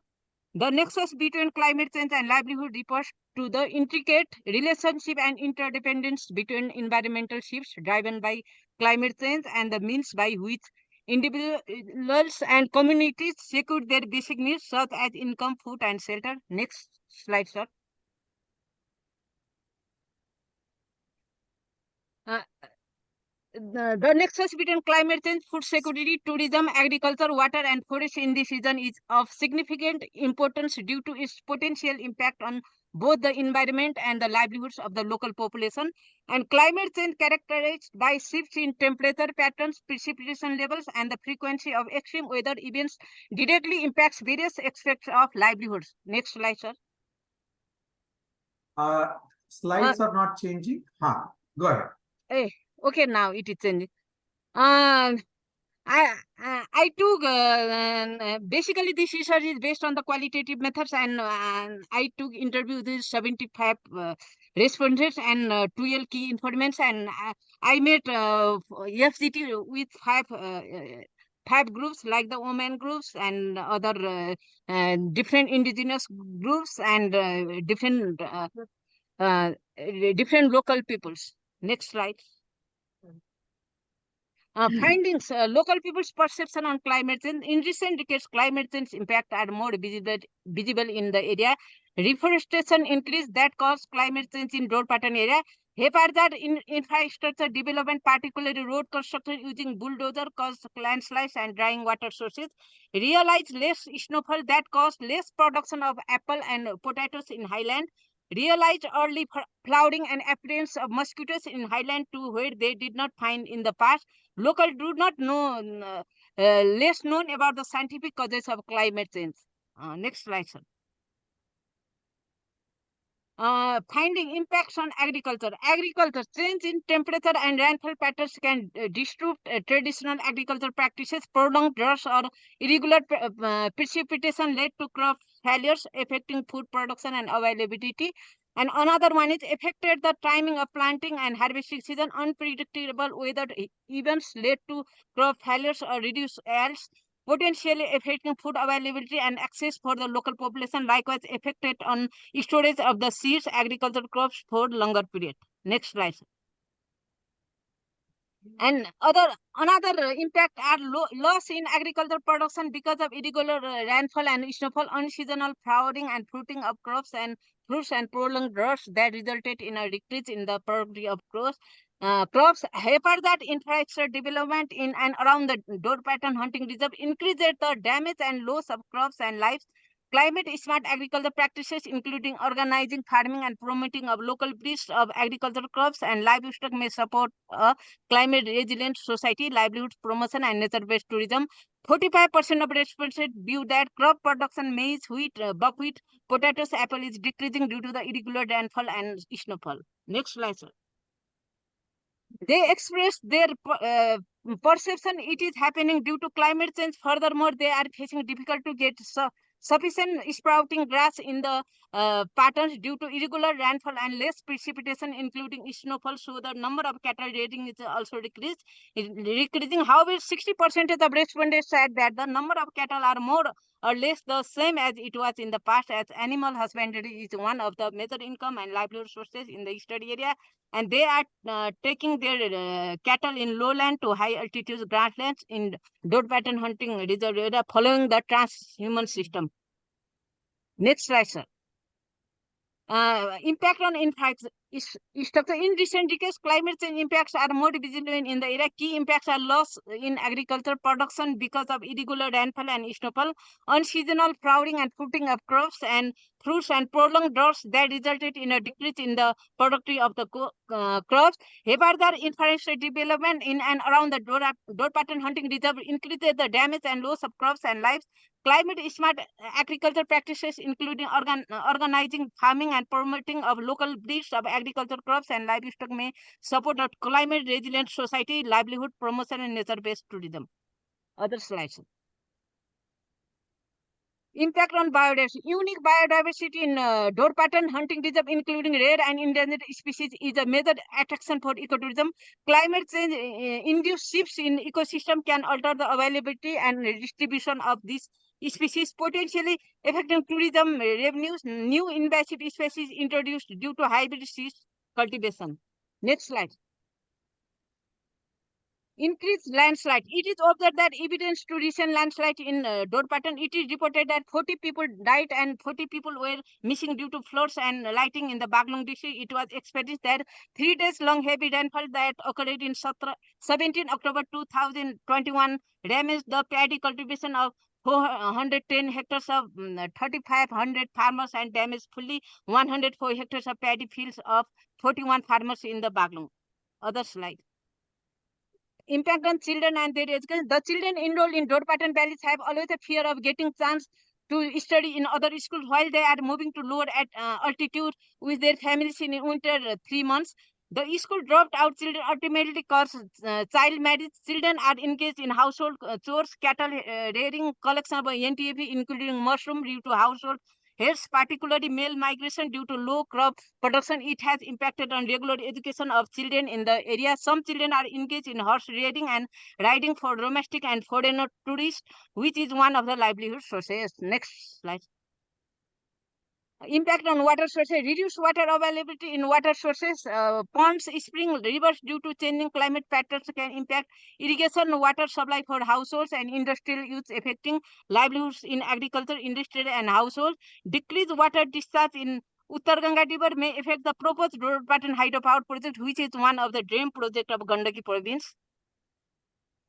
The nexus between climate change and livelihood refers to the intricate relationship and interdependence between environmental shifts driven by climate change and the means by which individuals and communities secure their basic needs such as income, food, and shelter. Next slide, sir. The nexus between climate change, food security, tourism, agriculture, water, and forestry in this region is of significant importance due to its potential impact on both the environment and the livelihoods of the local population. And climate change, characterized by shifts in temperature patterns, precipitation levels, and the frequency of extreme weather events, directly impacts various aspects of livelihoods. Next slide, sir.
Slides are not changing. Go ahead.
Okay, now it is changing. I took basically this research is based on the qualitative methods, and I took interview with 75 respondents and 12 key informants, and I met FGT with five groups like the women groups and other different indigenous groups and different local peoples. Next slide. Findings, local people's perception on climate change. In recent decades, climate change impact are more visible in the area. Reforestation increase that caused climate change in Dorpatan area. Haphazard infrastructure development, particularly road construction using bulldozer, caused landslides and drying water sources. Realized less snowfall that caused less production of apple and potatoes in highland. Realized early flowering and appearance of mosquitoes in highland too, where they did not find in the past. Local do not know less known about the scientific causes of climate change. Next slide, sir. Finding impacts on agriculture. Agriculture, change in temperature and rainfall patterns can disrupt traditional agricultural practices. Prolonged droughts or irregular precipitation led to crop failures, affecting food production and availability. And another one is affected the timing of planting and harvesting season. Unpredictable weather events led to crop failures or reduced yields, potentially affecting food availability and access for the local population. Likewise, affected on storage of the seeds, agricultural crops for longer period. Next slide. And another impact are loss in agricultural production because of irregular rainfall and snowfall, unseasonal flowering and fruiting of crops and fruits, and prolonged droughts that resulted in a decrease in the productivity of crops. Haphazard infrastructure development in and around the Dorpatan hunting reserve increased the damage and loss of crops and lives. Climate smart agriculture practices, including organizing farming and promoting of local breeds of agricultural crops and livestock, may support a climate resilient society, livelihood promotion, and nature-based tourism. 45% of respondents view that crop production, maize, wheat, buckwheat, potatoes, apple is decreasing due to the irregular rainfall and snowfall. Next slide, sir. They express their perception it is happening due to climate change. Furthermore, they are facing difficult to get sufficient sprouting grass in the patterns due to irregular rainfall and less precipitation, including snowfall. So the number of cattle raiding is also decreasing. However, 60% of respondents said that the number of cattle are more or less the same as it was in the past, as animal husbandry is one of the major income and livelihood sources in the study area, and they are taking their cattle in lowland to high altitude grasslands in dot pattern hunting reserve area following the transhuman system. Next slide, sir. Impact on infrastructure. In recent decades, climate change impacts are more visible in the area. Key impacts are loss in agricultural production because of irregular rainfall and snowfall, unseasonal flowering and fruiting of crops and fruits, and prolonged droughts that resulted in a decrease in the productivity of the crops. Further, infrastructure development in and around the dot pattern hunting reserve increases the damage and loss of crops and lives. Climate smart agriculture practices, including organizing farming and promoting of local breeds of agricultural crops and livestock, may support a climate resilient society, livelihood promotion, and nature-based tourism. Other slides. Impact on biodiversity. Unique biodiversity in dot pattern hunting reserve, including rare and endangered species, is a major attraction for ecotourism. Climate change induced shifts in ecosystem can alter the availability and distribution of these species, potentially affecting tourism revenues. New invasive species introduced due to hybrid seed cultivation. Next slide. Increased landslide. It is observed that evidence to recent landslide in dot pattern. It is reported that 40 people died and 40 people were missing due to floods and lighting in the Baglung district. It was expected that 3 days long heavy rainfall that occurred in 17 October 2021 damaged the paddy cultivation of 410 hectares of 3,500 farmers and damaged fully 104 hectares of paddy fields of 41 farmers in the Baglung. Other slide. Impact on children and their education. The children enrolled in dot pattern valleys have always a fear of getting chance to study in other schools while they are moving to lower at altitude with their families in winter 3 months. The school dropped out children ultimately cause child marriage. Children are engaged in household chores, cattle rearing, collection of NTF, including mushroom, due to household here's particularly male migration due to low crop production. It has impacted on regular education of children in the area. Some children are engaged in horse rearing and riding for domestic and foreigner tourists, which is one of the livelihood sources. Next slide. Impact on water sources. Reduced water availability in water sources. Ponds, spring, rivers due to changing climate patterns can impact irrigation water supply for households and industrial use, affecting livelihoods in agriculture, industry, and household. Decreased water discharge in Uttar Ganga River may affect the proposed dot pattern hydropower project, which is one of the dream project of Gandaki province.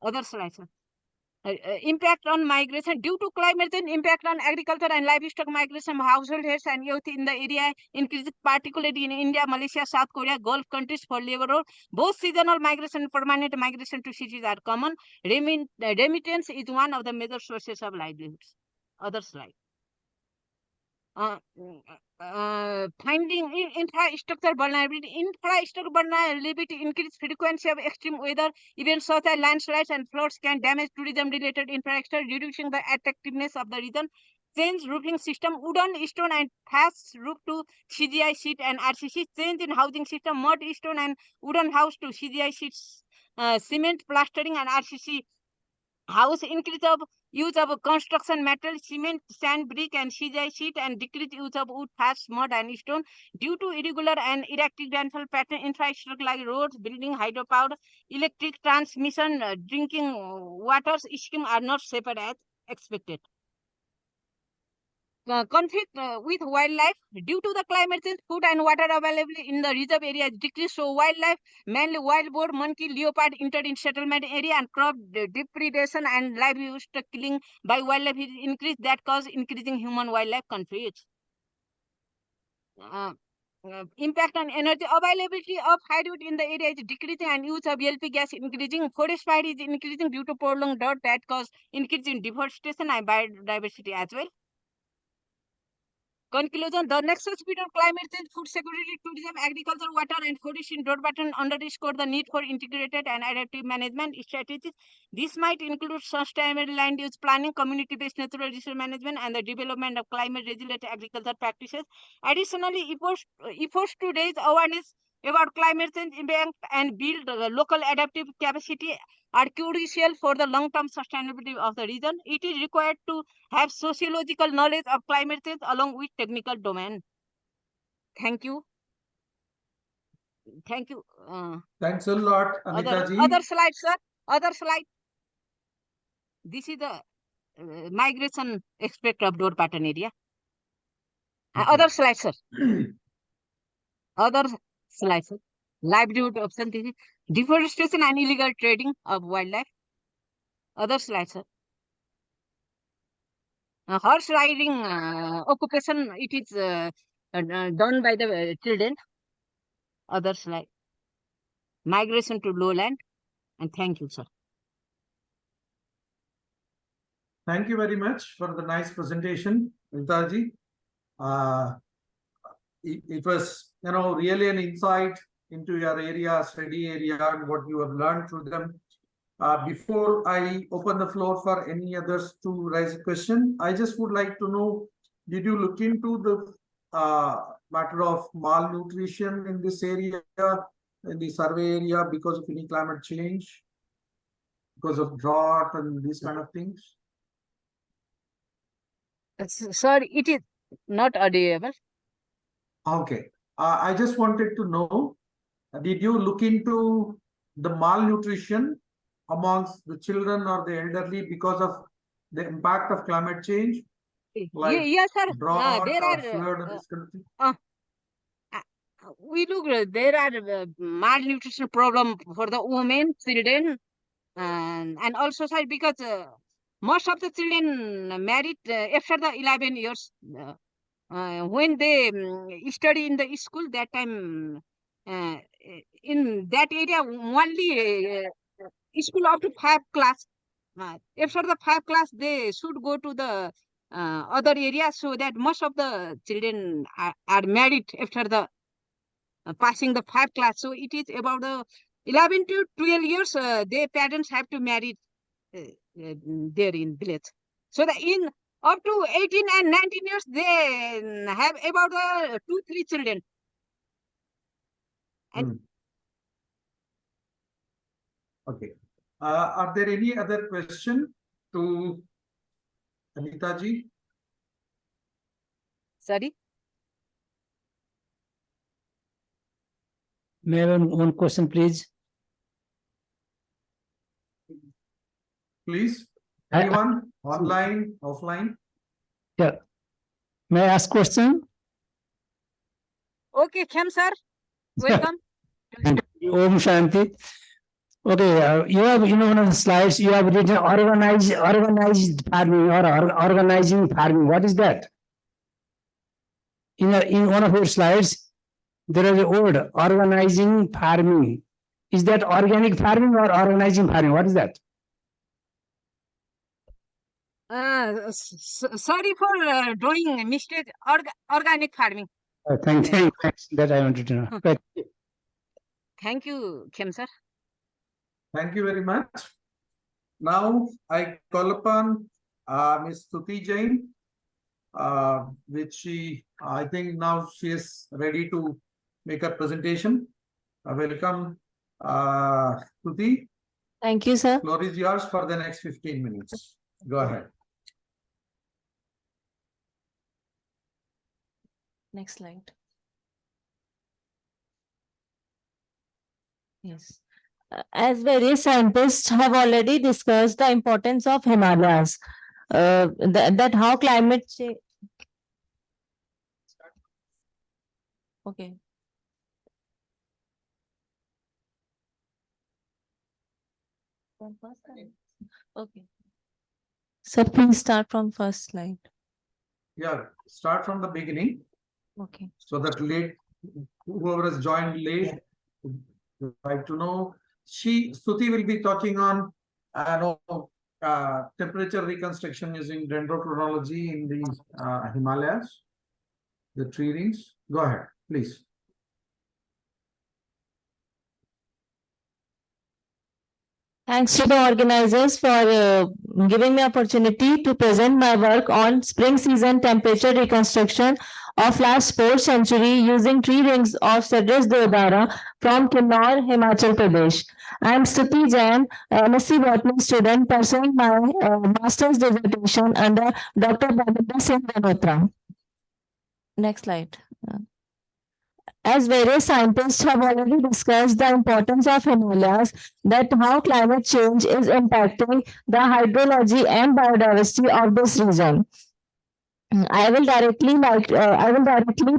Other slides. Impact on migration due to climate change. Impact on agriculture and livestock migration of household heads and youth in the area increases, particularly in India, Malaysia, South Korea, Gulf countries for labor role. Both seasonal migration and permanent migration to cities are common. Remittance is one of the major sources of livelihoods. Other slide. Finding infrastructure vulnerability. Infrastructure vulnerability, increased frequency of extreme weather events such as landslides and floods can damage tourism-related infrastructure, reducing the attractiveness of the region. Change roofing system, wooden, stone, and thatch roof to CGI sheet and RCC. Change in housing system, mud, stone, and wooden house to CGI sheets, cement, plastering, and RCC house. Increase of use of construction material, cement, sand, brick, and CGI sheet, and decrease use of wood, thatch, mud, and stone. Due to irregular and erratic rainfall pattern, infrastructure like roads, building, hydropower, electric transmission, drinking water scheme are not safer as expected. Conflict with wildlife. Due to the climate change, food and water availability in the reserve area is decreased, so wildlife, mainly wild boar, monkey, leopard, entered in settlement area, and crop depredation and livestock killing by wildlife is increased, that cause increasing human wildlife conflicts. Impact on energy. Availability of firewood in the area is decreasing and use of LP gas increasing. Forest fire is increasing due to prolonged drought, that cause increase in deforestation and biodiversity as well. Conclusion. The nexus between climate change, food security, tourism, agriculture, water, and forest in dot pattern underscore the need for integrated and adaptive management strategies. This might include sustainable land use planning, community-based natural resource management, and the development of climate-resilient agriculture practices. Additionally, efforts to raise awareness about climate change impact and build local adaptive capacity are crucial for the long-term sustainability of the region. It is required to have sociological knowledge of climate change along with technical domain. Thank you. Thank you.
Thanks a lot,
Other
Anita ji.
slide, sir. Other slide. This is the migration aspect of door pattern area. Other slide, sir. Other slide, sir. Livelihood option, deforestation and illegal trading of wildlife. Other slide, sir. Horse riding occupation, it is done by the children. Other slide. Migration to lowland. And thank you, sir.
Thank you very much for the nice presentation, Anita ji. It was, really an insight into your area, study area, and what you have learned through them. Before I open the floor for any others to raise a question, I just would like to know, did you look into the matter of malnutrition in this area, in the survey area, because of any climate change, because of drought and these kind of things?
Sorry, it is not audible.
Okay. I just wanted to know, did you look into the malnutrition amongst the children or the elderly because of the impact of climate change? Like
yes, sir.
Drought
There
or
are
flood or this kind of thing?
we look. There are malnutrition problem for the women, children, and also, sir, because most of the children married after the 11 years. When they study in the school, that time in that area only school up to 5 class. After the 5 class, they should go to the other area, so that most of the children are married after the passing the 5 class. So it is about the 11 to 12 years. Their parents have to marry there in village. So that in up to 18 and 19 years, they have about 2-3 children. And
Okay. Are there any other question to Anita ji?
Sorry?
May I have one question, please?
Please, anyone? Online, offline?
Yeah. May I ask question?
Okay, Khem sir, welcome.
Om Shanti. Okay, you have, one of the slides, you have written organized farming or organizing farming. What is that? In one of your slides, there is a word organizing farming. Is that organic farming or organizing farming? What is that?
Sorry for doing mistake. Organic farming.
Thanks. That I wanted to know. Right.
Thank you, Khem sir.
Thank you very much. Now I call upon Ms. Stuti Jain, which I think now she is ready to make a presentation. Welcome, Stuti.
Thank you, sir.
Floor is yours for the next 15 minutes. Go ahead.
Next slide. Yes. As various scientists have already discussed the importance of Himalayas, that how climate change. Okay. Okay. So please start from first slide.
Yeah, start from the beginning.
Okay.
So that whoever has joined late would like to know. Stuti will be talking on temperature reconstruction using dendrochronology in the Himalayas, the tree rings. Go ahead, please.
Thanks to the organizers for giving me opportunity to present my work on spring season temperature reconstruction of last 4th century using tree rings of Cedrus deodara from Kinnaur, Himachal Pradesh. I am Stuti Jain, MSc Botany student pursuing my master's dissertation under Dr. Bhavinder Singh Mehrotra. Next slide. As various scientists have already discussed the importance of Himalayas, that how climate change is impacting the hydrology and biodiversity of this region. I will directly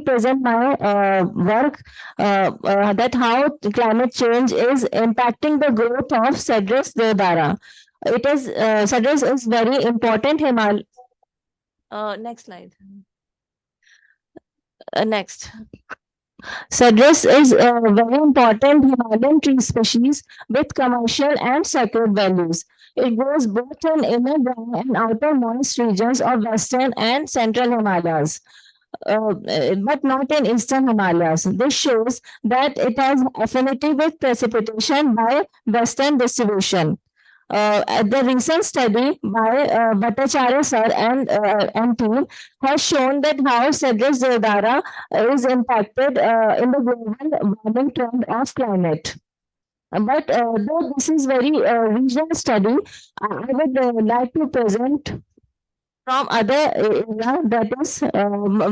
present my work that how climate change is impacting the growth of Cedrus deodara. Cedrus is very important Himal. Next slide. Next. Cedrus is a very important Himalayan tree species with commercial and sacred values. It grows both in inner dry and outer moist regions of western and central Himalayas. But not in eastern Himalayas. This shows that it has affinity with precipitation by western distribution. The recent study by Bhattacharya sir and team has shown that how Cedrus deodara is impacted in the global warming trend of climate. But though this is very regional study, I would like to present from other area, that is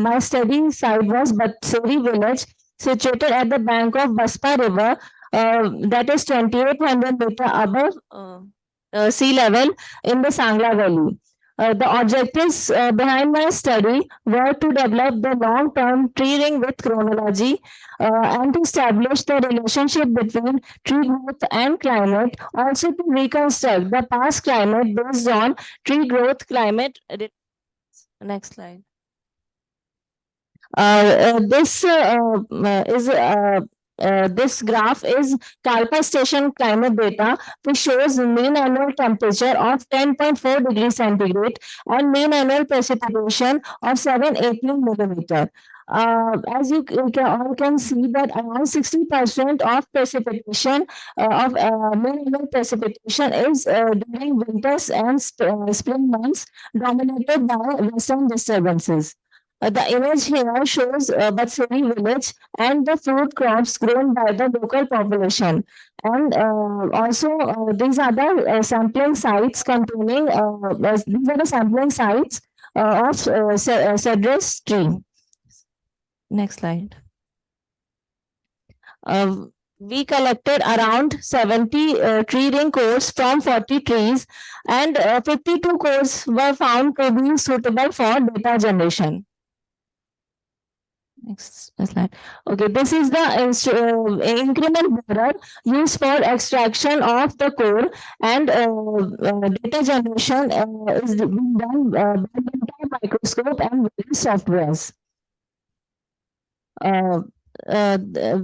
my study site was Batseri village situated at the bank of Baspa river, that is 2800 meter above sea level in the Sangla Valley. The objectives behind my study were to develop the long-term tree ring with chronology and to establish the relationship between tree growth and climate, also to reconstruct the past climate based on tree growth climate. Next slide. This graph is Kalpa station climate data, which shows mean annual temperature of 10.4 degrees centigrade and mean annual precipitation of 718 millimeter. As you all can see that around 60% of precipitation of mean annual precipitation is during winters and spring months, dominated by western disturbances. The image here shows Batsuri village and the fruit crops grown by the local population. And also these are the sampling sites containing, these are the sampling sites of Cedrus tree. Next slide. We collected around 70 tree ring cores from 40 trees, and 52 cores were found to be suitable for data generation. Next slide. Okay, this is the increment bearer used for extraction of the core, and data generation is being done by the microscope and various softwares.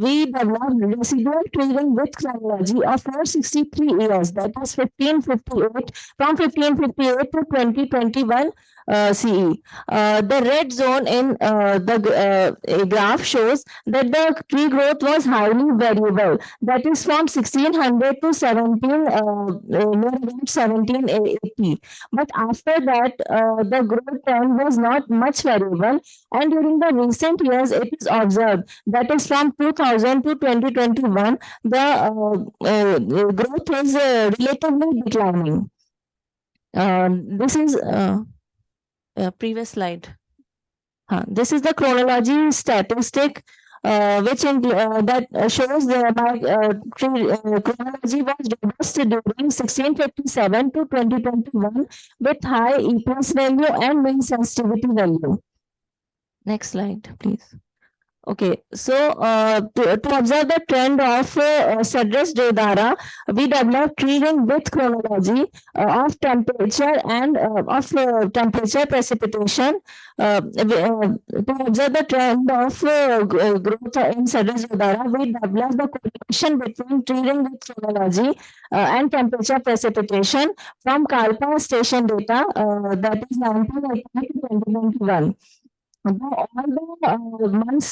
We developed residual tree ring with chronology of 463 years, that is 1558, from 1558 to 2021 CE. The red zone in the graph shows that the tree growth was highly variable, that is from 1600 to 1780. But after that, the growth trend was not much variable, and during the recent years, it is observed that is from 2000 to 2021, the growth is relatively declining. This is previous slide. This is the chronology statistic which that shows the chronology was robust during 1657 to 2021 with high E+ value and mean sensitivity value. Next slide, please. Okay, so to observe the trend of Cedrus deodara, we developed tree ring with chronology of temperature and of temperature precipitation. To observe the trend of growth in Cedrus deodara, we developed the correlation between tree ring with chronology and temperature precipitation from Kalpa station data, that is 1980 to 2021. All the months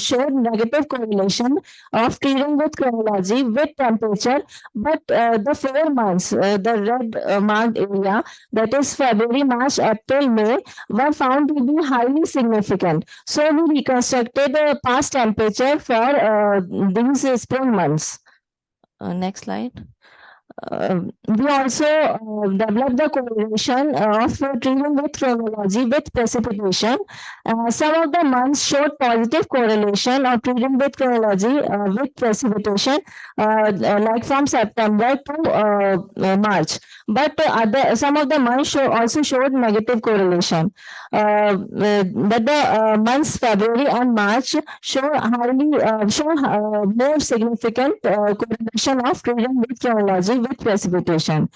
showed negative correlation of treating with chronology with temperature, but the 4 months, the red marked area, that is February, March, April, May, were found to be highly significant. So we reconstructed the past temperature for these spring months. Next slide. We also developed the correlation of treating with chronology with precipitation. Some of the months showed positive correlation of treating with chronology with precipitation, like from September to March. But some of the months also showed negative correlation. But the months February and March show more significant correlation of treating with chronology with precipitation.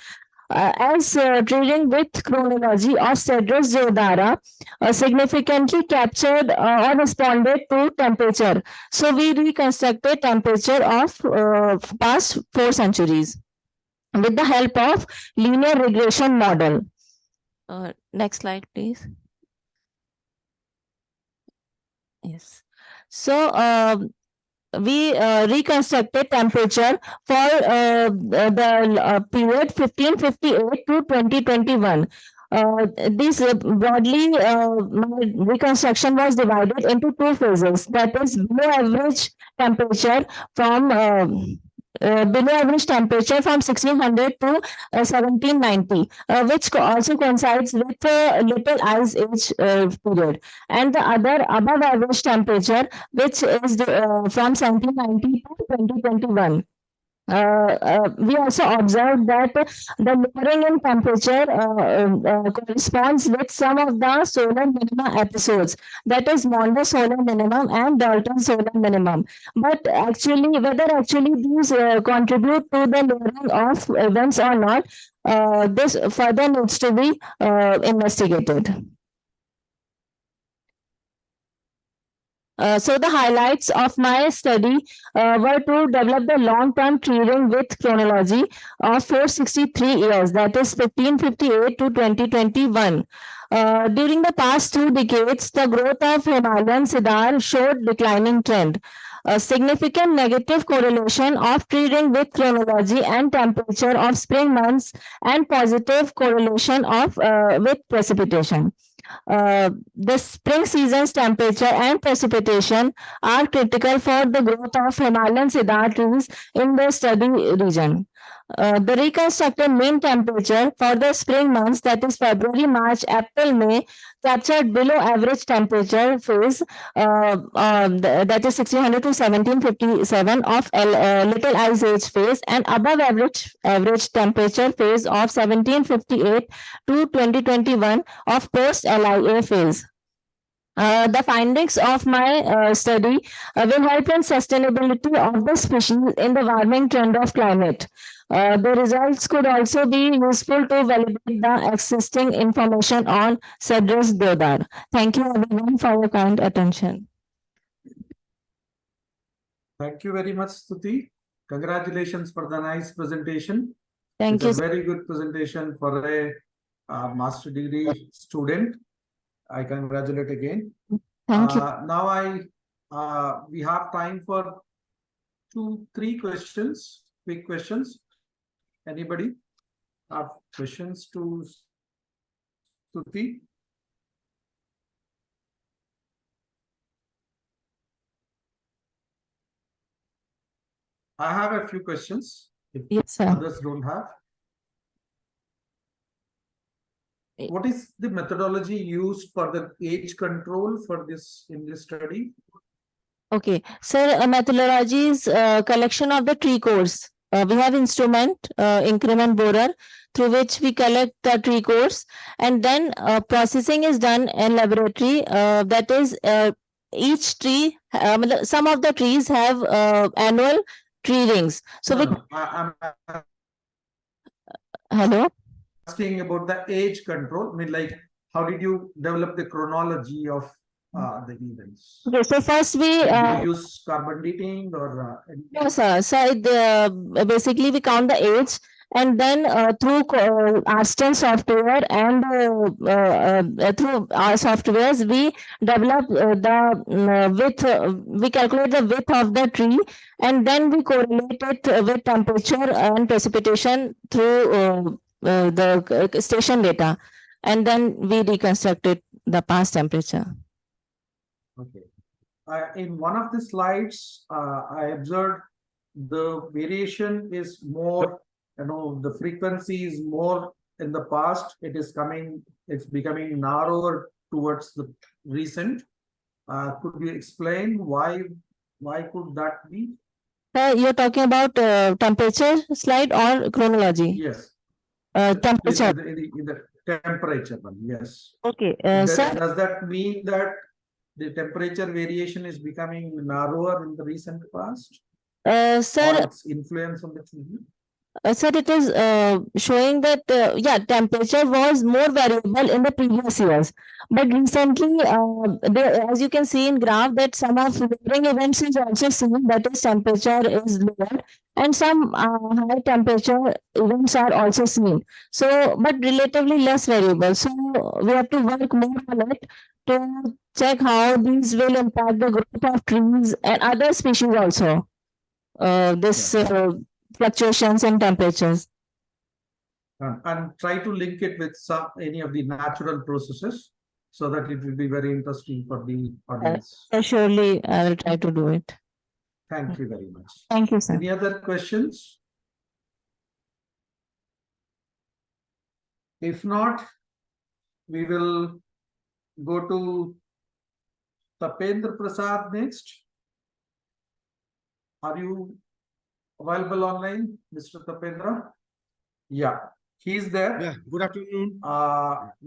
As treating with chronology of Cedrus deodara significantly captured or responded to temperature. So we reconstructed temperature of past 4 centuries with the help of linear regression model. Next slide, please. Yes. So we reconstructed temperature for the period 1558 to 2021. This broadly reconstruction was divided into 2 phases. That is below average temperature from below average temperature from 1600 to 1790, which also coincides with the Little Ice Age period, and the other above average temperature, which is from 1790 to 2021. We also observed that the lowering in temperature corresponds with some of the solar minima episodes, that is Maunder solar minimum and Dalton solar minimum. But actually, whether actually these contribute to the lowering of events or not, this further needs to be investigated. So the highlights of my study were to develop the long-term treating with chronology of 463 years, that is 1558 to 2021. During the past 2 decades, the growth of Himalayan cedar showed declining trend. A significant negative correlation of treating with chronology and temperature of spring months, and positive correlation of with precipitation. The spring season's temperature and precipitation are critical for the growth of Himalayan cedar trees in the study region. The reconstructed mean temperature for the spring months, that is February, March, April, May, captured below average temperature phase, that is 1600 to 1757 of Little Ice Age phase, and above average temperature phase of 1758 to 2021 of post LIA phase. The findings of my study will help in sustainability of the species in the warming trend of climate. The results could also be useful to validate the existing information on Cedrus deodara. Thank you everyone for your kind attention.
Thank you very much, Stuti. Congratulations for the nice presentation.
Thank you.
It's a very good presentation for a master degree student. I congratulate again.
Thank you.
Now we have time for 2-3 questions, quick questions. Anybody have questions to Stuti? I have a few questions. If
yes, sir.
Others don't have. What is the methodology used for the age control for this in this study?
Okay, sir, methodology is collection of the tree cores. We have instrument, increment borer, through which we collect the tree cores, and then processing is done in laboratory. That is, each tree, some of the trees have annual tree rings. So
I'm
hello.
Asking about the age control. I mean, like, how did you develop the chronology of the events?
Okay, so first we
did you use carbon dating or
no, sir. So basically we count the age And then through Aston software and through our softwares, we develop the width, we calculate the width of the tree, and then we correlate it with temperature and precipitation through the station data, and then we reconstructed the past temperature.
Okay. In one of the slides, I observed the variation is more, the frequency is more in the past. It's becoming narrower towards the recent. Could you explain why could that be?
You're talking about temperature slide or chronology?
Yes.
Temperature.
In the temperature one, yes.
Okay,
Does
sir.
that mean that the temperature variation is becoming narrower in the recent past?
Sir,
Or its influence on the TV?
Sir, it is showing that temperature was more variable in the previous years, but recently, as you can see in graph, that some of weathering events is also seen, that is temperature is lower, and some high temperature events are also seen. So, but relatively less variable. So we have to work more on it to check how these will impact the growth of trees and other species also. This fluctuations in temperatures.
And try to link it with any of the natural processes so that it will be very interesting for the audience.
Surely, I will try to do it.
Thank you very much.
Thank you, sir.
Any other questions? If not, we will go to Tapendra Prasad next. Are you available online, Mr. Tapendra? Yeah, he's there.
Yeah, good afternoon.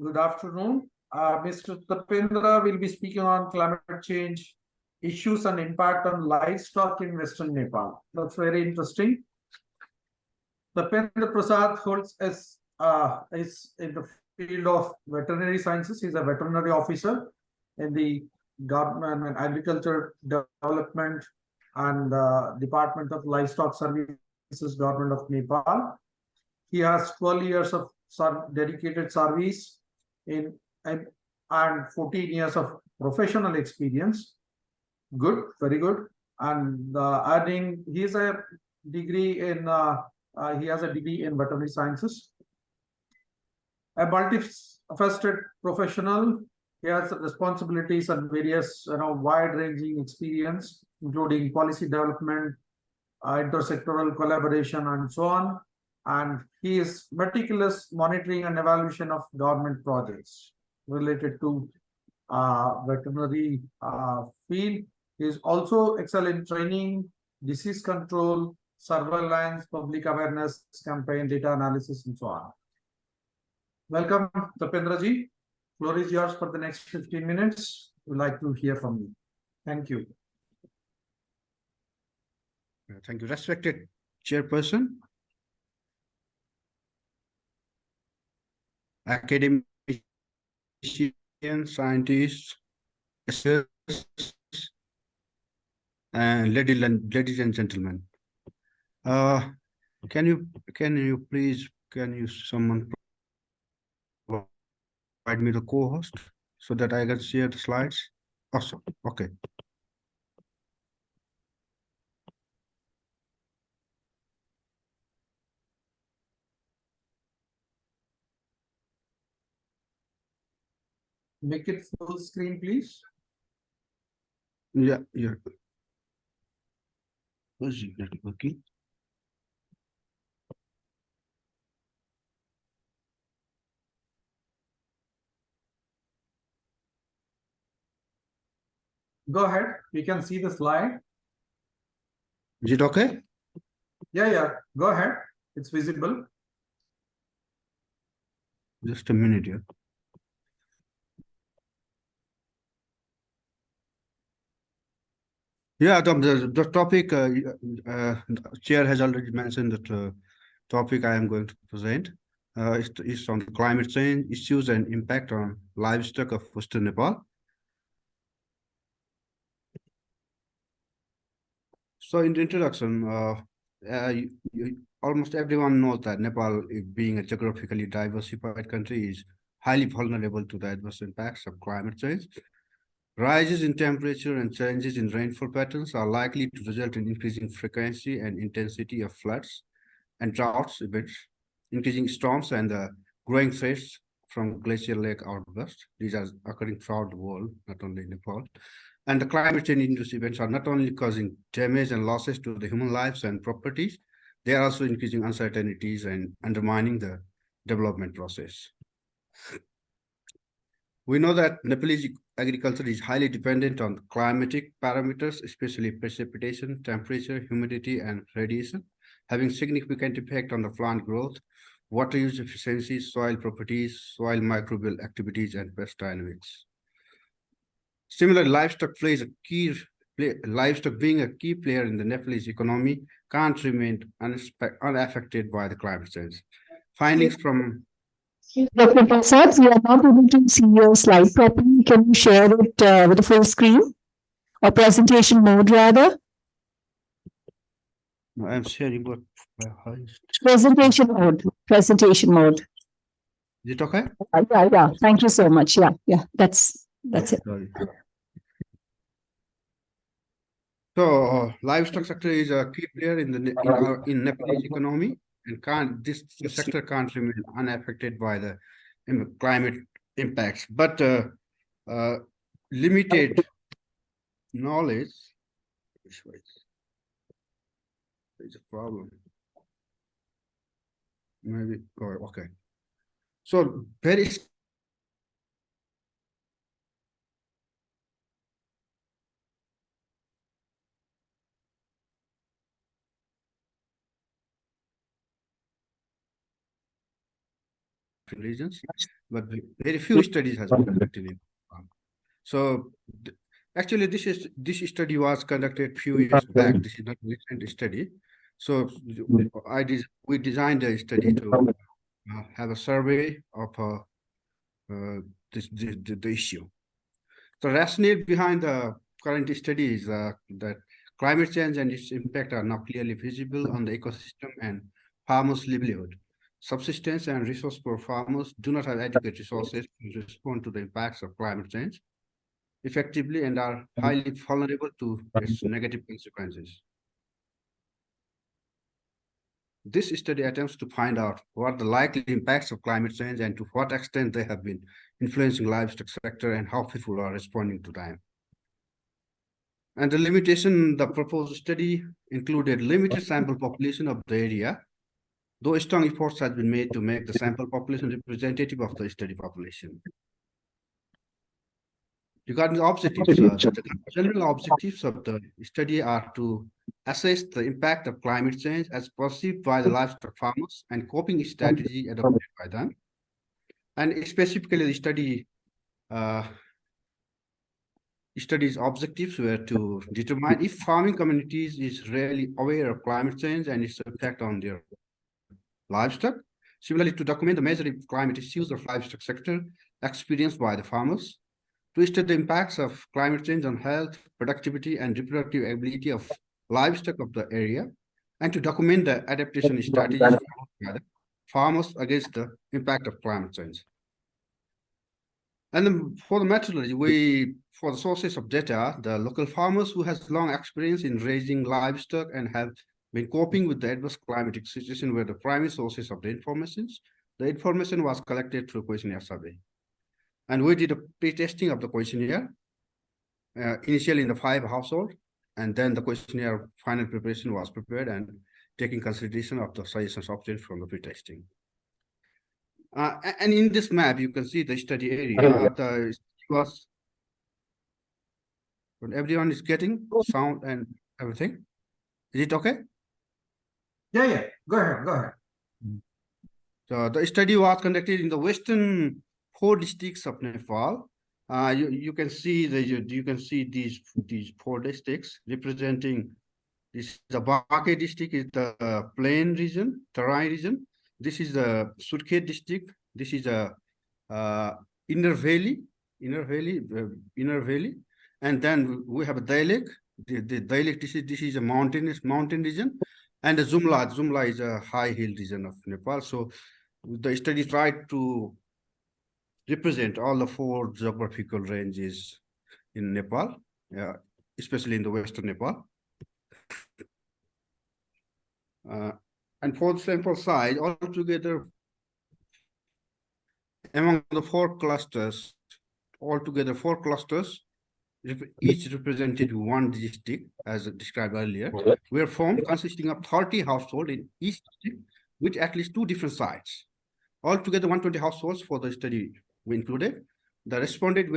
Good afternoon. Mr. Tapendra will be speaking on climate change issues and impact on livestock in Western Nepal. That's very interesting. Tapendra Prasad is in the field of veterinary sciences. He's a veterinary officer in the Government and Agriculture Development and Department of Livestock Services, Government of Nepal. He has 12 years of dedicated service and 14 years of professional experience. Good, very good. And he has a degree in veterinary sciences. A multifaceted professional. He has responsibilities and various, wide-ranging experience, including policy development, intersectoral collaboration, and so on. And he is meticulous monitoring and evaluation of government projects related to veterinary field. He is also excellent training, disease control, surveillance, public awareness campaign, data analysis, and so on. Welcome, Tapendra ji. Floor is yours for the next 15 minutes. We'd like to hear from you. Thank you.
Thank you, respected chairperson, academicians, scientists, and ladies and gentlemen. Someone provide me the co-host so that I can share the slides? Awesome. Okay.
Make it full screen, please.
Yeah. Okay.
Go ahead. We can see the slide.
Is it okay?
Yeah. Go ahead. It's visible.
Just a minute here. Yeah, the topic, Chair has already mentioned that topic I am going to present is on climate change issues and impact on livestock of Western Nepal. So in the introduction, almost everyone knows that Nepal, being a geographically diversified country, is highly vulnerable to the adverse impacts of climate change. Rises in temperature and changes in rainfall patterns are likely to result in increasing frequency and intensity of floods and droughts events, increasing storms and the growing threats from glacial lake outbursts. These are occurring throughout the world, not only in Nepal. And the climate change-induced events are not only causing damage and losses to the human lives and properties, they are also increasing uncertainties and undermining the development process. We know that Nepalese agriculture is highly dependent on climatic parameters, especially precipitation, temperature, humidity, and radiation, having significant effect on the plant growth, water use efficiency, soil properties, soil microbial activities, and pest dynamics. Similarly, livestock being a key player in the Nepalese economy can't remain unaffected by the climate change. Findings from
Dr. Prasad, we are not able to see your slide properly. Can you share it with the full screen or presentation mode rather?
No, I'm sharing what
Presentation mode. Presentation mode.
Is it okay?
Yeah. Thank you so much. Yeah. That's it.
Sorry. So livestock sector is a key player in Nepalese economy, and this sector can't remain unaffected by the climate impacts. But limited knowledge is a problem. Maybe okay. So very regions, but very few studies has been conducted in. So actually, this study was conducted few years back. This is not a recent study. So we designed a study to have a survey of the issue. The rationale behind the current study is that climate change and its impact are now clearly visible on the ecosystem and farmers' livelihood. Subsistence and resource poor farmers do not have adequate resources to respond to the impacts of climate change effectively and are highly vulnerable to its negative consequences. This study attempts to find out what the likely impacts of climate change and to what extent they have been influencing livestock sector and how people are responding to them. And the proposed study included limited sample population of the area, though strong efforts have been made to make the sample population representative of the study population. Regarding the objectives, the general objectives of the study are to assess the impact of climate change as perceived by the livestock farmers and coping strategy adopted by them. And specifically, the study's objectives were to determine if farming communities is really aware of climate change and its effect on their livestock. Similarly, to document the major climate issues of livestock sector experienced by the farmers, to study the impacts of climate change on health, productivity, and reproductive ability of livestock of the area, and to document the adaptation strategies by the farmers against the impact of climate change. And then for the methodology, for the sources of data, the local farmers who has long experience in raising livestock and have been coping with the adverse climatic situation were the primary sources of the information. The information was collected through questionnaire survey. And we did a pre-testing of the questionnaire, initially in the 5 households, and then the questionnaire final preparation was prepared and taking consideration of the suggestions obtained from the pre-testing. And in this map, you can see the study area. When everyone is getting sound and everything. Is it okay?
Yeah. Go ahead.
So the study was conducted in the western 4 districts of Nepal. You can see these 4 districts representing this. The Baake district is the plain region, terrain region. This is the Surkhet district. This is a inner valley, and then we have a Dailek. The Dailek district. This is a mountain region, And the Jumla is a high hill region of Nepal. So the study tried to represent all the 4 geographical ranges in Nepal, especially in the western Nepal. And for the sample size, altogether, among the 4 clusters, altogether 4 clusters, each represented 1 district, as described earlier, were formed consisting of 30 households in each district with at least 2 different sites. Altogether, 120 households for the study were included. The respondents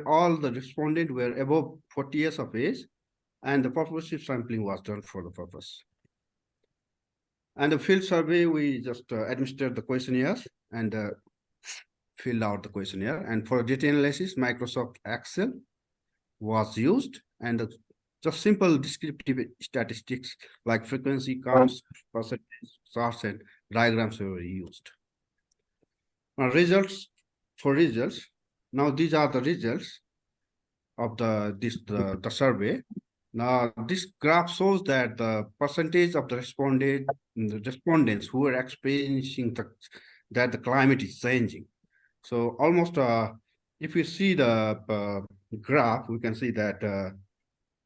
all the respondents were above 40 years of age, and the purposive sampling was done for the purpose. And the field survey, we just administered the questionnaires and filled out the questionnaire. And for data analysis, Microsoft Excel was used, and just simple descriptive statistics like frequency counts, percentage, charts, and diagrams were used. Now, results. Now these are the results of the survey. Now this graph shows that the percentage of the respondents who are experiencing that the climate is changing. So almost if you see the graph, we can see that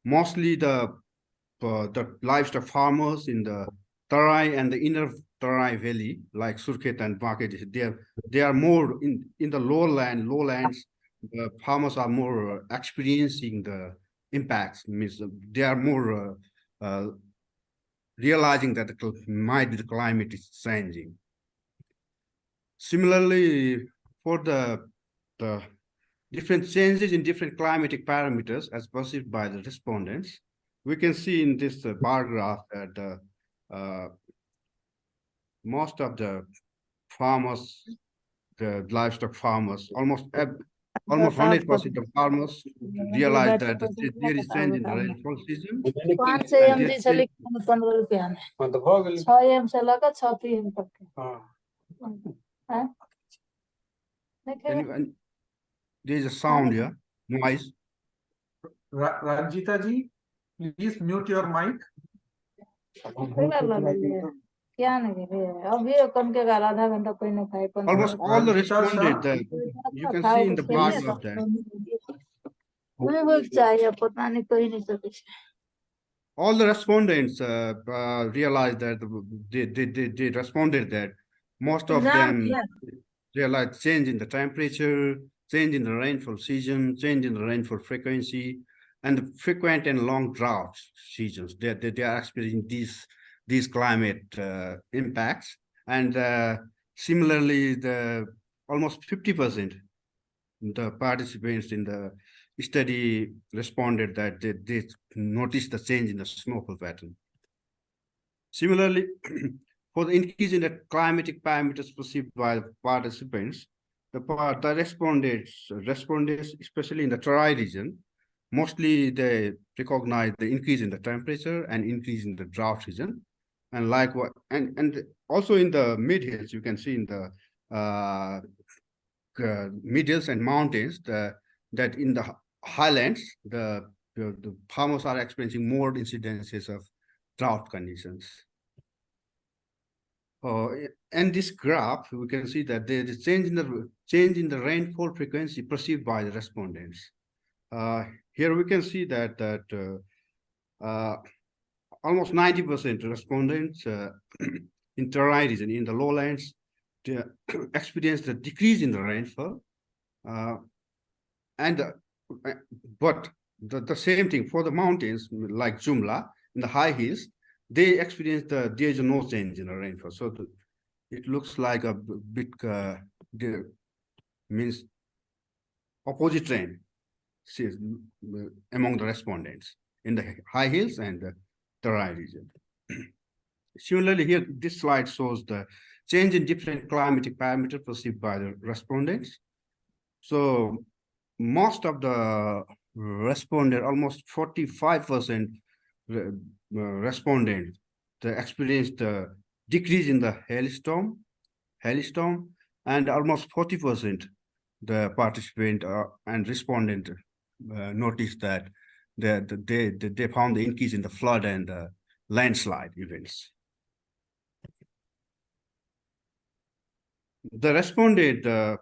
mostly the livestock farmers in the Tarai and the inner Tarai Valley, like Surkhet and Baket, they are more in the lowlands. The farmers are more experiencing the impacts. Means they are more realizing that the climate is changing. Similarly, for the different changes in different climatic parameters as perceived by the respondents, we can see in this bar graph that most of the farmers, the livestock farmers, almost 100% of farmers realize that there is change in the rainfall season. And there is a sound here, noise.
Ranjita ji, please mute your mic.
Almost all the responded, you can see in the bar of that. All the respondents realized that they responded that most of them realized change in the temperature, change in the rainfall season, change in the rainfall frequency, and the frequent and long drought seasons. They are experiencing these climate impacts. And similarly, almost 50% the participants in the study responded that they noticed the change in the snowfall pattern. Similarly, for the increase in the climatic parameters perceived by the participants, the respondents, especially in the Tarai region, mostly they recognize the increase in the temperature and increase in the drought region. And likewise, and also in the mid hills, you can see in the mid hills and mountains that in the highlands, the farmers are experiencing more incidences of drought conditions. And this graph, we can see that there is change in the rainfall frequency perceived by the respondents. Here we can see that almost 90% respondents in Tarai region, in the lowlands, experienced a decrease in the rainfall. But the same thing for the mountains, like Jumla, in the high hills, they experienced there is no change in the rainfall. So it looks like a bit means opposite trend among the respondents in the high hills and the Tarai region. Similarly, here this slide shows the change in different climatic parameters perceived by the respondents. So most of the respondent, almost 45% respondent, they experienced the decrease in the hailstorm, and almost 40% the participant and respondent noticed that they found the increase in the flood and landslide events. The respondent, the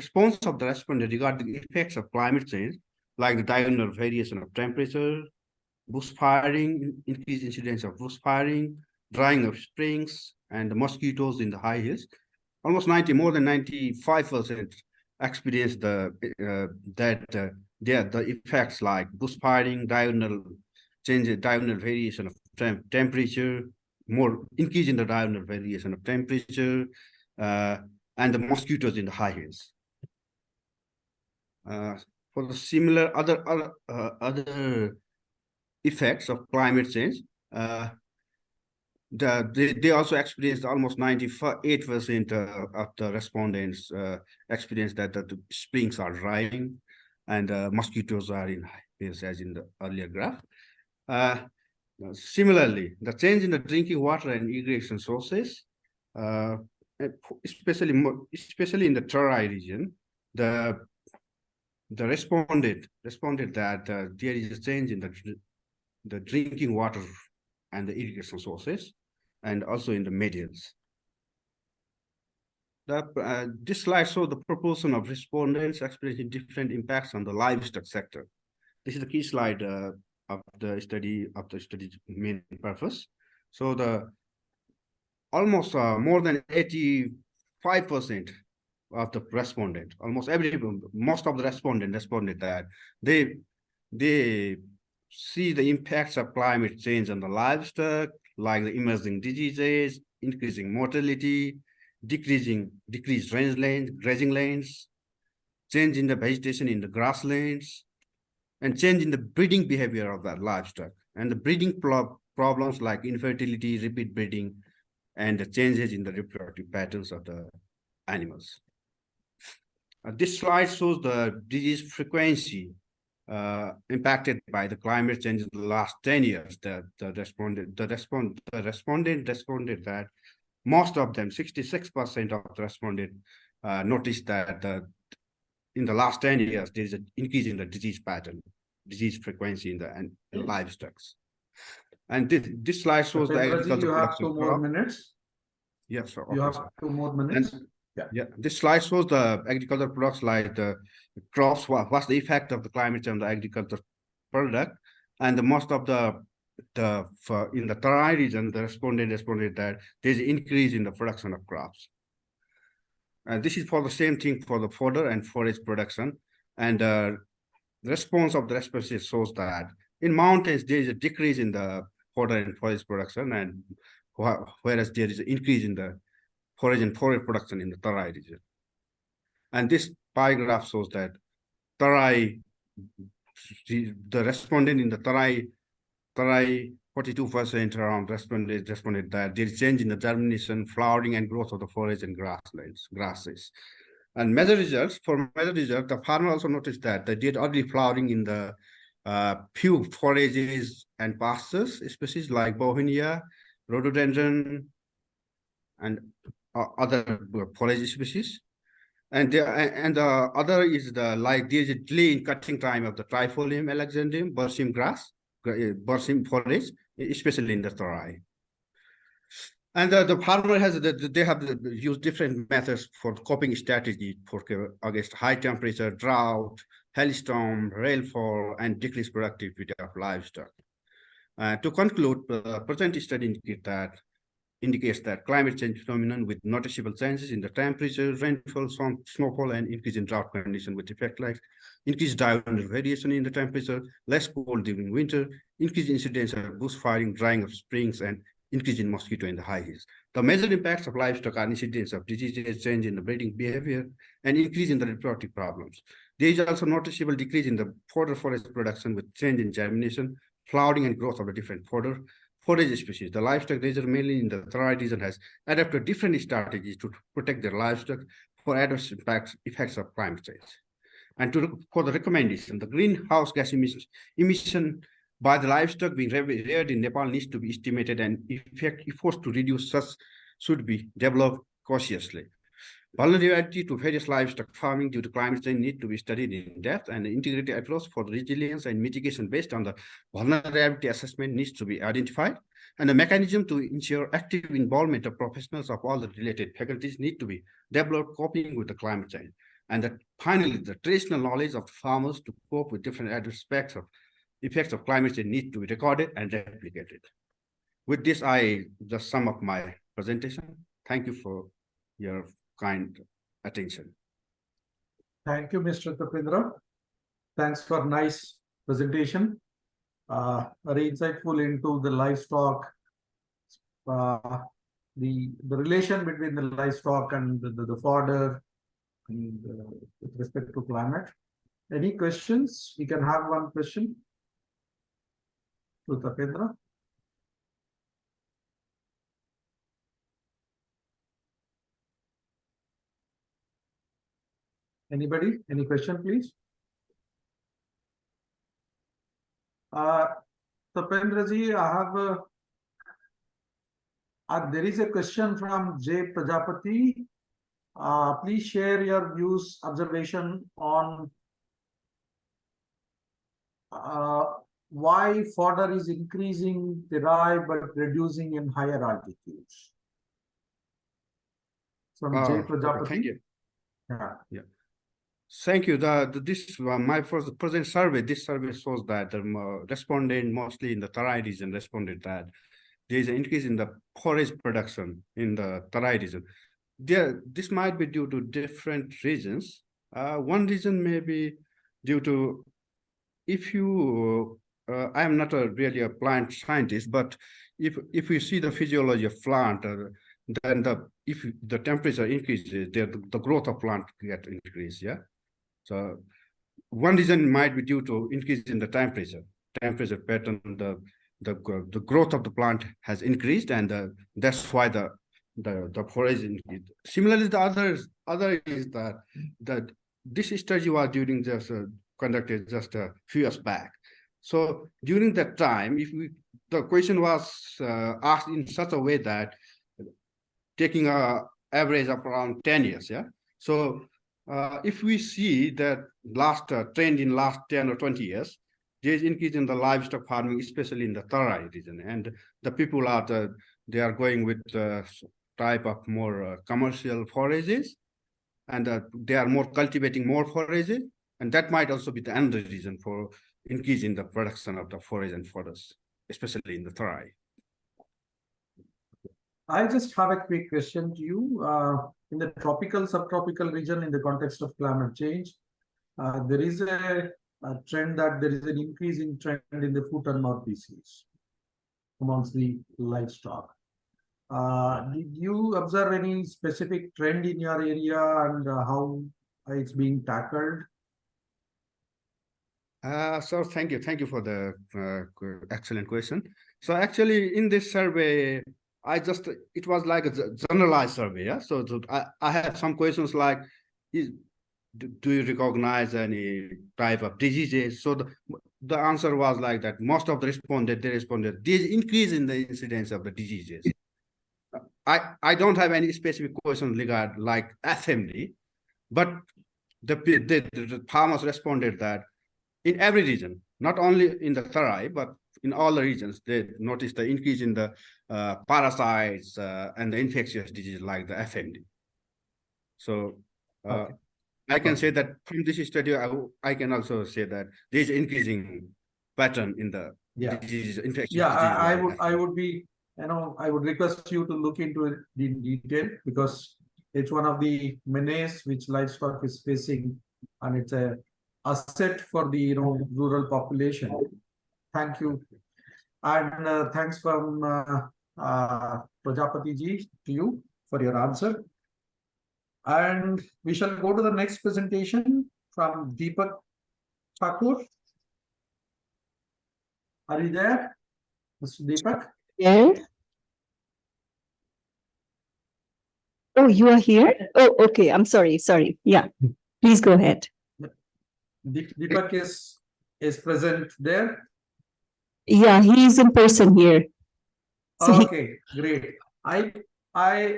response of the respondent regarding the effects of climate change, like the diurnal variation of temperature, bushfiring, increased incidence of bushfiring, drying of springs, and the mosquitoes in the high hills. Almost more than 95% experience the effects like bushfiring, diurnal variation of temperature, more increase in the diurnal variation of temperature, and the mosquitoes in the high hills. For the similar other effects of climate change, they also experienced almost 98% of the respondents experienced that the springs are drying and mosquitoes are in high hills, as in the earlier graph. Similarly, the change in the drinking water and irrigation sources, especially in the Terai region, the responded that there is a change in the drinking water and the irrigation sources, and also in the medians. This slide shows the proportion of respondents experiencing different impacts on the livestock sector. This is the key slide of the study's main purpose. So the almost more than 85% of the respondent, most of the respondents responded that they see the impacts of climate change on the livestock, like the emerging diseases, increasing mortality, decreased grazing lanes, change in the vegetation in the grasslands, and change in the breeding behavior of that livestock, and the breeding problems like infertility, repeat breeding, and the changes in the reproductive patterns of the animals. This slide shows the disease frequency impacted by the climate change in the last 10 years. The respondent responded that most of them, 66% of the respondent, noticed that in the last 10 years, there is an increase in the disease pattern, disease frequency in the livestock. And this slide shows the agricultural
you have 2 more minutes.
Yes, sir.
You have 2 more minutes.
Yeah, this slide shows the agricultural products like the crops. What's the effect of the climate change on the agricultural product? And the most of in the Terai region, the responded that there's an increase in the production of crops. And this is for the same thing for the fodder and forage production. And the response of the responses shows that in mountains there is a decrease in the fodder and forage production, and whereas there is an increase in the forage and forage production in the Terai region. And this pie graph shows that Terai, the respondent in the Terai 42% around responded that there is change in the germination, flowering, and growth of the forage and grasses. And measure results, the farmer also noticed that they did early flowering in the few forages and pastures, species like Bauhinia, rhododendron, and other forage species. And the other is there's a delay in cutting time of the Trifolium alexandrium, Bursim grass, Bursim forage, especially in the Terai. And the farmer they have used different methods for coping strategy against high temperature, drought, hailstorm, rainfall, and decreased productivity of livestock. To conclude, the present study indicates that climate change phenomenon with noticeable changes in the temperature, rainfall, snowfall, and increase in drought condition with effect like increased diurnal variation in the temperature, less cold during winter, increased incidence of bushfiring, drying of springs, and increase in mosquito in the high hills. The major impacts of livestock are incidence of diseases, change in the breeding behavior, and increase in the reproductive problems. There is also noticeable decrease in the fodder forage production with change in germination, flowering, and growth of the different forage species. The livestock raisers, mainly in the Terai region, has adapted different strategies to protect their livestock for adverse effects of climate change. And for the recommendation, the greenhouse gas emission by the livestock being reared in Nepal needs to be estimated, and efforts to reduce such should be developed cautiously. Vulnerability to various livestock farming due to climate change need to be studied in depth, and the integrated approach for resilience and mitigation based on the vulnerability assessment needs to be identified. And the mechanism to ensure active involvement of professionals of all the related faculties need to be developed, coping with the climate change. And that finally, the traditional knowledge of farmers to cope with different aspects of effects of climate change need to be recorded and replicated. With this, I just sum up my presentation. Thank you for your kind attention.
Thank you, Mr. Tapendra. Thanks for nice presentation. Very insightful into the livestock, the relation between the livestock and the fodder, and with respect to climate. Any questions? We can have one question to Tapendra. Anybody? Any question, please? Tapendra ji, I have there is a question from J. Prajapati. Please share your views, observation on why fodder is increasing Terai but reducing in higher altitudes. From J. Prajapati.
Thank you.
Yeah.
Thank you. This my first present survey. This survey shows that the respondent mostly in the Terai region responded that there is an increase in the forage production in the Terai region. This might be due to different reasons. One reason may be due to, if you, I am not really a plant scientist, but if you see the physiology of plant, then if the temperature increases, the growth of plant get increased. Yeah. So one reason might be due to increase in the temperature pattern. The growth of the plant has increased, and that's why the forage increased. Similarly, the other is that this study was during just conducted just a few years back. So during that time, the question was asked in such a way that taking a average of around 10 years. Yeah. So if we see that last trend in last 10 or 20 years, there is increase in the livestock farming, especially in the Terai region, and the people they are going with type of more commercial forages, and they are more cultivating more forages, and that might also be the another reason for increase in the production of the forage and fodders, especially in the Terai.
I just have a quick question to you. In the tropical, subtropical region, in the context of climate change, there is a trend that there is an increasing trend in the foot and mouth disease amongst the livestock. Did you observe any specific trend in your area and how it's being tackled?
So thank you for the excellent question. So actually, in this survey, it was like a generalized survey. Yeah. So I had some questions like, do you recognize any type of diseases? So the answer was like that. Most of the responded, there's increase in the incidence of the diseases. I don't have any specific questions regarding like FMD, but the farmers responded that in every region, not only in the Terai, but in all the regions, they noticed the increase in the parasites and the infectious disease like the FMD. So okay. I can say that from this study, I can also say that there is increasing pattern in the disease, infectious disease.
I would be, I would request you to look into it in detail, because it's one of the menace which livestock is facing, and it's a asset for the rural population. Thank you, and thanks from Prajapati ji to you for your answer. And we shall go to the next presentation from Deepak Thakur. Are you there, Mr. Deepak?
Yeah. Oh, you are here? Oh, okay. I'm sorry. Yeah, please go ahead.
Deepak is present there?
Yeah, he is in person here. So
okay, great. I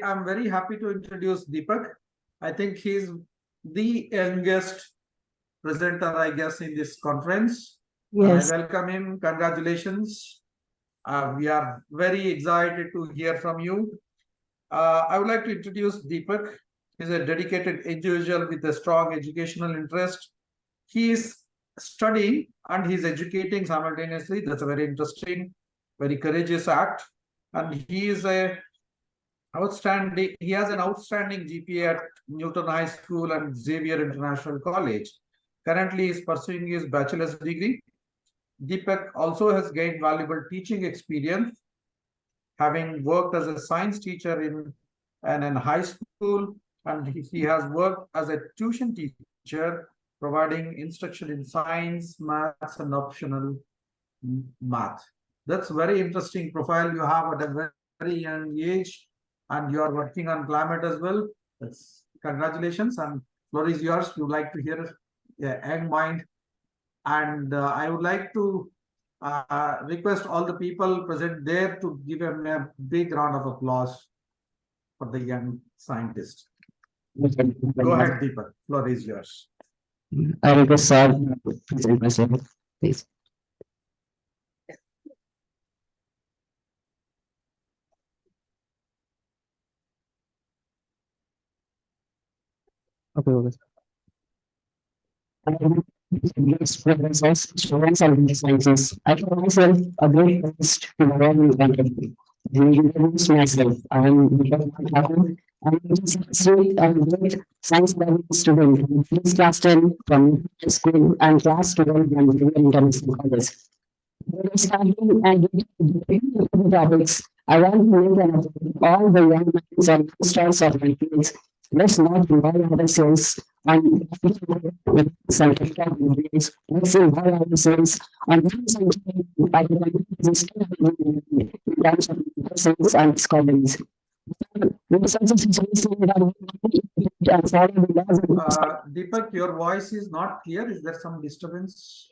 am very happy to introduce Deepak. I think he's the youngest presenter, I guess, in this conference.
Yes.
I welcome him. Congratulations. We are very excited to hear from you. I would like to introduce Deepak. He's a dedicated individual with a strong educational interest. He is studying and he's educating simultaneously. That's a very interesting, very courageous act. And he is he has an outstanding GPA at Newton High School and Xavier International College. Currently, he is pursuing his bachelor's degree. Deepak also has gained valuable teaching experience, having worked as a science teacher in high school, and he has worked as a tuition teacher, providing instruction in science, maths, and optional math. That's very interesting profile you have at a very, very young age, and you are working on climate as well. That's congratulations, and floor is yours. We would like to hear a young mind, and I would like to request all the people present there to give him a big round of applause for the young scientist. Go ahead, Deepak. Floor is yours.
I request sir to present myself, please. Okay. Students and sciences. I call myself a great host to the world in country. I introduce myself. I am Jawaharlal. I'm a great science learning student in class 10 from school and class 12 from International College. Studying and the topics, I want to make all the young minds and stars of my fields. Let's not rely ourselves on some technologies. Let's rely ourselves on things in terms of lessons and scholars.
Deepak, your voice is not clear. Is there some disturbance?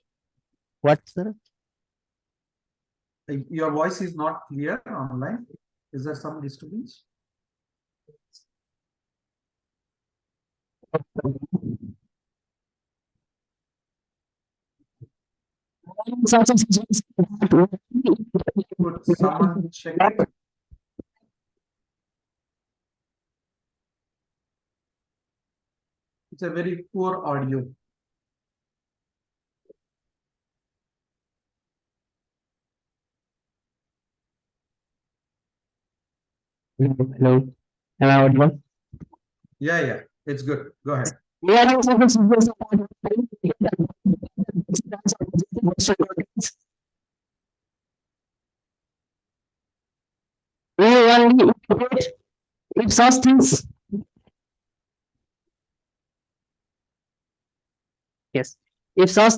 What, sir?
Your voice is not clear online. Is there some disturbance? Could someone check it? It's a very poor audio.
Hello. Am I audible?
Yeah, it's good. Go ahead.
If such things, yes, if such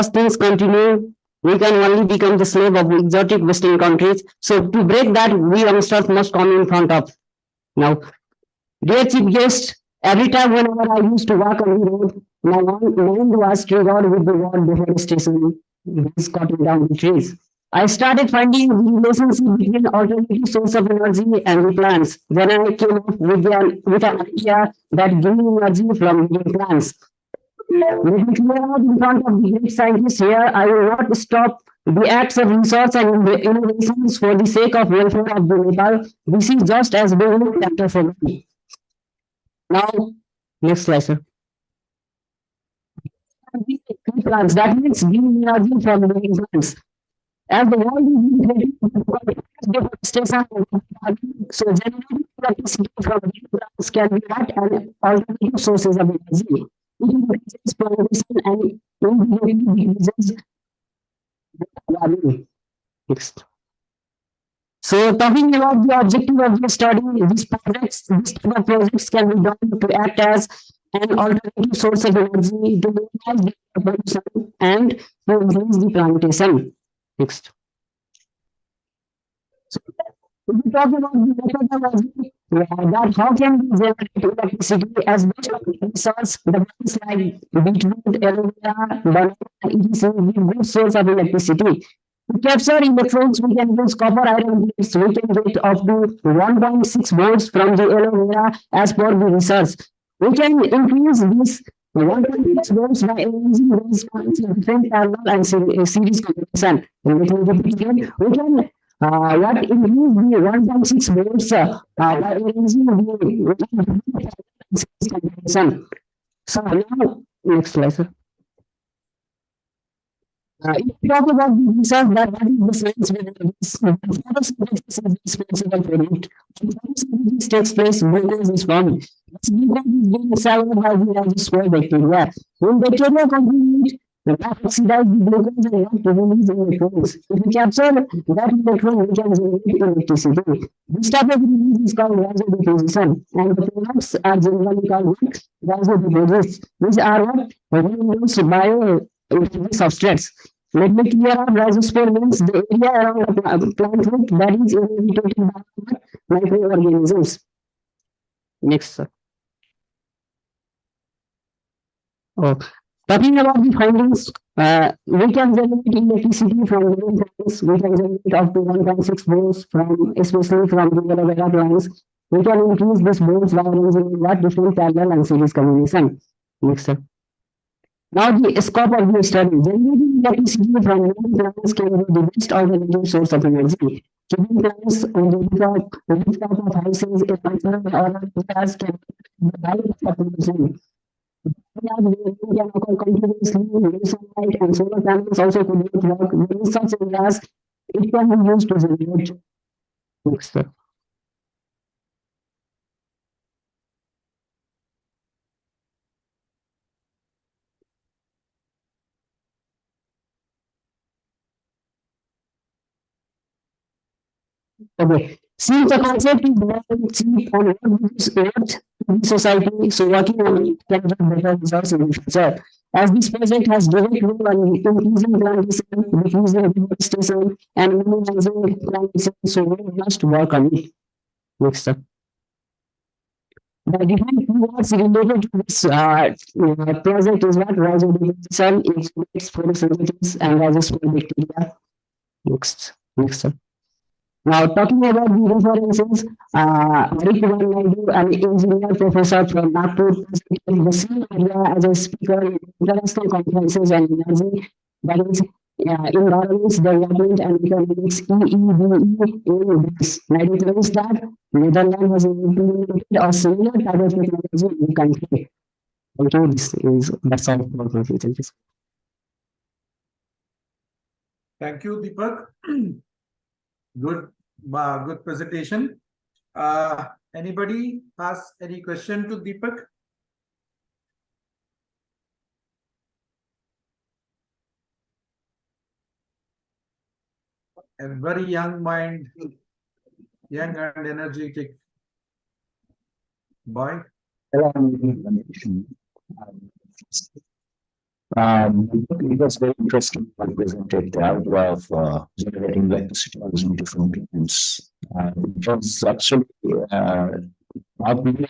things continue, we can only become the slave of exotic Western countries. So to break that, we youngsters must come in front of. Now, dear chief guest, every time whenever I used to walk on the road, my mind was triggered with the word deforestation, is cutting down the trees. I started finding the relationship between alternative source of energy and the plants. Then I came up with an idea that green energy from living plants. Let me clear out in front of the great scientists here, I will not stop the acts of research and innovations for the sake of welfare of the Nepal. This is just as big a chapter for me. Now, next slide, sir. Plants, that means green energy from living plants. As the world is deforestation, so generating electricity from green plants can be at an alternative sources of energy. It increases pollution and increases warming. Next. So talking about the objective of the study, these type of projects can be done to act as an alternative source of energy to minimize the pollution and to increase the plantation. Next. So, if we talk about the methodology, that how can we generate electricity as much of resource, the ones like beetroot, aloe vera, banana, etc. give good source of electricity. To capture electrons, we can use copper iron plates. We can get up to 1.6 volts from the aloe vera as per the research. We can increase this 1.6 volts by using these points in different parallel and series combination. Let me repeat again. We can what increase the 1.6 volts by using the series combination. So now, next slide, sir. If we talk about the research that what is the science within this, photosynthesis is responsible for it. When photosynthesis takes place, glucose is formed. This glucose is being swallowed by the rhizosphore bacteria. When bacteria contribute, the back oxidize the glucose and not release electrons. If we capture that electron, we can generate electricity. This type of release is called vasodiffusion, and the products are generally called vasodiphusors. These are what reused bio substrates. Let me clear up rhizosphere means the area around the plant root that is inhabited by microorganisms. Next, sir. Oh. Talking about the findings, we can generate electricity from living plants. We can generate up to 1.6 volts from, especially from the aloe vera plants. We can increase this volts by using what different parallel and series combination. Next, sir. Now the scope of the study, generating electricity from living plants can be the best alternative source of energy. Keeping plants on the rooftop of houses, a person or gas can be highly population. We can continuously use sunlight and solar panels also could work. Within such areas, it can be used to generate. Next step. Okay. Since the concept is very cheap and what society, so working on it can get better results in the future. As this project has direct role in increasing plantation, decreasing deforestation, and minimizing climate change, so we must work on it. Next step. The different keywords related to this project is what rhizodiffusion, includes photosynthesis and rhizosphere bacteria. Next step. Now, talking about the references, Naidu, an engineer professor from Nagpur, the same area as a speaker in international conferences and energy, that is, environments, development, and economics, EEDE in this. Naidu claims that Netherlands has implemented a similar type of technology in the country. Okay, that's all about my features.
Thank you, Deepak. Good presentation. Anybody has any question to Deepak? A very young mind, young and energetic boy.
It was very interesting when you presented the idea of generating electricity using different mediums. It was actually not really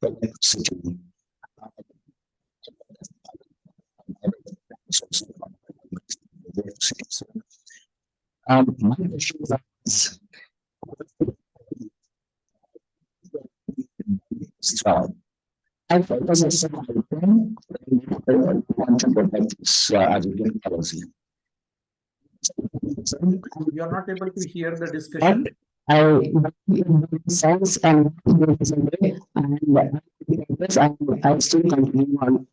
electricity. My question is, I thought as a second thing, want to protect this agricultural policy.
You're not able to hear the discussion.
I sense and I still continue on.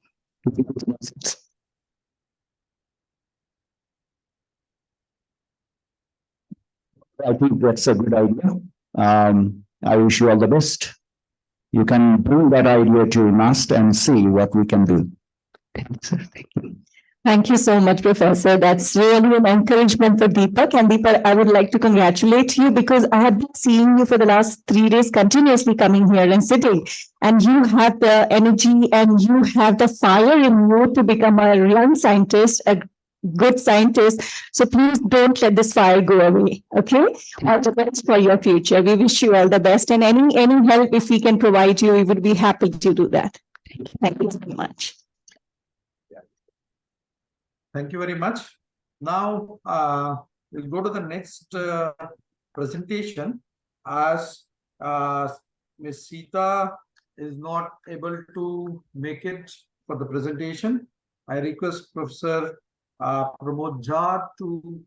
I think that's a good idea. I wish you all the best. You can bring that idea to NAST and see what we can do.
Thank you so much, Professor. That's really an encouragement for Deepak. And Deepak, I would like to congratulate you because I have been seeing you for the last 3 days continuously coming here and sitting. And you have the energy and you have the fire in you to become a young scientist, a good scientist. So please don't let this fire go away. Okay? All the best for your future. We wish you all the best. And any help if we can provide you, we would be happy to do that. Thank you so much.
Thank you very much. Now, we'll go to the next presentation, as Ms. Sita is not able to make it for the presentation. I request Professor Pramod Jha to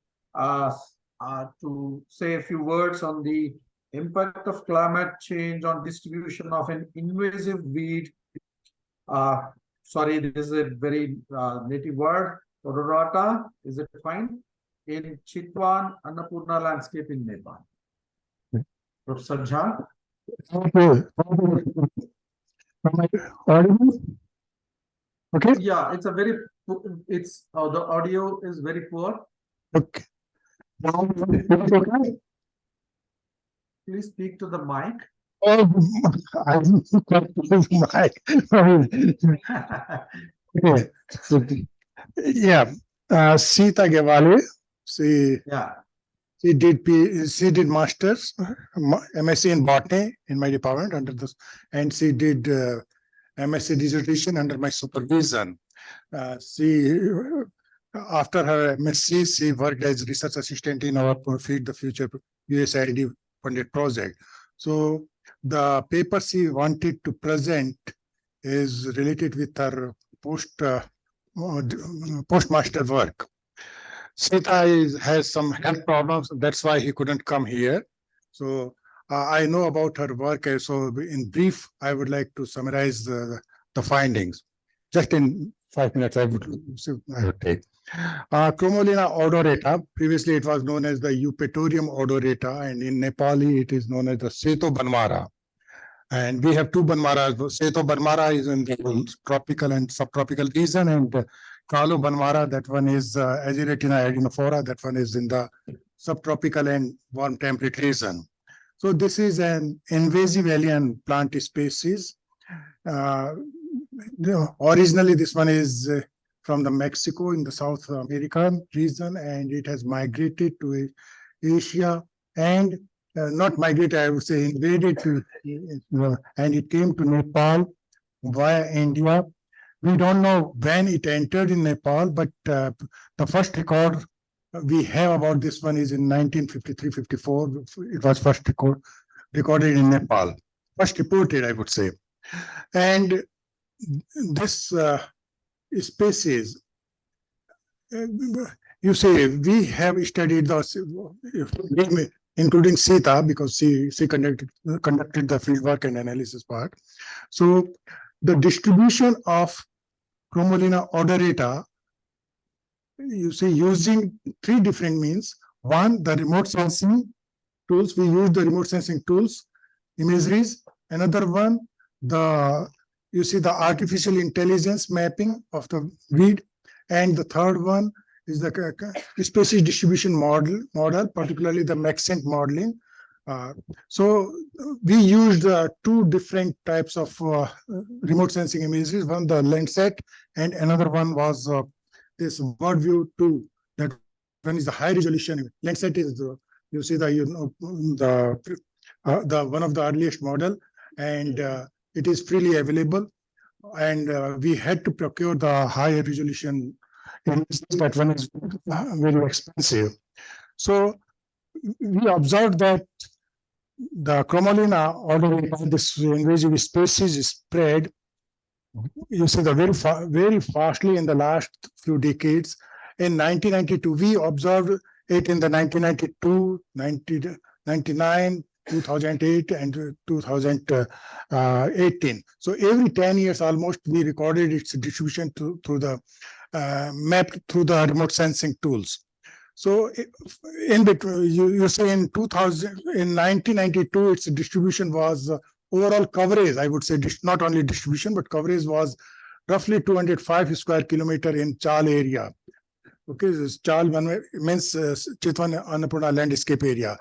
say a few words on the impact of climate change on distribution of an invasive weed. Sorry, this is a very native word. Odorata, is it fine? In Chitwan Annapurna landscape in Nepal. Professor Jha.
Okay.
Yeah, it's a very, it's the audio is very poor.
Okay. Okay.
Please speak to the mic.
Oh, I mic. Okay. So, yeah, Sita Gewale, she did masters, MSc in botany in my department under this, and she did MSc dissertation under my supervision. She after her MSc, she worked as research assistant in our Feed the Future USAID funded project. So the paper she wanted to present is related with her postmaster work. Sita has some health problems, that's why he couldn't come here. So I know about her work. So in brief, I would like to summarize the findings. Just in 5 minutes, I would take. Cromolina odorata, previously it was known as the Eupatorium odorata, and in Nepali it is known as the Seto Banmara. And we have two Banmaras. Seto Banmara is in the tropical and subtropical region, and Kalu Banmara, that one is Aziratina adenofora, that one is in the subtropical and warm temperate region. So this is an invasive alien plant species. Originally, this one is from the Mexico in the South American region, and it has migrated to Asia and not migrated, I would say invaded to, and it came to Nepal via India. We don't know when it entered in Nepal, but the first record we have about this one is in 1953-54. It was first recorded in Nepal. First reported, I would say. And this species, you say, we have studied those, including Sita, because she conducted the fieldwork and analysis part. So the distribution of Cromolina odorata, you see, using three different means. One, the remote sensing tools. We use the remote sensing tools, imageries. Another one, you see the artificial intelligence mapping of the weed. And the third one is the species distribution model, particularly the Maxent modeling. So we used two different types of remote sensing images. One, the Landsat, and another one was this WorldView 2. That one is the high resolution. Landsat is you see the one of the earliest model, and it is freely available. And we had to procure the high resolution. That one is very expensive. So we observed that the Cromolina odorata, this invasive species, is spread, you see, very fastly in the last few decades. In 1992, we observed it in the 1992, 1999, 2008, and 2018. So every 10 years almost, we recorded its distribution through the mapped through the remote sensing tools. So in between, you say in 1992, its distribution was overall coverage, I would say, not only distribution, but coverage was roughly 205 square kilometer in Chal area. Okay, this Chal means Chitwan Annapurna landscape area.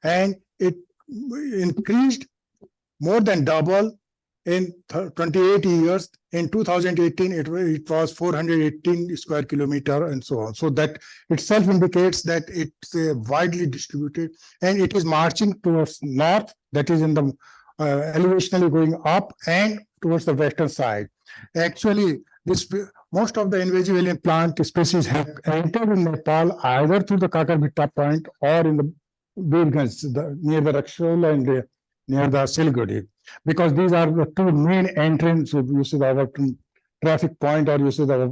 And it increased more than double in 28 years. In 2018, it was 418 square kilometer and so on. So that itself indicates that it's widely distributed, and it is marching towards north, that is in the elevationally going up, and towards the western side. Actually, most of the invasive alien plant species have entered in Nepal either through the Kakarbitta Point or in the Birgans, near the Rakshol and near the Siliguri, because these are the two main entrants. You see the traffic point, or you see the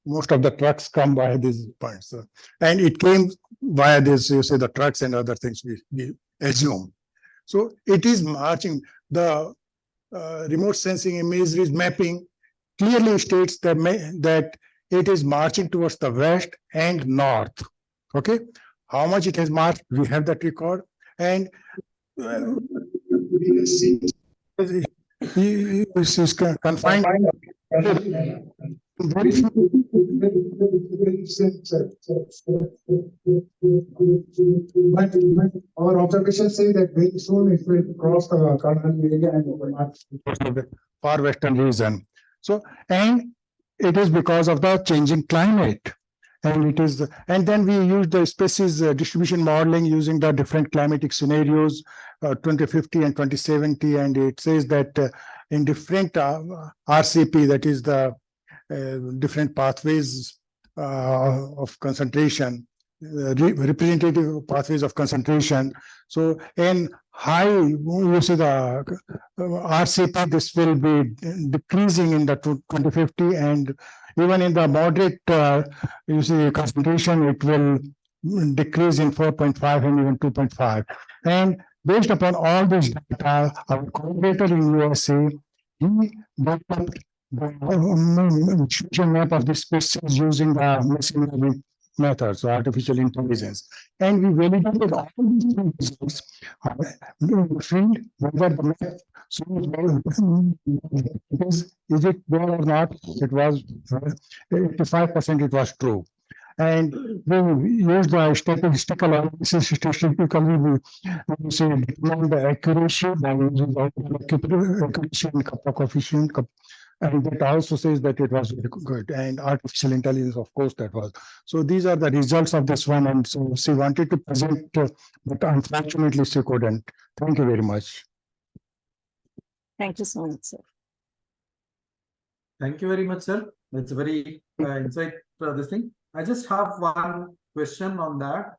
most of the trucks come by these points, and it came via this. You see the trucks and other things we assume. So it is marching. The remote sensing imagery mapping clearly states that it is marching towards the west and north. Okay, how much it has marched, we have that record, and we can see this is confined. Very few. But our observations say that very soon it will cross the continental area and the far western region. So, and it is because of the changing climate. And it is, and then we use the species distribution modeling using the different climatic scenarios, 2050 and 2070, and it says that in different RCP, that is the different pathways of concentration, representative pathways of concentration. So in high, you see the RCP, this will be decreasing in the 2050, and even in the moderate, you see concentration, it will decrease in 4.5 and even 2.5. And based upon all this data, our collaborator in USA, he developed the distribution map of the species using the machine learning methods, so artificial intelligence. And we validated all these results in the field, whether the map is it there or not. It was 85% it was true. And we used the statistical analysis. Statistically, we say determine the accuracy by using the accuracy and kappa coefficient. And that also says that it was very good. And artificial intelligence, of course, that was. So these are the results of this one. And so she wanted to present, but unfortunately she couldn't. Thank you very much.
Thank you so much, sir.
Thank you very much, sir. That's a very insight this thing. I just have one question on that.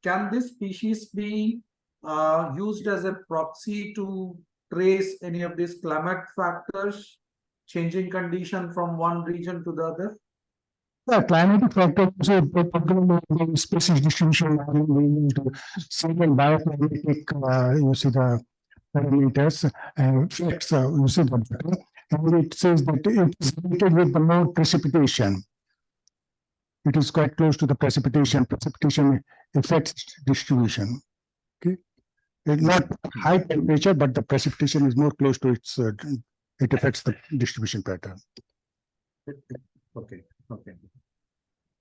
Can this species be used as a proxy to trace any of these climate factors, changing condition from one region to the other?
Yeah, climatic factors, the species distribution, several bioclimatic, you see the parameters, effects, you see the data, and it says that it is related with the more precipitation. It is quite close to the precipitation. Precipitation affects distribution. Okay, it's not high temperature, but the precipitation is more close to its. It affects the distribution pattern.
Okay. Okay.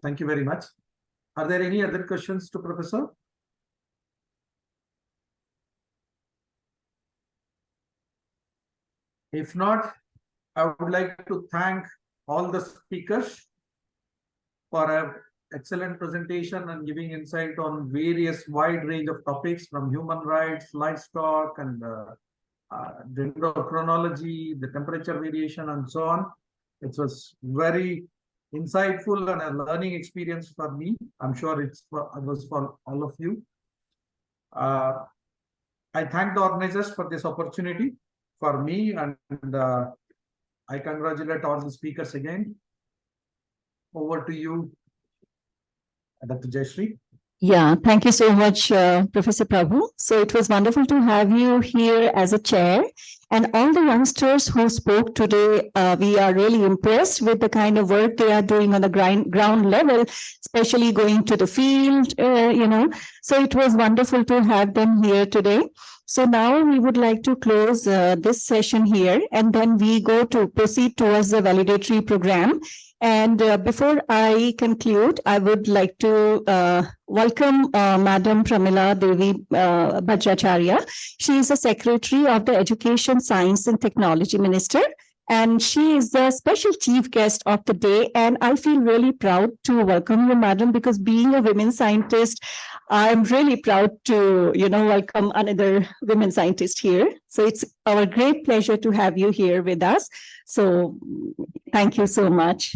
Thank you very much. Are there any other questions to Professor? If not, I would like to thank all the speakers for an excellent presentation and giving insight on various wide range of topics from human rights, livestock, and dendrochronology, the temperature variation, and so on. It was very insightful and a learning experience for me. I'm sure it was for all of you. I thank the organizers for this opportunity for me, and I congratulate all the speakers again. Over to you, Dr. Jayashree.
Yeah, thank you so much, Professor Prabhu. So it was wonderful to have you here as a chair. And all the youngsters who spoke today, we are really impressed with the kind of work they are doing on the ground level, especially going to the field, So it was wonderful to have them here today. So now we would like to close this session here, and then we go to proceed towards the validatory program. And before I conclude, I would like to welcome Madam Pramila Devi Bajracharya. She is the Secretary of the Education, Science and Technology Minister, and she is the special chief guest of the day. And I feel really proud to welcome you, Madam, because being a women scientist, I'm really proud to, welcome another women scientist here. So it's our great pleasure to have you here with us. So thank you so much.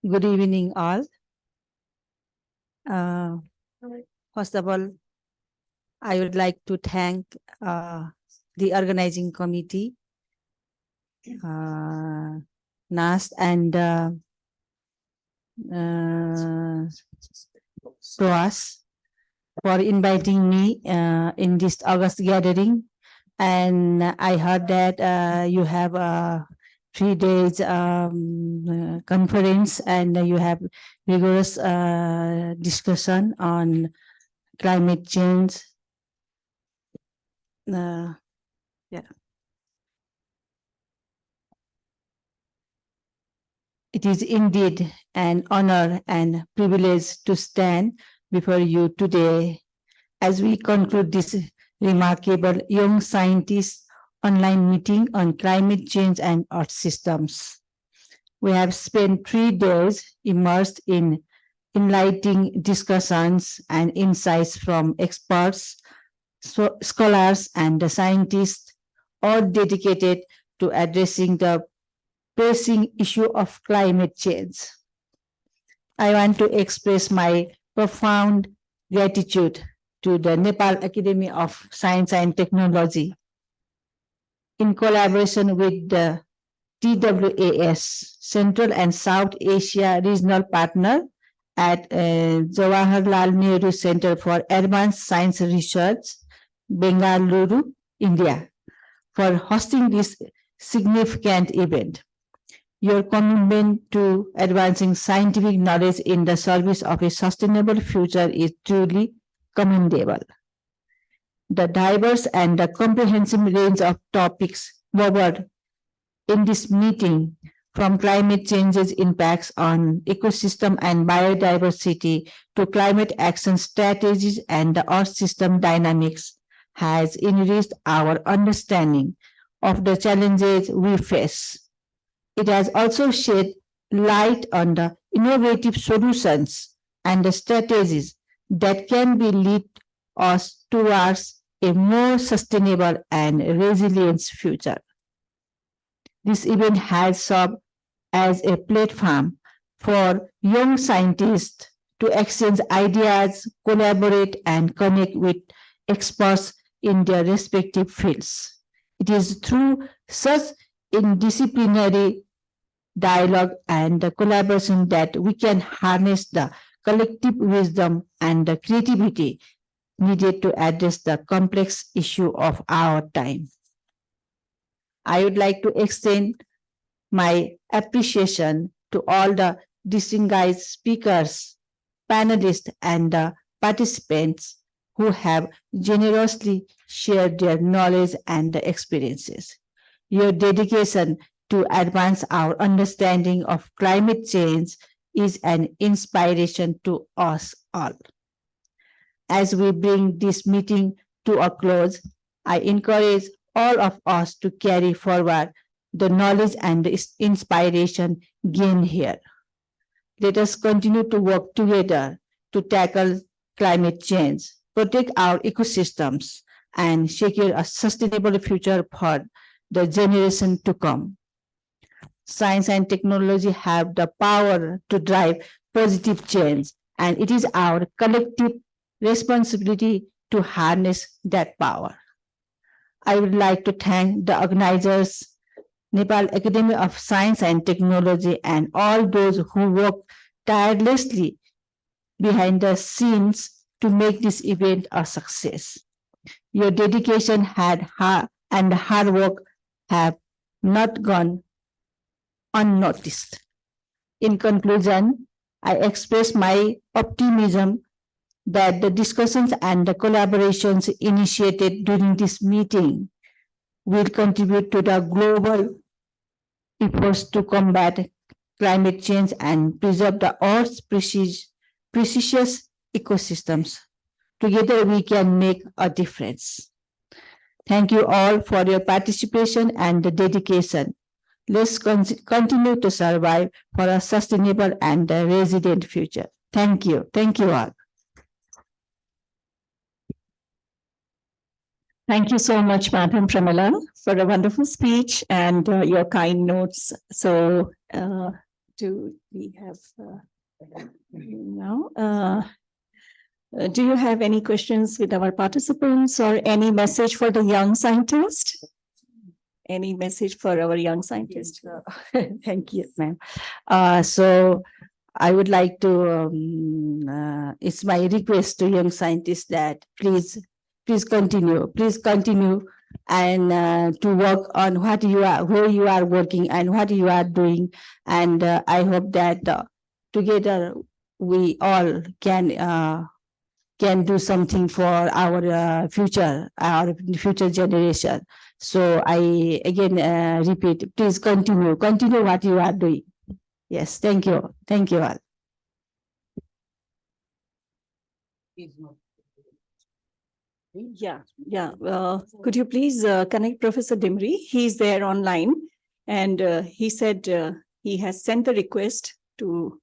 Good evening, all. First of all, I would like to thank the organizing committee, NAST and TWAS for inviting me in this August gathering. And I heard that you have 3 days conference and you have rigorous discussion on climate change. Yeah. It is indeed an honor and privilege to stand before you today as we conclude this remarkable young scientist online meeting on climate change and Earth systems. We have spent 3 days immersed in enlightening discussions and insights from experts, scholars, and scientists, all dedicated to addressing the pressing issue of climate change. I want to express my profound gratitude to the Nepal Academy of Science and Technology in collaboration with the TWAS, Central and South Asia Regional Partner at Jawaharlal Nehru Centre for Advanced Science Research, Bengaluru, India, for hosting this significant event. Your commitment to advancing scientific knowledge in the service of a sustainable future is truly commendable. The diverse and the comprehensive range of topics covered in this meeting, from climate change's impacts on ecosystem and biodiversity to climate action strategies and the Earth system dynamics, has enriched our understanding of the challenges we face. It has also shed light on the innovative solutions and the strategies that can be lead us towards a more sustainable and resilient future. This event has served as a platform for young scientists to exchange ideas, collaborate, and connect with experts in their respective fields. It is through such interdisciplinary dialogue and the collaboration that we can harness the collective wisdom and the creativity needed to address the complex issue of our time. I would like to extend my appreciation to all the distinguished speakers, panelists, and the participants who have generously shared their knowledge and experiences. Your dedication to advance our understanding of climate change is an inspiration to us all. As we bring this meeting to a close, I encourage all of us to carry forward the knowledge and the inspiration gained here. Let us continue to work together to tackle climate change, protect our ecosystems, and secure a sustainable future for the generation to come. Science and technology have the power to drive positive change, and it is our collective responsibility to harness that power. I would like to thank the organizers, Nepal Academy of Science and Technology, and all those who work tirelessly behind the scenes to make this event a success. Your dedication and hard work have not gone unnoticed. In conclusion, I express my optimism that the discussions and the collaborations initiated during this meeting will contribute to the global efforts to combat climate change and preserve the Earth's precious ecosystems. Together we can make a difference. Thank you all for your participation and dedication. Let's continue to survive for a sustainable and resilient future. Thank you. Thank you all.
Thank you so much, Madam Pramila, for a wonderful speech and your kind notes. So, do we have now? Do you have any questions with our participants or any message for the young scientist? Any message for our young scientist? Thank you, ma'am. So I would like to, it's my request to young scientists that please continue and to work on what you are, where you are working and what you are doing. And I hope that together we all can do something for our future generation. So I again repeat, please continue what you are doing. Yes, thank you all. Yeah. Could you please connect Professor Dimri? He's there online, and he said he has sent the request to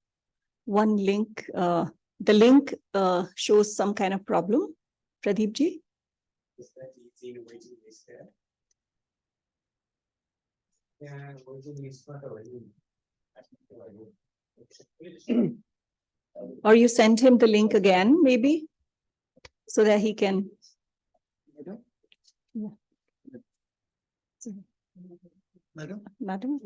one link. The link shows some kind of problem. Pradeep ji? Or you sent him the link again, maybe, so that he can. Yeah. Madam?